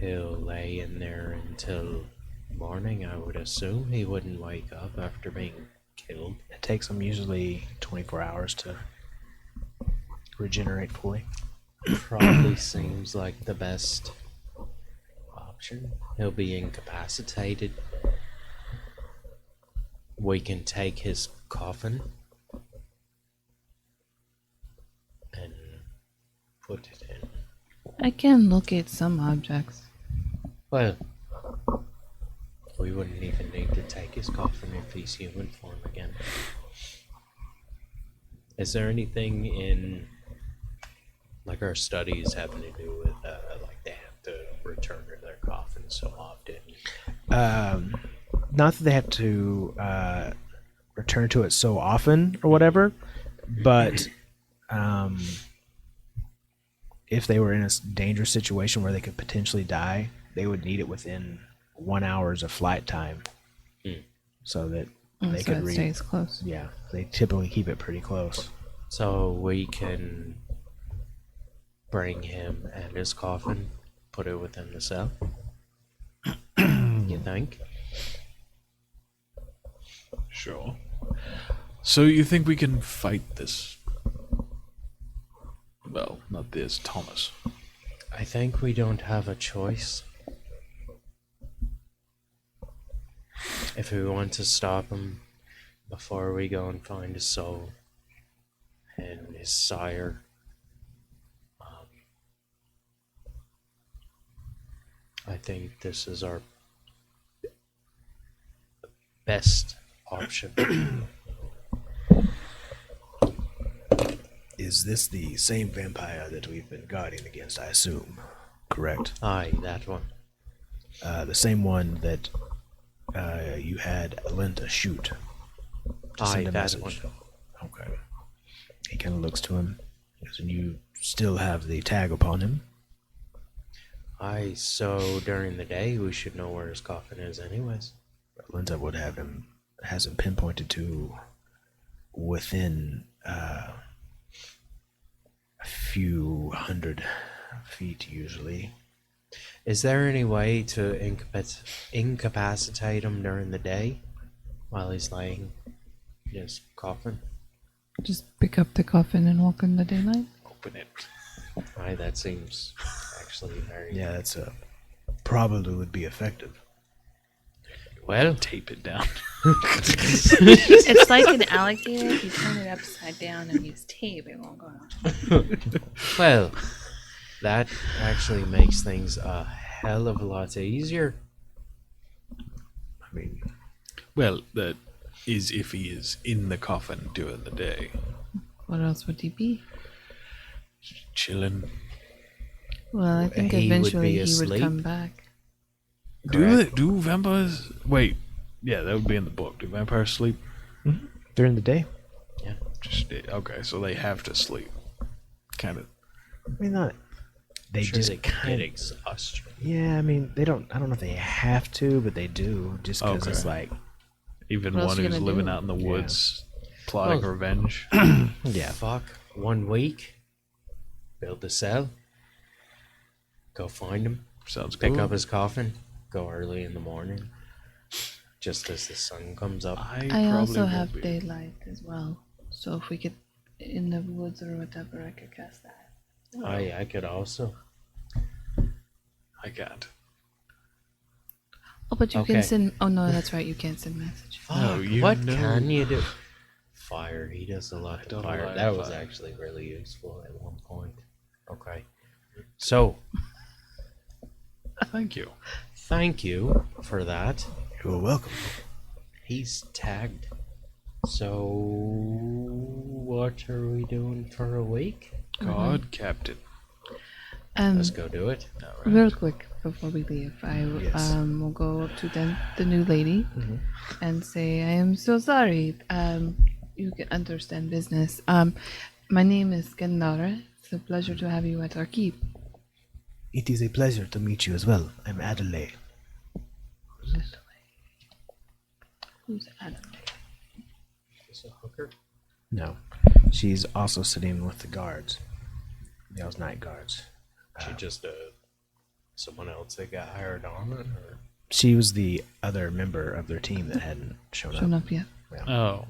He'll lay in there until morning, I would assume. He wouldn't wake up after being killed. It takes them usually 24 hours to regenerate fully. Probably seems like the best option. He'll be incapacitated. We can take his coffin and put it in. I can locate some objects. Well, we wouldn't even need to take his coffin if he's human form again. Is there anything in, like, our studies having to do with, like, they have to return to their coffin so often? Not that they have to return to it so often or whatever, but if they were in a dangerous situation where they could potentially die, they would need it within 1 hour's of flight time, so that they So could it stays close. Yeah, they typically keep it pretty close. So we can bring him and his coffin, put it within the cell? You think? Sure. So you think we can fight this? Well, not this, Thomas. I think we don't have a choice. If we want to stop him before we go and find his soul and his sire, I think this is our best option. Is this the same vampire that we've been guarding against, I assume? Correct. Aye, that one. The same one that you had Linda shoot to Aye, send a that message. one. Okay. He kind of looks to him. And you still have the tag upon him. Aye, so during the day we should know where his coffin is anyways. Linda would have him, has him pinpointed to within a few hundred feet usually. Is there any way to incapacitate him during the day while he's laying in his coffin? Just pick up the coffin and walk in the daylight. Open it. Aye, that seems actually very... Yeah, that's probably would be effective. Well, Tape it down. It's like an alligator. If you turn it upside down and use tape, it won't go on. well, That actually makes things a hell of a lot easier. I mean, Well, that is if he is in the coffin during the day, What else would he be? chilling. Well, I think He would eventually be he would asleep. come back. Do vampires? Wait, yeah, that would be in the book. Do vampires sleep? during the day. Just okay, so they have to sleep. Kind of. I mean, not. They Sure, just they kind get exhaustion. Yeah, I mean, they don't. I don't know if they have to, but they do. Just because it's Okay. like, Even What else one you who's gonna living do? out in the Yeah. woods, plotting Well- revenge. yeah, Fuck. 1 week. Build the cell. Go find him. Sounds Pick good. up his coffin. Go early in the morning. Just as the sun comes up. I probably also won't have be. daylight as well. So if we get in the woods or whatever, I could cast that. I could also. I can't. Oh, but you Okay. can send. Oh no, that's right. You can't send message. No, you what know. can you do? Fire. He does a lot I of don't fire. like That was fire. actually really useful at one point. Okay. So, Thank you. thank you for that. you're welcome. He's tagged. So, what are we doing for a week? God, Captain. Let's go do it. Real quick before we leave, I Yes. will go up to the new lady and say, "I am so sorry. You can understand business. My name is Kendara. It's a pleasure to have you at our keep." It is a pleasure to meet you as well. I'm Adelaide. Who's Adelaide? Is a hooker? No, she's also sitting with the guards. Those night guards. She just someone else that got hired on it, or She was the other member of their team that hadn't shown Shown up. up yet? Oh,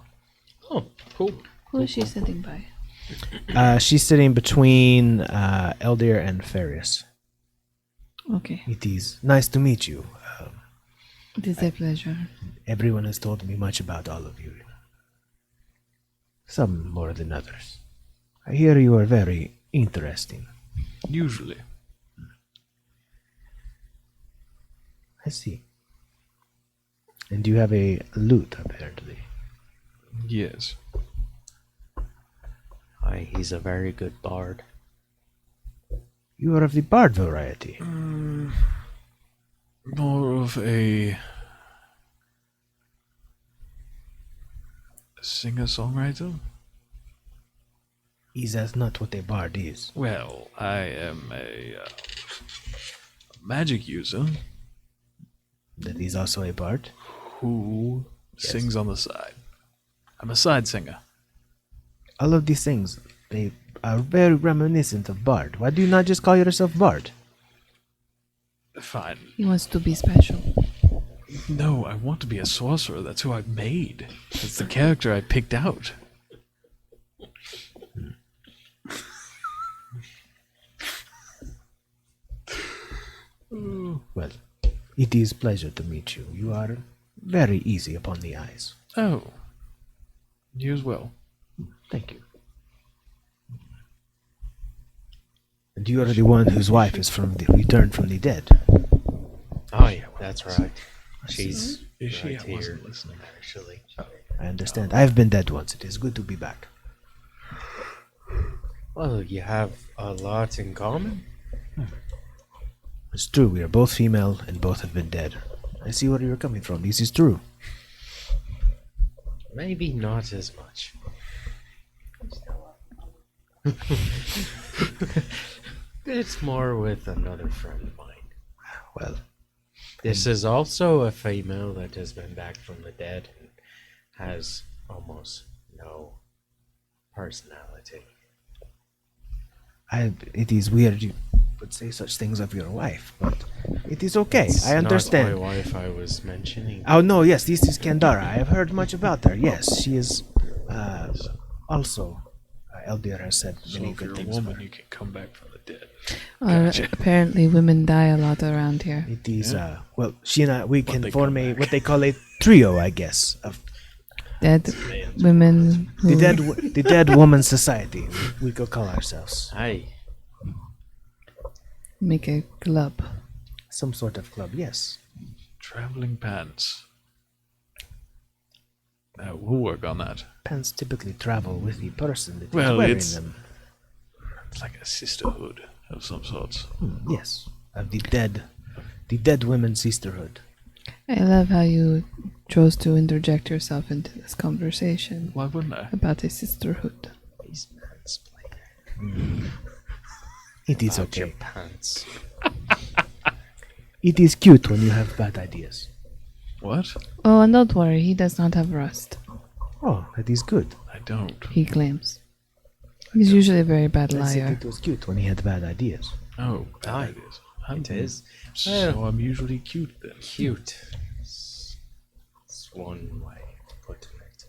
oh, cool. Who is she sitting by? She's sitting between Eldir and Farius. Okay, It is nice to meet you. it is a pleasure. Everyone has told me much about all of you. Some more than others. I hear you are very interesting. usually. I see. And you have a lute, apparently. Yes. Aye, he's a very good bard. You are of the bard variety. More of a singer-songwriter? Is that not what a bard is? Well, I am a magic user That is also a bard? who sings on the side. I'm a side singer. All of these things, they are very reminiscent of bard. Why do you not just call yourself bard? Fine. He wants to be special. No, I want to be a sorcerer. That's who I've made. That's the character I picked out. Well, it is pleasure to meet you. You are very easy upon the eyes. Oh. You as well. Thank you. And you are the one whose wife is returned from the dead. Oh yeah, that's right. She's Is she? right I wasn't here, listening. actually. I understand. I have been dead once. It is good to be back. Well, you have a lot in common. It's true. We are both female and both have been dead. I see where you're coming from. This is true. Maybe not as much. It's more with another friend of mine. Well, This is also a female that has been back from the dead and has almost no personality. it is weird you would say such things of your wife, but it is okay. It's I understand. Not my wife I was mentioning. Oh no, yes, this is Kendara. I have heard much about her. Yes, she is also. Eldir has said So many if good you're a things. woman, you can come back from the dead. Gotcha. Apparently, women die a lot around here. It is well, she and I, we can they form come a back. what they call a trio, I guess, of Dead women. the Who, dead Woman Society. We could call ourselves. Aye. make a club. Some sort of club, yes. Traveling pants. We'll work on that. Pants typically travel with the person that is Well, wearing it's- them. It's like a sisterhood of some sorts. Yes, of the dead women's sisterhood. I love how you chose to interject yourself into this conversation Why wouldn't I? about a sisterhood. He's mansplaining It is about your okay. pants. It is cute when you have bad ideas. What? Oh, and don't worry, he does not have rust, Oh, that is good. I don't. he claims. He's usually a very bad I said liar. it was cute when he had bad ideas. Oh, Aye. it is. It is. So I'm usually cute then. Cute. It's one way to put it.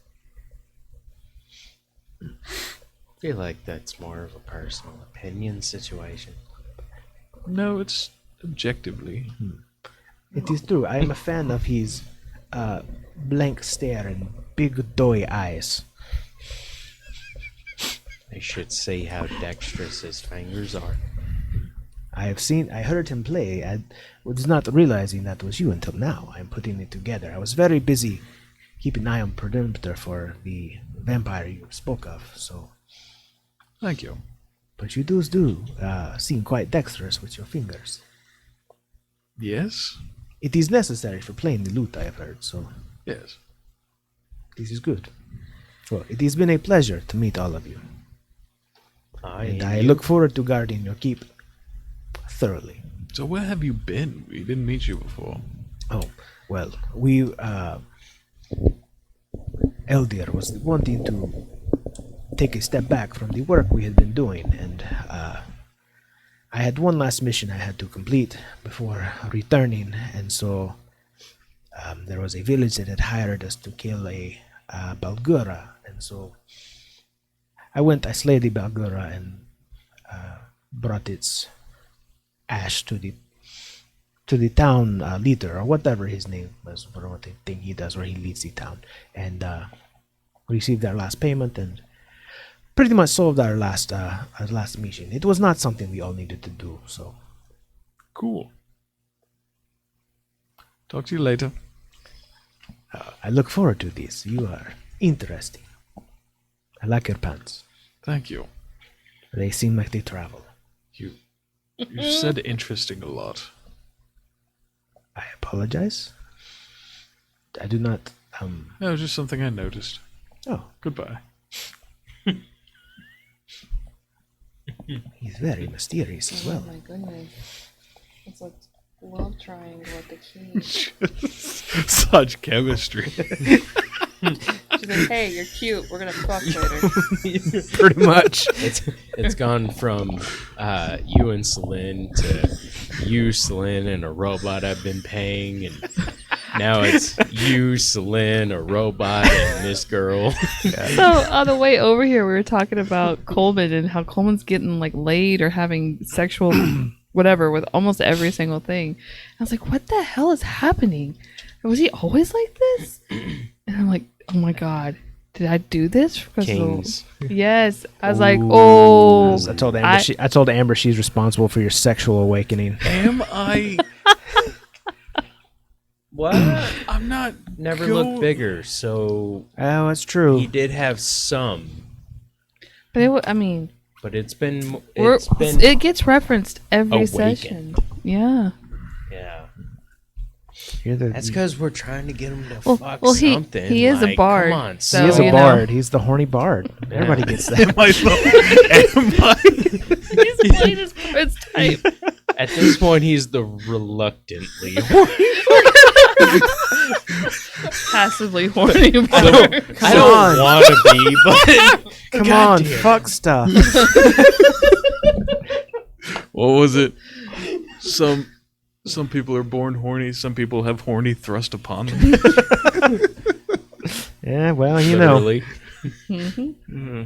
I feel like that's more of a personal opinion situation. No, it's objectively. It is true. I am a fan of his blank stare and big doughy eyes. I should see how dexterous his fingers are. I heard him play. I was not realizing that was you until now. I'm putting it together. I was very busy keeping an eye on perimeter for the vampire you spoke of, so. Thank you. But you do seem quite dexterous with your fingers. Yes? It is necessary for playing the lute, I have heard, so Yes. this is good. Well, it has been a pleasure to meet all of you, and I look forward to guarding your keep thoroughly. So where have you been? We didn't meet you before. Oh, well, we, Eldir was wanting to take a step back from the work we had been doing, and I had one last mission I had to complete before returning, and so there was a village that had hired us to kill a Balgura, and so I slayed the Balgura and brought its ash to the town leader, or whatever his name was, for what thing he does, where he leads the town, and received our last payment, and pretty much solved our last mission. It was not something we all needed to do, so Cool. Talk to you later. I look forward to this. You are interesting. I like your pants. Thank you. They seem like they travel. You said interesting a lot. I apologize. I do not. No, just something I noticed. Oh, Goodbye. he's very mysterious as well. Oh my goodness. It's a love triangle at the key. Such chemistry. She's like, hey, you're cute. We're gonna fuck later. Pretty much. It's gone from you and Celine to you, Celine, and a robot I've been paying, and now it's you, Celine, a robot, and this girl. So on the way over here, we were talking about Coleman and how Coleman's getting like laid or having sexual whatever with almost every single thing. I was like, what the hell is happening? Was he always like this? And I'm like, oh my god, did I do this? Because Kings. Yes, I was like, oh. I told Amber. I told Amber she's responsible for your sexual awakening. Am I? What? I'm not. Never go- looked bigger, so Oh, that's true. he did have some, But I mean, but it's been it gets referenced every awakened. session. Yeah. Yeah. You're the, That's because we're trying to get him to Well, fuck well, something. he is a like, bard, Come on, so- he is a you know. bard. He's the horny bard. Everybody gets that. Am I? He's playing his cards type. At this point, he's the reluctantly. Passively horny bard. I on. don't want to be, but Come on, fuck stuff. What was it? Some people are born horny. Some people have horny thrust upon them. Yeah, well, you know. literally. Mm-hmm.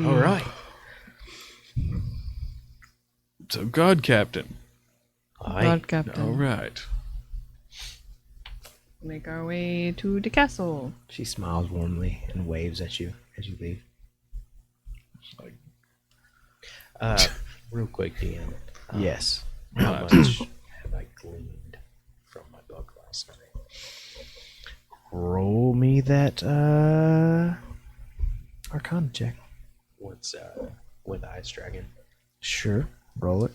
All right. So, God Captain. God Captain. All right. Make our way to the castle. She smiles warmly and waves at you as you leave. Real quick, DM. Yes. How much have I gleaned from my book last night? Roll me that Arcana check. What's with Ice Dragon? Sure. Roll it.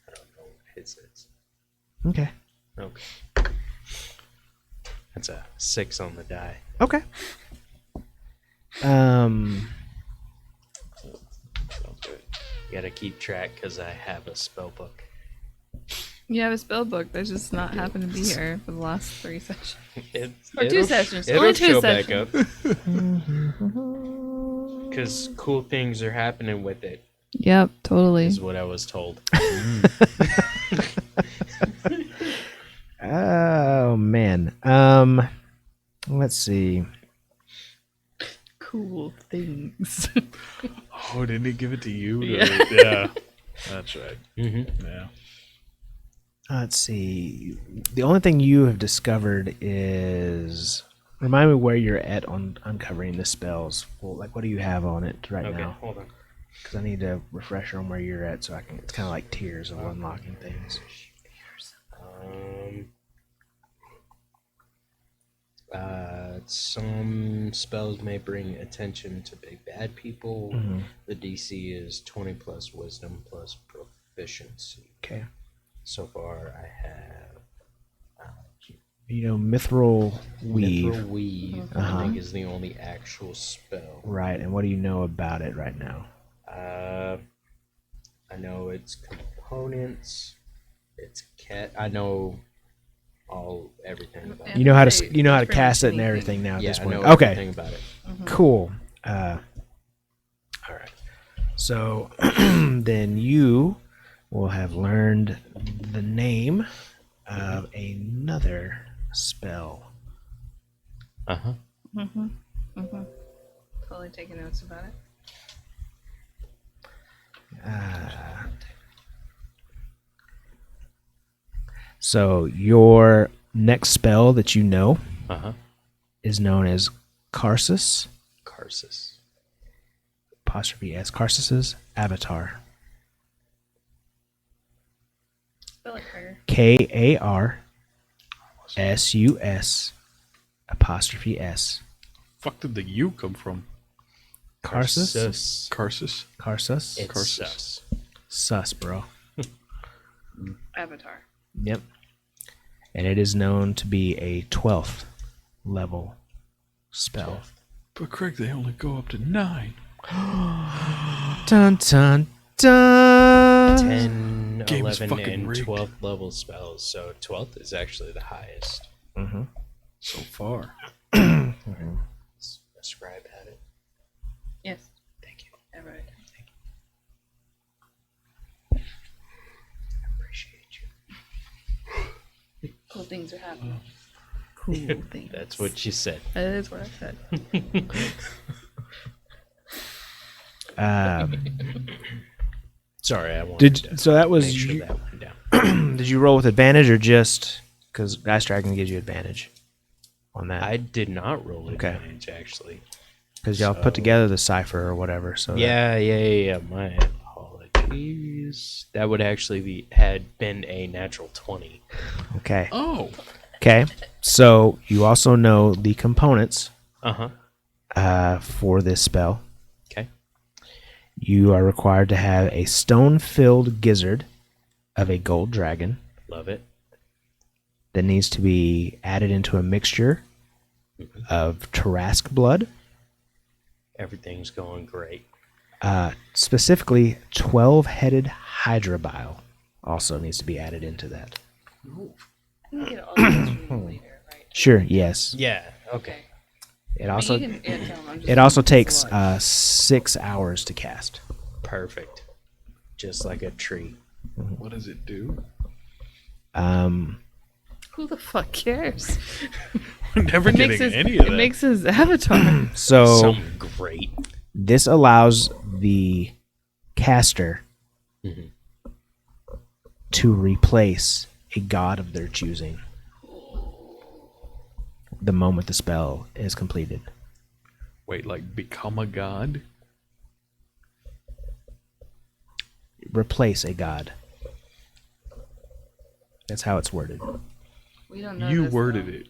I don't know what his is. Okay. Okay. That's a 6 on the die. Okay. Sounds good. You gotta keep track because I have a spell book. You have a spell book that's just not happened to be here for the last 3 sessions. Or 2 It'll- sessions. It'll Only 2 show sessions. back up. Because cool things are happening with it, Yep, totally. is what I was told. Oh man. Let's see. Cool things. Oh, didn't he give it to you? Yeah. Yeah. That's right. Mm-hmm. Yeah. Let's see. The only thing you have discovered is remind me where you're at on uncovering the spells. Well, like what do you have on it right Okay, now? hold on. Because I need to refresher on where you're at so I can. It's kind of like tiers of unlocking things. Some spells may bring attention to big bad people. Mm-hmm. The DC is 20 plus wisdom plus proficiency. Okay. So far, I have You know, Mithril Weave. Mithril Weave. I think is the only actual spell. Right. And what do you know about it right now? I know its components. It's cat. I know everything about it. You know how to Say, you know how to that's pretty much cast it and anything. everything now at Yeah, this I point. know Okay. everything about it. Cool. All right. So then you will have learned the name of another spell. Uh-huh. Totally taking notes about it. So your next spell that you know Uh-huh. is known as Karsus, Karsus. apostrophe S, Karsus's Avatar. Spell it harder. Karsus apostrophe S. Fuck did the U come from? Karsus? Karsus? Karsus? It's Karsus. sus. Sus, bro. Avatar. Yep. And it is known to be a 12th level spell. But Craig, they only go up to 9. Dun dun dun. 10, Game is 11, fucking and rigged. 12th level spells. So 12th is actually the highest. So far. A scribe had it. Yes. Thank you. Everett. I appreciate you. Cool things are happening. Cool thing. That's what you said. That is what I said. Sorry, I wanted to So that was make sure you, that went down. did you roll with advantage or just because Dice Dragon gives you advantage on that? I did not roll Okay. advantage, actually. Because y'all put together the cipher or whatever. So that- Yeah. My apologies. That would actually had been a natural 20. Okay. Oh. Okay. So you also know the components Uh-huh. for this spell. Okay. You are required to have a stone-filled gizzard of a gold dragon Love it. that needs to be added into a mixture of Tarask blood, Everything's going great. specifically 12-headed Hydra bile also needs to be added into that. I can get all this from you later, right? Sure, yes. Yeah, okay. It also I mean, you can, yeah, tell 'em, I'm just it also it's a takes lot. 6 hours to cast. Perfect. Just like a tree. What does it do? Who the fuck cares? We're never It getting makes his, any of that. it makes his avatar. So Something great. this allows the caster Mhm. to replace a god of their choosing the moment the spell is completed. Wait, like become a god? replace a god. That's how it's worded. We don't know. You this, worded though. it.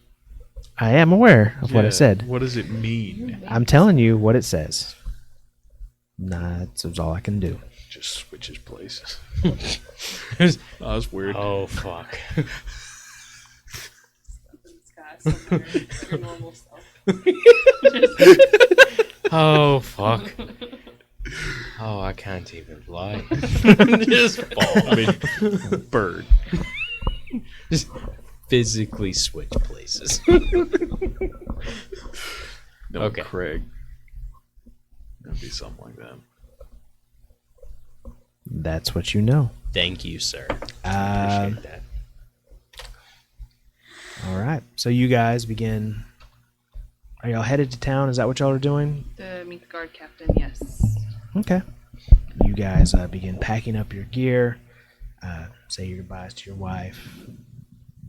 I am aware of what I Yeah, said. What does it mean? I'm telling you what it says. Nah, that's all I can do. Just switches places. That was weird. Oh fuck. Oh fuck. Oh, I can't even lie. Just fall. I mean, bird. Just physically switch places. No, Okay. Craig. It'd be something like that. That's what you know. Thank you, sir. Um, Appreciate that. All right. So you guys begin. Are y'all headed to town? Is that what y'all are doing? To meet the guard captain, yes. Okay. You guys begin packing up your gear. Say your goodbyes to your wife.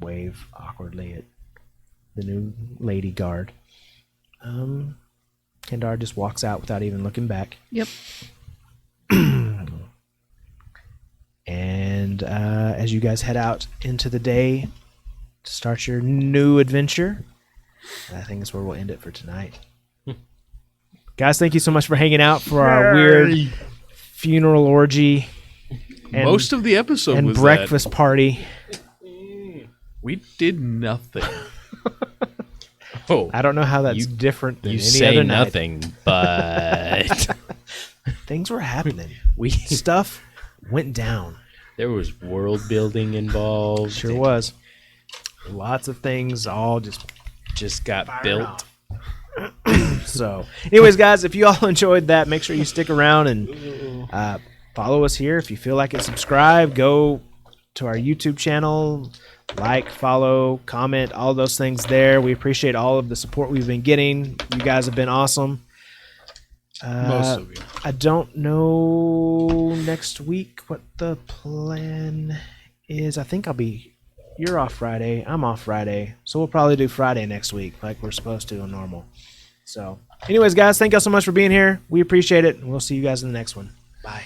Wave awkwardly at the new lady guard. Kendar just walks out without even looking back. Yep. And as you guys head out into the day to start your new adventure, I think that's where we'll end it for tonight. Guys, thank you so much for hanging out for our weird funeral orgy and, Most of the episode and was breakfast party. that. We did nothing. Oh, I don't know how that's You- different than you any say other night. nothing, but Things were happening. we Stuff went down. there was world building involved. Sure was. Lots of things all Just got fired built. off. So, anyways, guys, if you all enjoyed that, make sure you stick around and follow us here. If you feel like it, subscribe. Go to our YouTube channel, like, follow, comment, all those things there. We appreciate all of the support we've been getting. You guys have been awesome. Most of you. I don't know next week what the plan is. I think you're off Friday. I'm off Friday. So we'll probably do Friday next week like we're supposed to on normal. So anyways, guys, thank you all so much for being here. We appreciate it. And we'll see you guys in the next one. Bye.